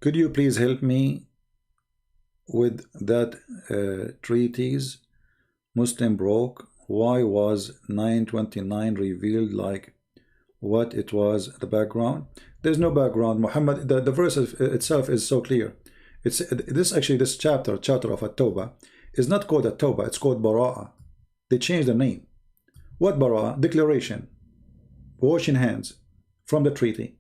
Speaker 1: Could you please help me with that treatise Muslim broke? Why was 929 revealed like what it was, the background? There's no background. Muhammad, the verse itself is so clear. It's this chapter of At-Tawbah is not called At-Tawbah, it's called Bara'ah. They changed the name. What Bara'ah? Declaration, washing hands from the treaty.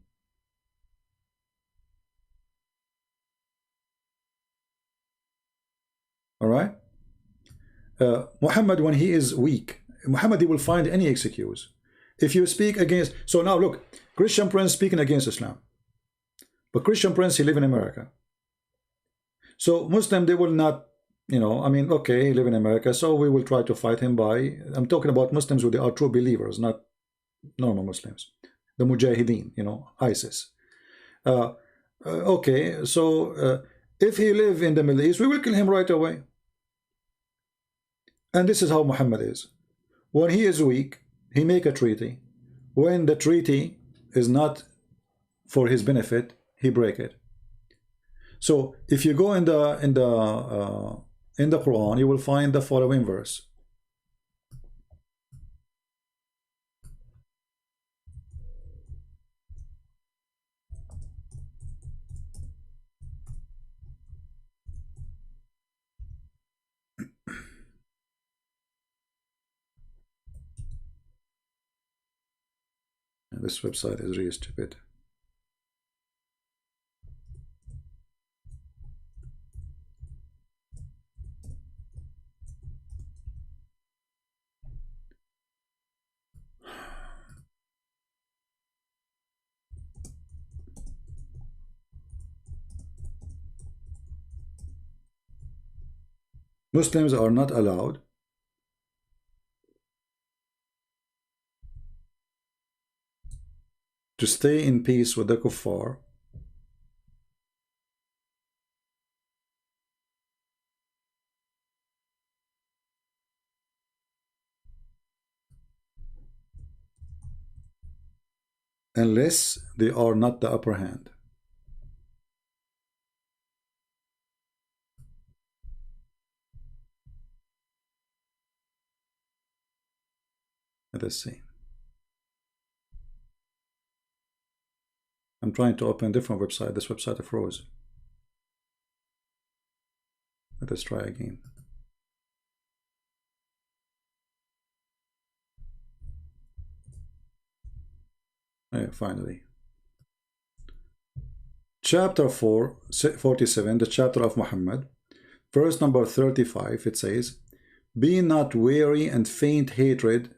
Speaker 1: All right. Muhammad, when he is weak, Muhammad, he will find any excuse. If you speak against, so now look, Christian Prince speaking against Islam, but Christian Prince, he live in America. So Muslim, they will not, you know, I mean, okay, he live in America, so we will try to fight him by, I'm talking about Muslims who they are true believers, not normal Muslims, the Mujahideen, you know, ISIS. Okay, so if he live in the Middle East, we will kill him right away. And this is how Muhammad is. When he is weak, he make a treaty. When the treaty is not for his benefit, he break it. So if you go in the Quran, you will find the following verse. And this website is really stupid. Muslims are not allowed to stay in peace with the kuffar unless they are not the upper hand. Let us see. I'm trying to open a different website. This website froze. Let us try again. Finally. Chapter 4, 47, the chapter of Muhammad. Verse number 35, it says, "Be not weary and faint-hearted,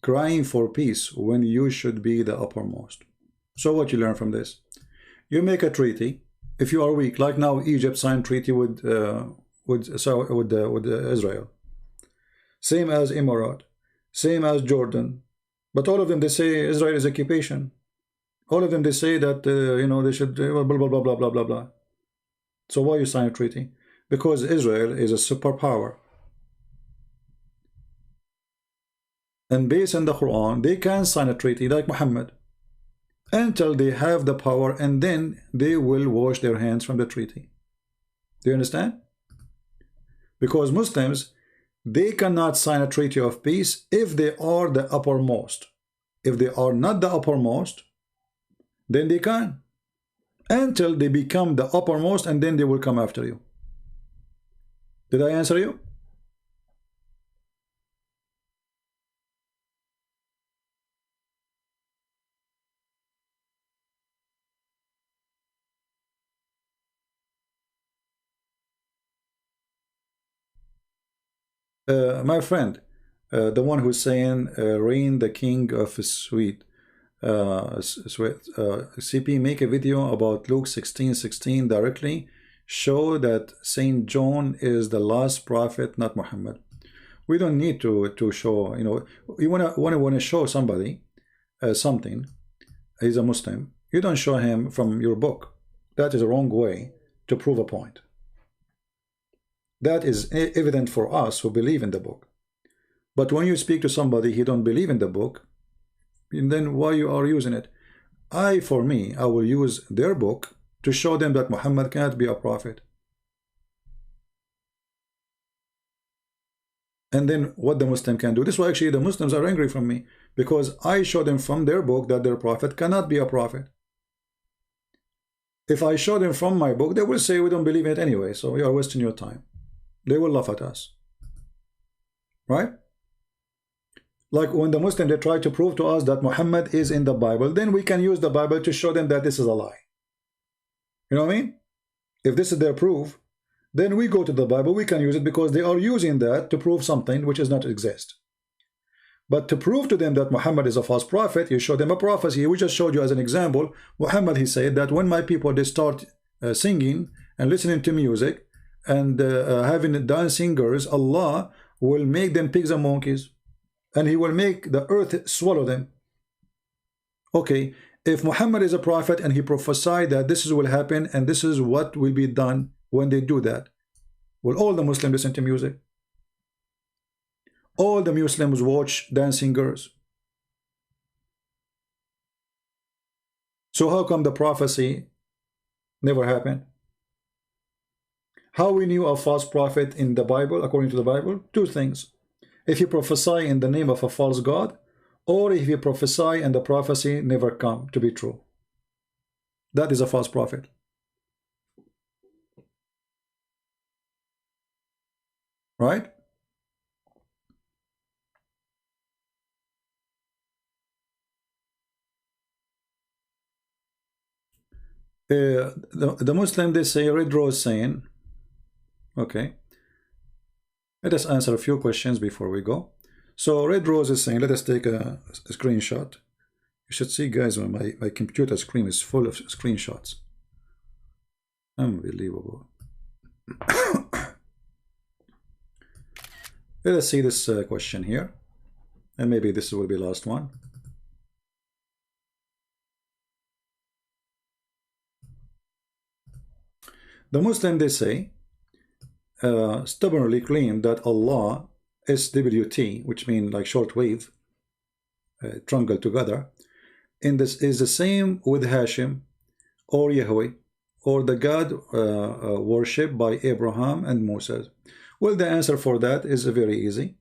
Speaker 1: crying for peace when you should be the uppermost." So what you learn from this? You make a treaty. If you are weak, like now Egypt signed treaty with Israel. Same as Emirat, same as Jordan. But all of them, they say Israel is occupation. All of them, they say that, you know, they should, blah, blah, blah, blah, blah, blah, blah. So why you sign a treaty? Because Israel is a superpower. And based on the Quran, they can sign a treaty like Muhammad until they have the power, and then they will wash their hands from the treaty. Do you understand? Because Muslims, they cannot sign a treaty of peace if they are the uppermost. If they are not the uppermost, then they can, until they become the uppermost, and then they will come after you. Did I answer you? My friend, the one who's saying, reign the king of Sweden. CP, make a video about Luke 16:16 directly. Show that Saint John is the last prophet, not Muhammad. We don't need to show, you know, you wanna show somebody something. He's a Muslim. You don't show him from your book. That is a wrong way to prove a point. That is evident for us who believe in the book. But when you speak to somebody who don't believe in the book, and then why you are using it? For me, I will use their book to show them that Muhammad cannot be a prophet. And then what the Muslim can do? This is why actually the Muslims are angry from me, because I show them from their book that their prophet cannot be a prophet. If I show them from my book, they will say we don't believe in it anyway, so you are wasting your time. They will laugh at us. Right? Like when the Muslims, they try to prove to us that Muhammad is in the Bible, then we can use the Bible to show them that this is a lie. You know what I mean? If this is their proof, then we go to the Bible, we can use it, because they are using that to prove something which does not exist. But to prove to them that Muhammad is a false prophet, you show them a prophecy. We just showed you as an example. Muhammad, he said that when my people, they start singing and listening to music and having dancing girls, Allah will make them pigs and monkeys, and he will make the earth swallow them. Okay, if Muhammad is a prophet and he prophesied that this will happen and this is what will be done when they do that, will all the Muslims listen to music? All the Muslims watch dancing girls. So how come the prophecy never happened? How we knew a false prophet in the Bible, according to the Bible? Two things. If you prophesy in the name of a false god, or if you prophesy and the prophecy never come to be true. That is a false prophet. Right? The Muslim, they say, Red Rose saying, okay, let us answer a few questions before we go. So Red Rose is saying, let us take a screenshot. You should see, guys, when my computer screen is full of screenshots. Unbelievable. Let us see this question here, and maybe this will be the last one. The Muslim, they say, stubbornly claim that Allah, SWT, which means like shortwave, triangle together, in this is the same with Hashim or Yahweh, or the God worshipped by Abraham and Moses. Well, the answer for that is very easy.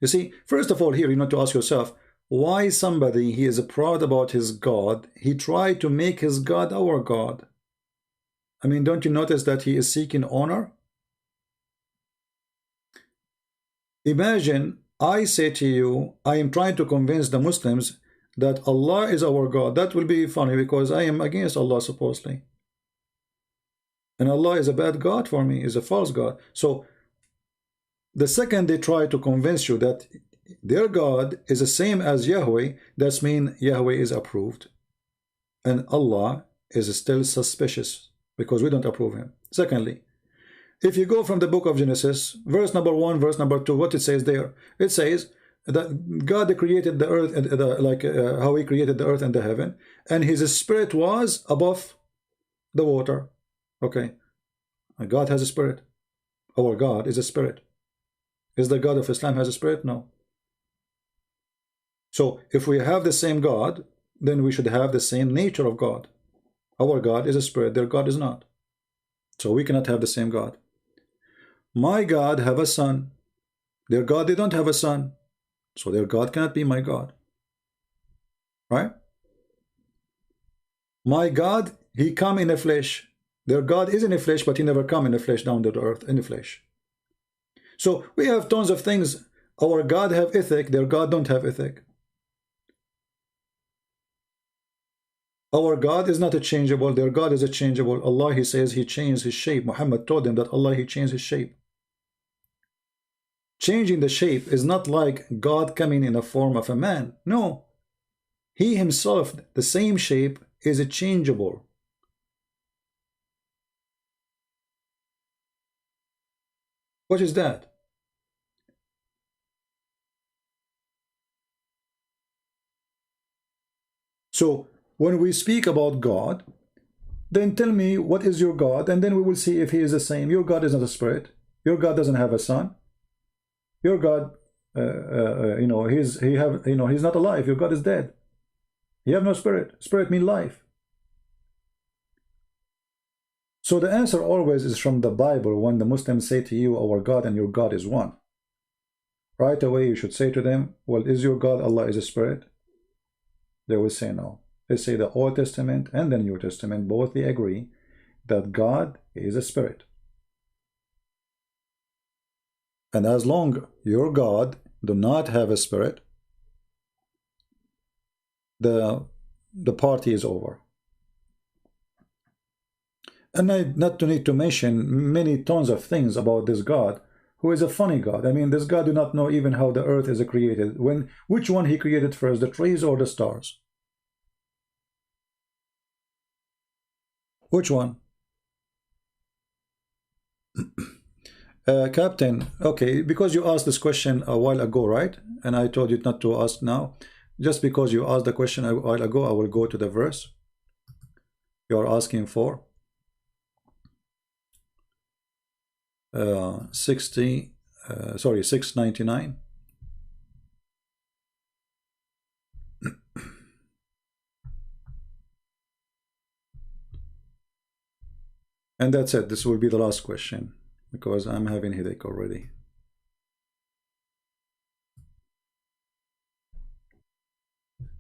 Speaker 1: You see, first of all, here you need to ask yourself, why somebody, he is proud about his God, he tried to make his God our God. I mean, don't you notice that he is seeking honor? Imagine I say to you, I am trying to convince the Muslims that Allah is our God, that will be funny because I am against Allah supposedly. And Allah is a bad God for me, is a false God. So the second they try to convince you that their God is the same as Yahweh, that means Yahweh is approved. And Allah is still suspicious because we don't approve him. Secondly, if you go from the book of Genesis, verse number 1, verse number 2, what it says there? It says that God created the earth, how he created the earth and the heaven, and his spirit was above the water. Okay, God has a spirit. Our God is a spirit. Is the God of Islam has a spirit? No. So if we have the same God, then we should have the same nature of God. Our God is a spirit, their God is not. So we cannot have the same God. My God have a son. Their God, they don't have a son. So their God cannot be my God. Right? My God, he come in the flesh. Their God is in the flesh, but he never come in the flesh down to the earth in the flesh. So we have tons of things. Our God have ethic, their God don't have ethic. Our God is not a changeable, their God is a changeable. Allah, he says he changed his shape. Muhammad told them that Allah, he changed his shape. Changing the shape is not like God coming in the form of a man. No. He himself, the same shape, is a changeable. What is that? So when we speak about God, then tell me what is your God, and then we will see if he is the same. Your God is not a spirit. Your God doesn't have a son. Your God, he's not alive. Your God is dead. You have no spirit. Spirit means life. So the answer always is from the Bible. When the Muslims say to you, our God and your God is one, right away you should say to them, well, is your God Allah is a spirit? They will say no. They say the Old Testament and the New Testament both they agree that God is a spirit. And as long your God do not have a spirit, the party is over. And I not to need to mention many tons of things about this God, who is a funny God. I mean, this God do not know even how the earth is created. Which one he created first, the trees or the stars? Which one? Captain, okay, because you asked this question a while ago, right? And I told you not to ask now. Just because you asked the question a while ago, I will go to the verse you are asking for. 699. And that's it. This will be the last question because I'm having headache already.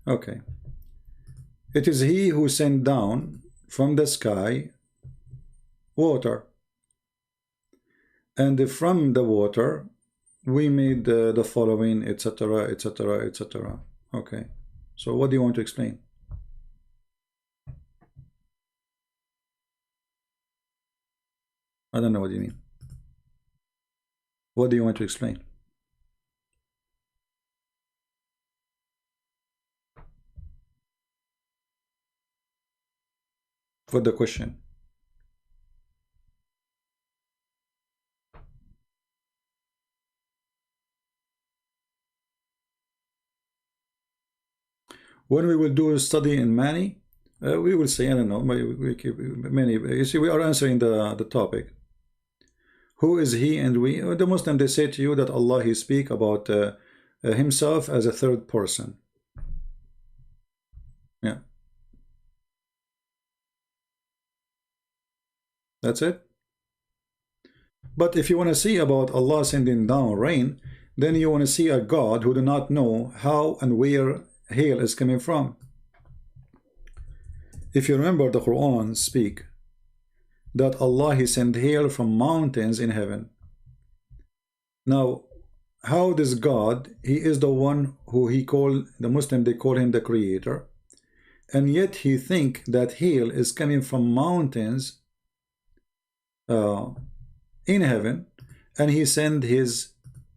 Speaker 1: Okay. It is he who sent down from the sky water, and from the water we made the following, etc., etc., etc. Okay. So what do you want to explain? I don't know what you mean. What do you want to explain? For the question. When we will do a study in Mani, we will say, I don't know, we keep many. You see, we are answering the topic. Who is he and we? The Muslim, they say to you that Allah, he speak about himself as a third person. Yeah. That's it. But if you want to see about Allah sending down rain, then you want to see a God who do not know how and where hail is coming from. If you remember, the Quran speak that Allah, he sent hail from mountains in heaven. Now, how this God, he is the one who he call, the Muslim, they call him the creator, and yet he think that hail is coming from mountains in heaven, and he send his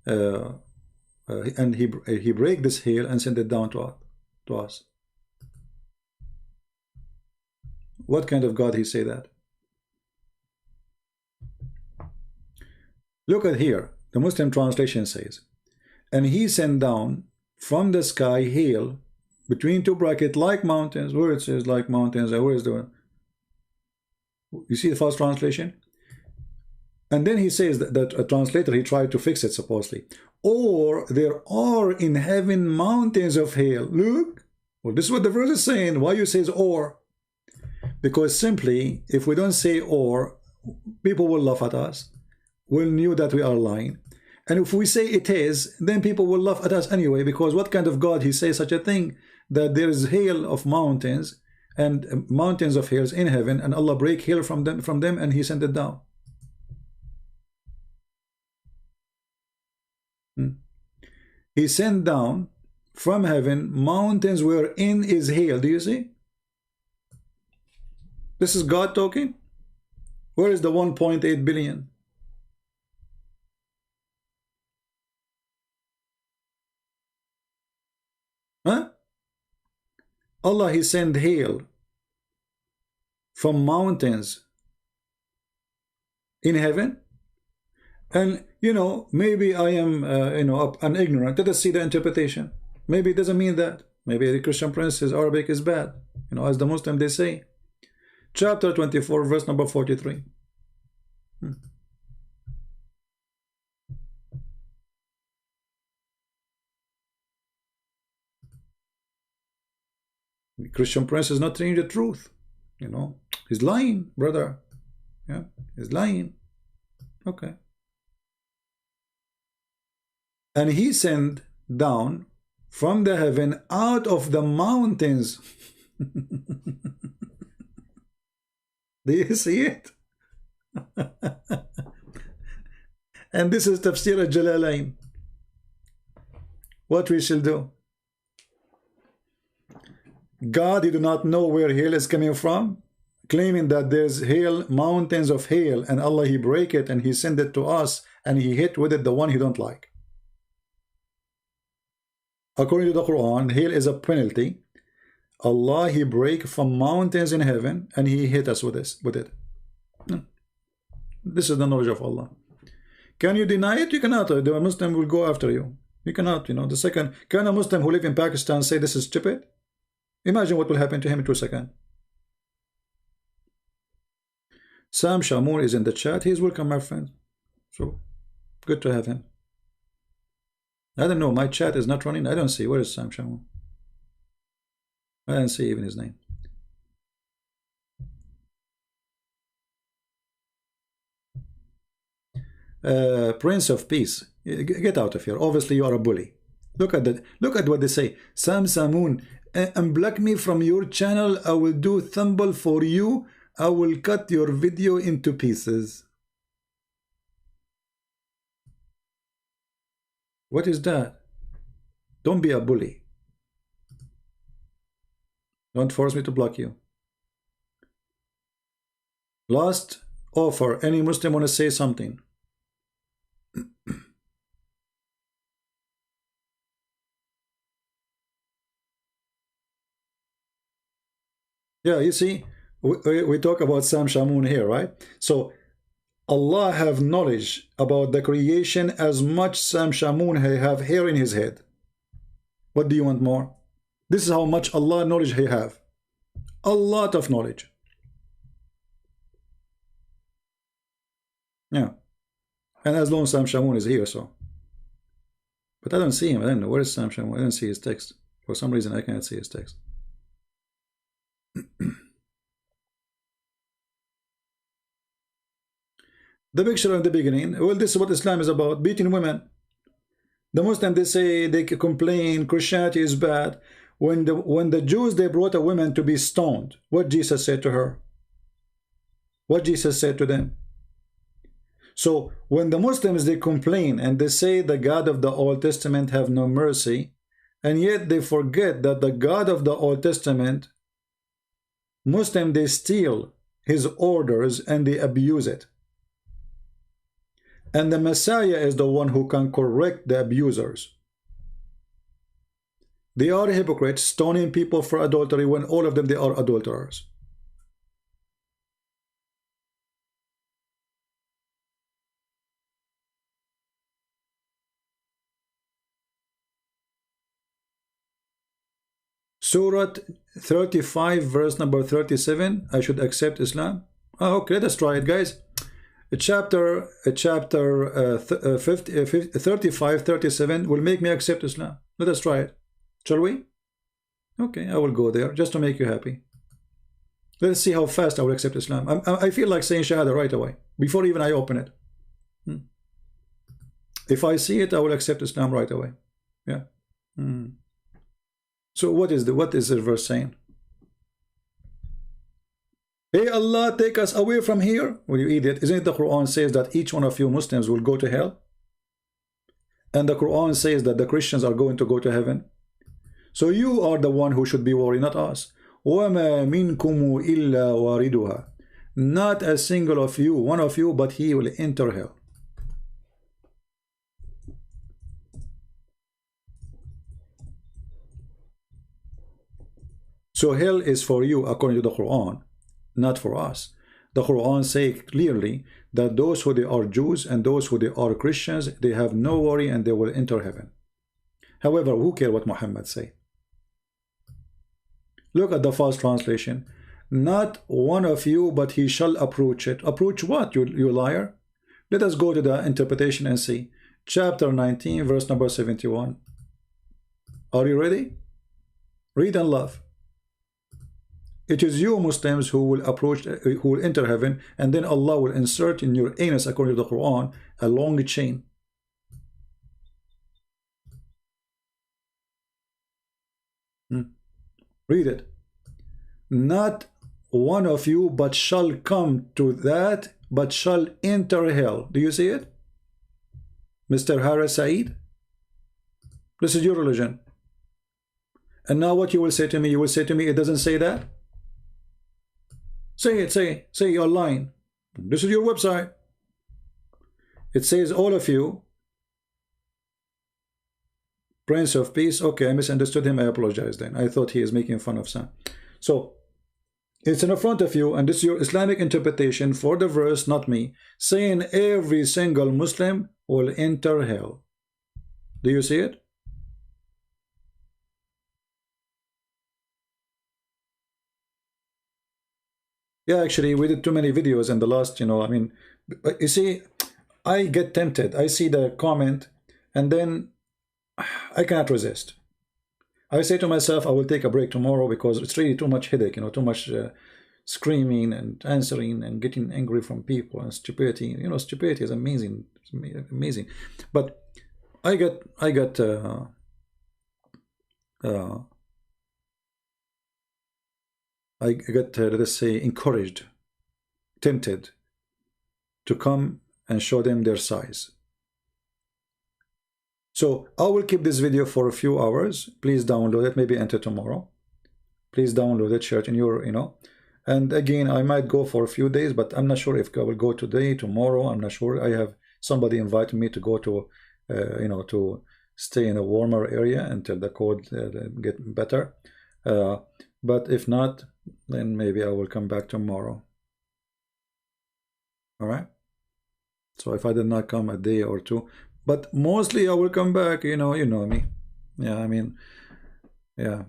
Speaker 1: and he break this hail and send it down to us. What kind of God he say that? Look at here, the Muslim translation says, and he sent down from the sky hail between two brackets like mountains. Where it says like mountains, where is the, you see the first translation? And then he says that a translator, he tried to fix it supposedly. Or there are in heaven mountains of hail. Look, well, this is what the verse is saying. Why you says or? Because simply, if we don't say or, people will laugh at us. We'll knew that we are lying. And if we say it is, then people will laugh at us anyway, because what kind of God he says such a thing, that there is hail of mountains and mountains of hails in heaven, and Allah break hail from them and he sent it down. He sent down from heaven mountains wherein is hail. Do you see? This is God talking. Where is the 1.8 billion? Huh? Allah, he sent hail from mountains in heaven. And you know, maybe I am an ignorant. Let us see the interpretation. Maybe it doesn't mean that. Maybe the Christian prince says Arabic is bad, as the Muslim they say. Chapter 24, verse number 43. The Christian prince is not telling the truth. He's lying, brother. Yeah, he's lying. Okay. And he sent down from the heaven out of the mountains. Do you see it? And this is Tafsir al-Jalalain. What we shall do? God, you do not know where hail is coming from, claiming that there's hail, mountains of hail, and Allah, he break it and he send it to us, and he hit with it the one he don't like. According to the Quran, hail is a penalty. Allah, he break from mountains in heaven and he hit us with it. This is the knowledge of Allah. Can you deny it? You cannot. The Muslim will go after you. You cannot. The second, can a Muslim who live in Pakistan say this is stupid? Imagine what will happen to him in 2 seconds. Sam Shamour is in the chat. He is welcome, my friend. So good to have him. I don't know, my chat is not running. I don't see. Where is Sam Shamour? I don't see even his name. Prince of Peace, get out of here. Obviously you are a bully. Look at that. Look at what they say. Sam Samoon, unblock me from your channel. I will do thumble for you. I will cut your video into pieces. What is that? Don't be a bully. Don't force me to block you. Last offer. Any Muslim want to say something? Yeah, you see, we talk about Sam Shamoun here, right? So Allah have knowledge about the creation as much Sam Shamoun have hair in his head. What do you want more? This is how much Allah knowledge he have. A lot of knowledge. Yeah. And as long as Sam Shamoun is here, so. But I don't see him. I don't know. Where is Sam Shamoun? I don't see his text. For some reason, I cannot see his text. The picture in the beginning. Well, this is what Islam is about. Beating women. The Muslims, they say, they complain Christianity is bad. When the Jews, they brought a woman to be stoned, what Jesus said to her? What Jesus said to them? So when the Muslims, they complain and they say the God of the Old Testament have no mercy, and yet they forget that the God of the Old Testament, Muslim, they steal his orders and they abuse it. And the Messiah is the one who can correct the abusers. They are hypocrites, stoning people for adultery when all of them, they are adulterers. Surah 35, verse number 37, I should accept Islam. Oh, okay, let's try it, guys. Chapter 35, 37 will make me accept Islam. Let us try it. Shall we? Okay, I will go there just to make you happy. Let's see how fast I will accept Islam. I feel like saying Shahada right away, before even I open it. If I see it, I will accept Islam right away. Yeah. So what is the verse saying? Hey Allah, take us away from here. Well, you idiot. Isn't it the Quran says that each one of you Muslims will go to hell? And the Quran says that the Christians are going to go to heaven. So you are the one who should be worried, not us. وَمَا مِنْكُمُ إِلَّا وَارِدُهَا. Not a single of you, one of you, but he will enter hell. So hell is for you according to the Quran, not for us. The Quran says clearly that those who they are Jews and those who they are Christians, they have no worry and they will enter heaven. However, who cares what Muhammad say? Look at the false translation. Not one of you, but he shall approach it. Approach what, you liar? Let us go to the interpretation and see. Chapter 19, verse number 71. Are you ready? Read and love. It is you Muslims who will approach, who will enter heaven, and then Allah will insert in your anus, according to the Quran, a long chain. Read it. Not one of you, but shall come to that, but shall enter hell. Do you see it? Mr. Harris Said? This is your religion. And now what you will say to me? You will say to me, it doesn't say that? Say it, say you're lying. This is your website. It says all of you, Prince of Peace. Okay, I misunderstood him. I apologize then. I thought he is making fun of some. So, it's in front of you, and this is your Islamic interpretation for the verse, not me, saying every single Muslim will enter hell. Do you see it? Yeah, actually, we did too many videos in the last, I mean, you see, I get tempted. I see the comment, and then I cannot resist. I say to myself, I will take a break tomorrow because it's really too much headache, too much screaming and answering and getting angry from people and stupidity. Stupidity is amazing. It's amazing. But I got let's say, encouraged, tempted to come and show them their size. So I will keep this video for a few hours. Please download it, maybe enter tomorrow. Please download it, share it in your, And again, I might go for a few days, but I'm not sure if I will go today, tomorrow. I'm not sure. I have somebody invited me to go to, to stay in a warmer area until the cold get better. But if not, then maybe I will come back tomorrow. All right. So if I did not come a day or two, but mostly I will come back. You know me. Yeah, I mean, yeah.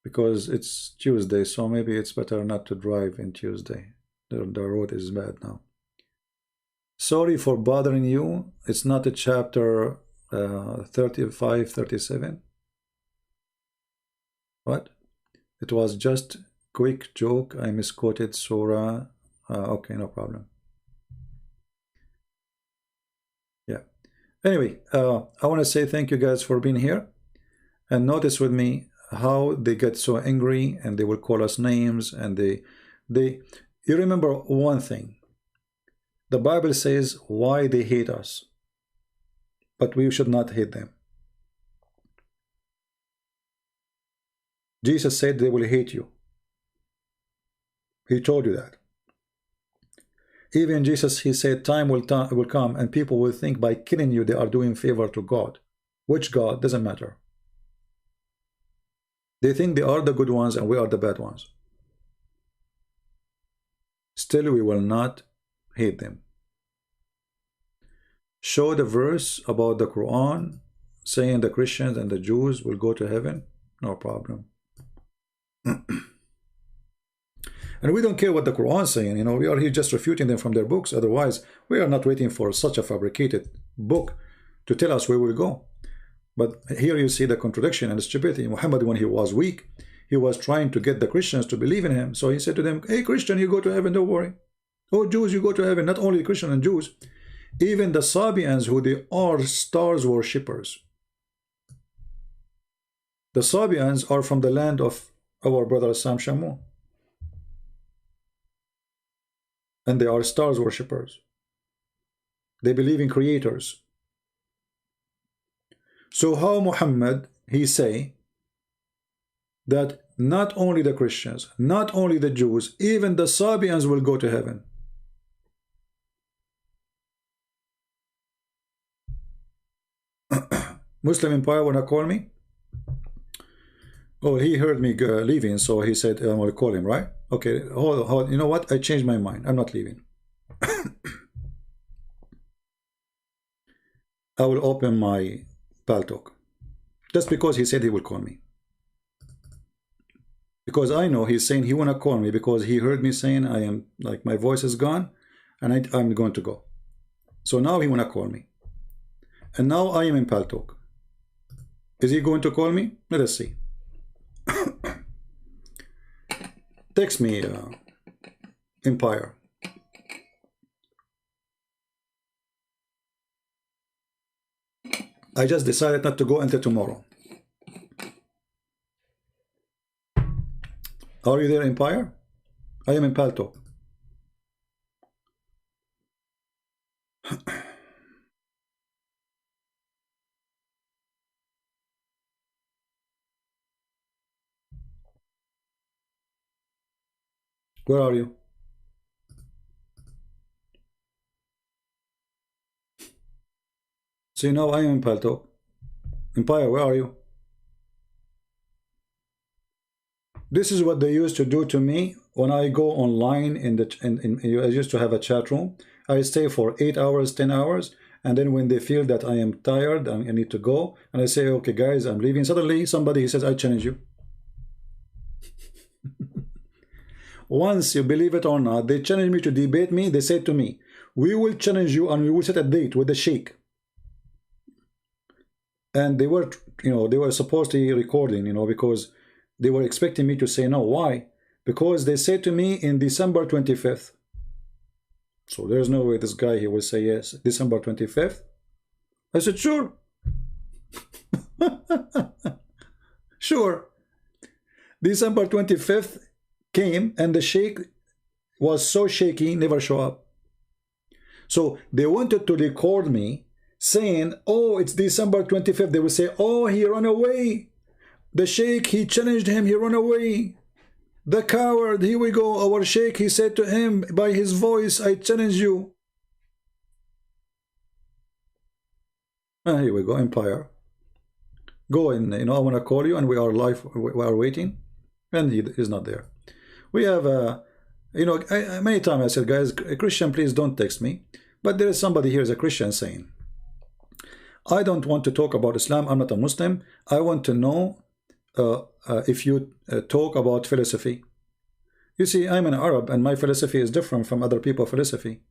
Speaker 1: Because it's Tuesday, so maybe it's better not to drive in Tuesday. The road is bad now. Sorry for bothering you. It's not a chapter 35, 37. What? It was just quick joke. I misquoted Surah. Okay, no problem. Yeah. Anyway, I want to say thank you guys for being here. And notice with me how they get so angry and they will call us names, and they You remember one thing. The Bible says why they hate us, but we should not hate them. Jesus said they will hate you. He told you that. Even Jesus, he said, time will come and people will think by killing you they are doing favor to God. Which God? Doesn't matter. They think they are the good ones and we are the bad ones. Still, we will not hate them. Show the verse about the Quran saying the Christians and the Jews will go to heaven. No problem. And we don't care what the Quran is saying. You know, we are here just refuting them from their books. Otherwise, we are not waiting for such a fabricated book to tell us where we'll go. But here you see the contradiction and the stupidity. Muhammad, when he was weak, he was trying to get the Christians to believe in him. So he said to them, hey, Christian, you go to heaven, don't worry. Oh, Jews, you go to heaven. Not only Christian and Jews, even the Sabians, who they are stars worshippers. The Sabians are from the land of our brother Sam Shamoun. And they are stars worshippers. They believe in creators. So how Muhammad, he say that not only the Christians, not only the Jews, even the Sabians will go to heaven. Muslim Empire wanna call me? Oh, he heard me leaving, so he said I'm gonna call him, right? Okay, hold. You know what? I changed my mind. I'm not leaving. I will open my Paltalk. Just because he said he will call me. Because I know he's saying he wanna call me because he heard me saying I am, like, my voice is gone and I'm going to go. So now he wanna call me. And now I am in Paltalk. Is he going to call me? Let us see. Text me, Empire. I just decided not to go until tomorrow. Are you there, Empire? I am in Paltalk. Where are you? See, now I am in Paltalk. Empire, where are you? This is what they used to do to me when I go online I used to have a chat room. I stay for 8 hours, 10 hours, and then when they feel that I am tired and I need to go, and I say, okay guys, I'm leaving. Suddenly somebody says, I challenge you. Once, you believe it or not, they challenged me to debate me. They said to me, we will challenge you and we will set a date with the sheikh. And they were, you know, they were supposedly recording, you know, because they were expecting me to say no. Why? Because they said to me in December 25th. So there's no way this guy, he will say yes, December 25th. I said, sure. Sure. December 25th came and the sheikh was so shaky, never show up. So they wanted to record me saying, oh, it's December 25th. They will say, oh, he ran away. The sheikh, he challenged him, he ran away. The coward, here we go. Our sheikh, he said to him by his voice, I challenge you. Here we go, Empire. Go in, you know, I want to call you and we are live, we are waiting. And he is not there. We have, you know, many times I said, guys, Christian, please don't text me. But there is somebody here is a Christian saying, I don't want to talk about Islam. I'm not a Muslim. I want to know if you talk about philosophy. You see, I'm an Arab and my philosophy is different from other people's philosophy.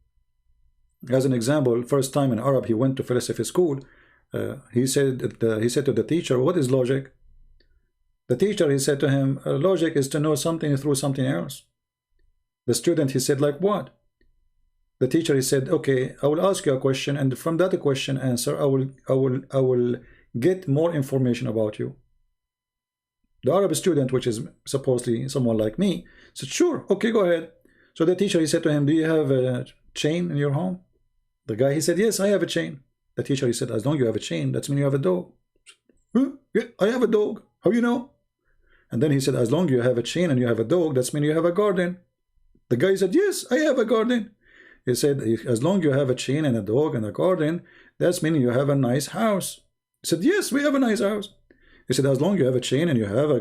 Speaker 1: As an example, first time in Arab, he went to philosophy school. He said to the teacher, what is logic? The teacher, he said to him, logic is to know something through something else. The student, he said, like what? The teacher, he said, okay, I will ask you a question, and from that question answer, I will get more information about you. The Arab student, which is supposedly someone like me, said, sure, okay, go ahead. So the teacher, he said to him, do you have a chain in your home? The guy, he said, yes, I have a chain. The teacher, he said, as long as you have a chain, that means you have a dog. Huh? Yeah, I have a dog. How you know? And then he said, as long as you have a chain and you have a dog, that means you have a garden. The guy said, yes, I have a garden. He said, as long as you have a chain and a dog and a garden, that means you have a nice house. He said, yes, we have a nice house. He said, as long as you have a chain and you have a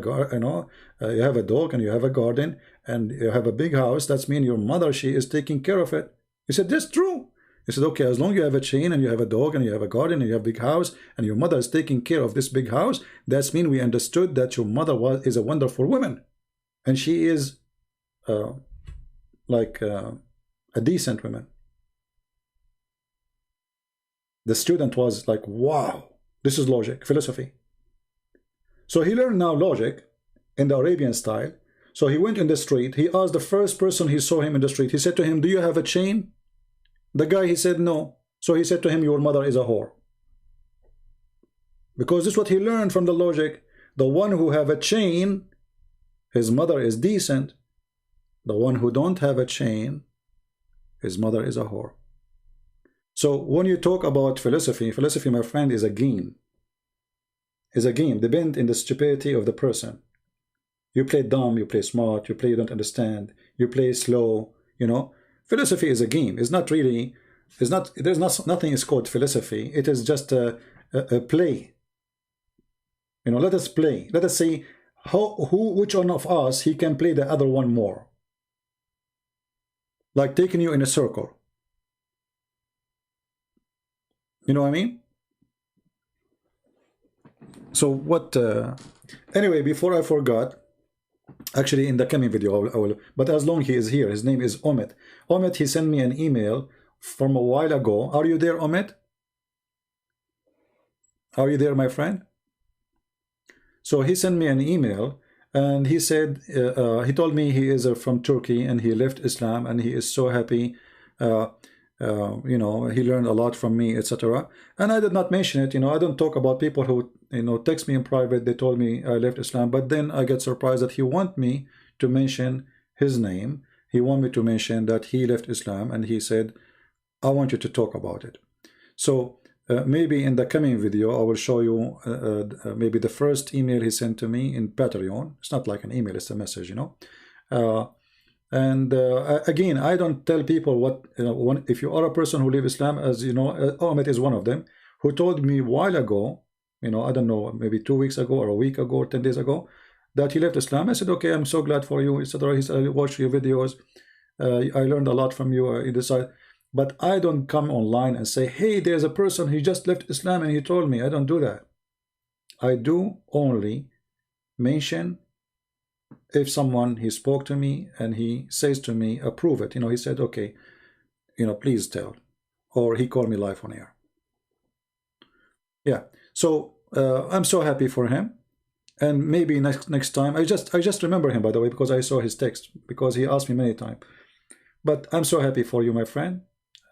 Speaker 1: you have a dog and you have a garden and you have a big house, that means your mother, she is taking care of it. He said, that's true. He said, okay, as long as you have a chain and you have a dog and you have a garden and you have a big house and your mother is taking care of this big house, that means we understood that your mother is a wonderful woman and she is a decent woman. The student was like, wow, this is logic, philosophy. So he learned now logic in the Arabian style. So he went in the street. He asked the first person he saw him in the street. He said to him, do you have a chain? The guy, he said, no. So he said to him, your mother is a whore. Because this is what he learned from the logic. The one who have a chain, his mother is decent. The one who don't have a chain, his mother is a whore. So when you talk about philosophy, philosophy, my friend, is a game. Is a game, depend in the stupidity of the person. You play dumb, you play smart, you play you don't understand, you play slow, you know. Philosophy is a game. It's not really, nothing is called philosophy. It is just a play. You know, let us play. Let us see which one of us he can play the other one more. Like taking you in a circle. You know what I mean? So what, anyway, before I forgot, actually in the coming video, I will, but as long he is here, his name is Omid. Omid, he sent me an email from a while ago. Are you there, Omid? Are you there, my friend? So he sent me an email and he said, he told me he is from Turkey and he left Islam and he is so happy. You know, he learned a lot from me, etc. And I did not mention it. You know, I don't talk about people who, you know, text me in private. They told me I left Islam, but then I get surprised that he want me to mention his name. He want me to mention that he left Islam, and he said, I want you to talk about it. So maybe in the coming video, I will show you maybe the first email he sent to me in Patreon. It's not like an email, it's a message, you know. Again, I don't tell people what, you know, if you are a person who leave Islam, as you know, Ahmed is one of them, who told me a while ago, you know, I don't know, maybe 2 weeks ago or a week ago or 10 days ago, that he left Islam. I said, okay, I'm so glad for you, etc. He said, I watched your videos, I learned a lot from you, you decide. But I don't come online and say, hey, there's a person, he just left Islam and he told me. I don't do that. I do only mention if someone, he spoke to me and he says to me, approve it. You know, he said, okay, you know, please tell. Or he called me live on air. Yeah. So I'm so happy for him. And maybe next time, I just remember him, by the way, because I saw his text, because he asked me many times. But I'm so happy for you, my friend.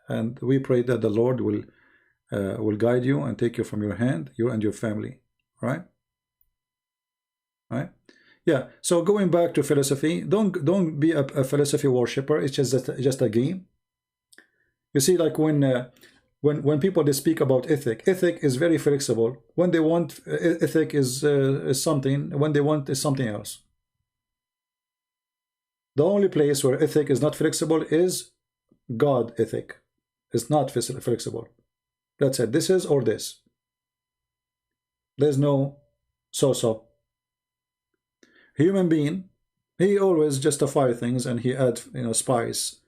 Speaker 1: And we pray that the Lord will guide you and take you from your hand, you and your family. Right? Right? Yeah. So going back to philosophy, don't be a philosophy worshipper. It's just a game. You see, like when people they speak about ethic is very flexible. When they want ethic is something, when they want is something else. The only place where ethic is not flexible is God ethic. It's not flexible. That's it. This is or this. There's no so. Human being, he always justify things and he add, you know, spice.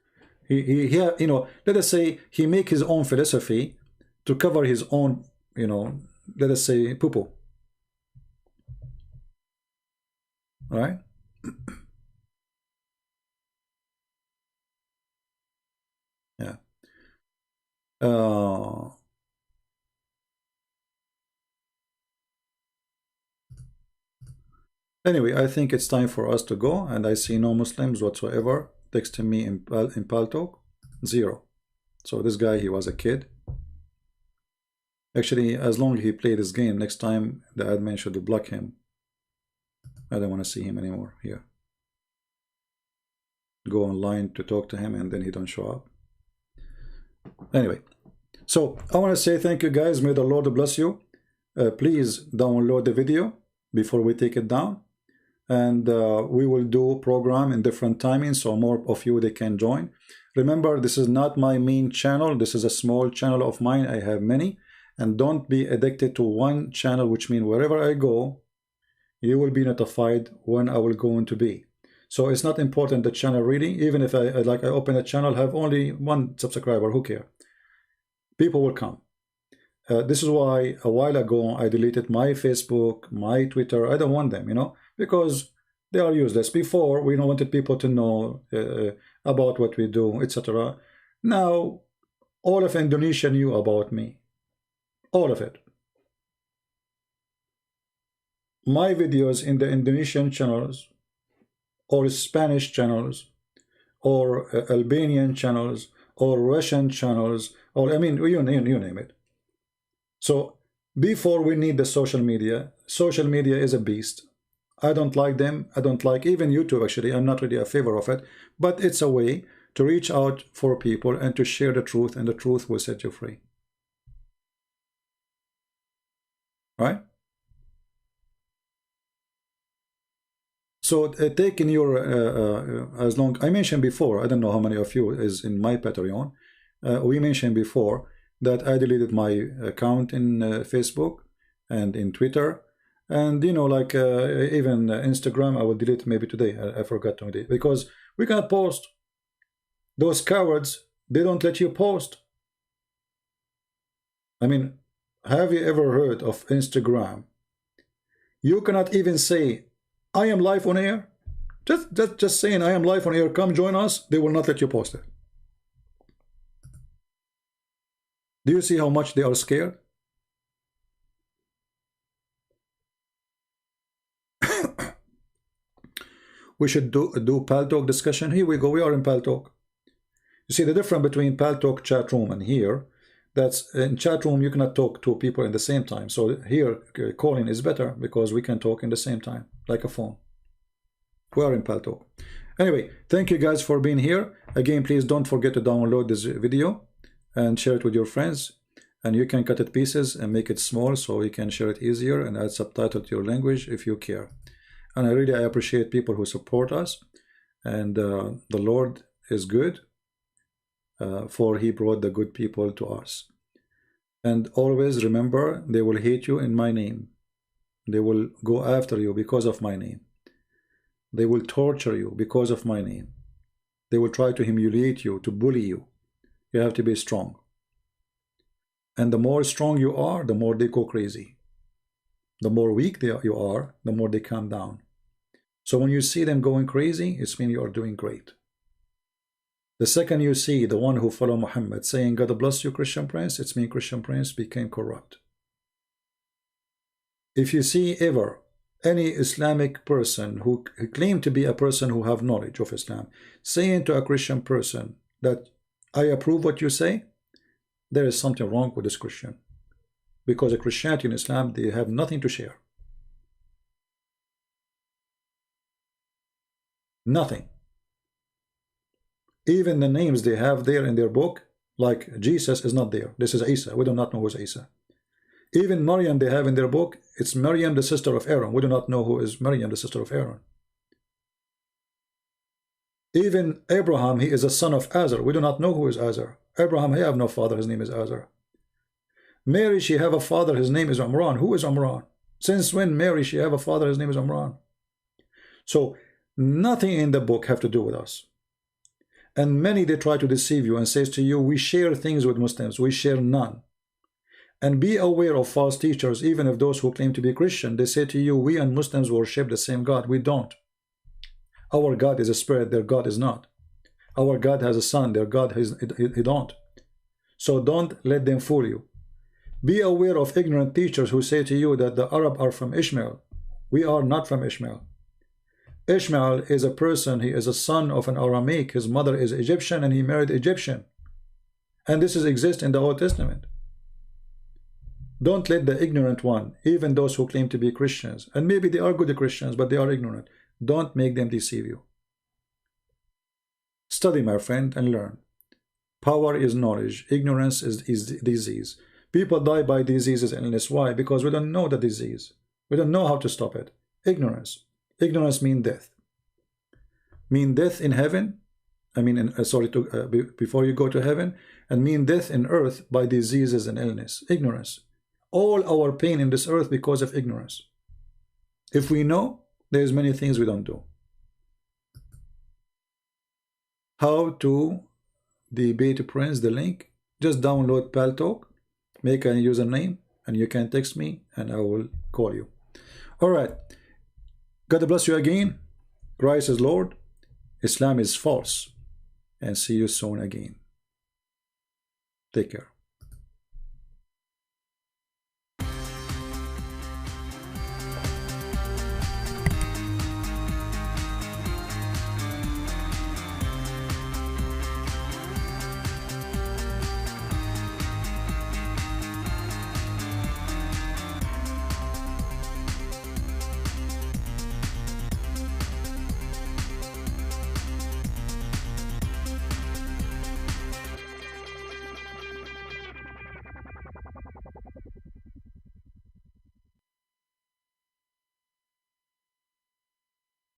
Speaker 1: He you know, let us say he make his own philosophy to cover his own, you know, let us say poo-poo. Right? Yeah. Anyway, I think it's time for us to go, and I see no Muslims whatsoever texting me in Paltalk. Zero. So this guy, he was a kid. Actually, as long as he played this game, next time the admin should block him. I don't want to see him anymore here. go online to talk to him and then he don't show up. Anyway, so I want to say thank you guys. May the Lord bless you. Please download the video before we take it down, and we will do program in different timings so more of you they can join. Remember, this is not my main channel. This is a small channel of mine. I have many, and don't be addicted to one channel, which means wherever I go, you will be notified when I will go to be. So it's not important the channel really. Even if I open a channel, have only one subscriber, who care? People will come. This is why a while ago I deleted my Facebook, my Twitter. I don't want them, you know, because they are useless. Before, we don't wanted people to know about what we do, etc. Now, all of Indonesia knew about me. All of it. My videos in the Indonesian channels, or Spanish channels, or Albanian channels, or Russian channels, or I mean, you name it. So before we need the social media is a beast. I don't like them. I don't like even YouTube, actually. I'm not really a favor of it, but it's a way to reach out for people and to share the truth, and the truth will set you free. Right? So taking your, as long, I mentioned before, I don't know how many of you is in my Patreon, we mentioned before that I deleted my account in Facebook and in Twitter, and you know, like even Instagram, I will delete maybe today. I forgot to delete because we can't post. Those cowards, they don't let you post. I mean, have you ever heard of Instagram? You cannot even say, I am live on air. Just saying I am live on air, come join us. They will not let you post it. Do you see how much they are scared? We should do Pal Talk discussion. Here we go. We are in Pal Talk. You see the difference between Pal Talk chat room and here. That's in chat room you cannot talk to people in the same time. So here calling is better because we can talk in the same time like a phone. We are in Pal Talk. Anyway, thank you guys for being here. Again, please don't forget to download this video and share it with your friends. And you can cut it pieces and make it small so you can share it easier and add subtitle to your language if you care. And I appreciate people who support us. And the Lord is good, for he brought the good people to us. And always remember, they will hate you in my name. They will go after you because of my name. They will torture you because of my name. They will try to humiliate you, to bully you. You have to be strong. And the more strong you are, the more they go crazy. The more weak you are, the more they calm down. So when you see them going crazy, it means you are doing great. The second you see the one who follow Muhammad saying, God bless you, Christian Prince, it means Christian Prince became corrupt. If you see ever any Islamic person who claimed to be a person who have knowledge of Islam, saying to a Christian person that I approve what you say, there is something wrong with this Christian. Because a Christianity and Islam, they have nothing to share. Nothing. Even the names they have there in their book, like Jesus is not there. This is Isa. We do not know who is Isa. Even Maryam they have in their book, it's Maryam, the sister of Aaron. We do not know who is Maryam, the sister of Aaron. Even Abraham, he is a son of Azar. We do not know who is Azar. Abraham, he have no father, his name is Azar. Mary, she have a father, his name is Amran. Who is Amran? Since when Mary, she have a father, his name is Amran? So nothing in the book have to do with us. And many, they try to deceive you and says to you, we share things with Muslims, we share none. And be aware of false teachers, even if those who claim to be Christian, they say to you, we and Muslims worship the same God. We don't. Our God is a spirit, their God is not. Our God has a son, their God he don't. So don't let them fool you. Be aware of ignorant teachers who say to you that the Arab are from Ishmael. We are not from Ishmael. Ishmael is a person, he is a son of an Aramaic, his mother is Egyptian and he married Egyptian. And this exists in the Old Testament. Don't let the ignorant one, even those who claim to be Christians, and maybe they are good Christians, but they are ignorant, don't make them deceive you. Study, my friend, and learn. Power is knowledge. Ignorance is disease. People die by diseases and illness. Why? Because we don't know the disease. We don't know how to stop it. Ignorance. Ignorance means death. Mean death in heaven. I mean, before you go to heaven, and mean death in earth by diseases and illness. Ignorance. All our pain in this earth because of ignorance. If we know, there's many things we don't do. How to debate Prince, the link. Just download Paltalk, make a username, and you can text me, and I will call you. All right. God bless you again. Christ is Lord. Islam is false. And see you soon again. Take care.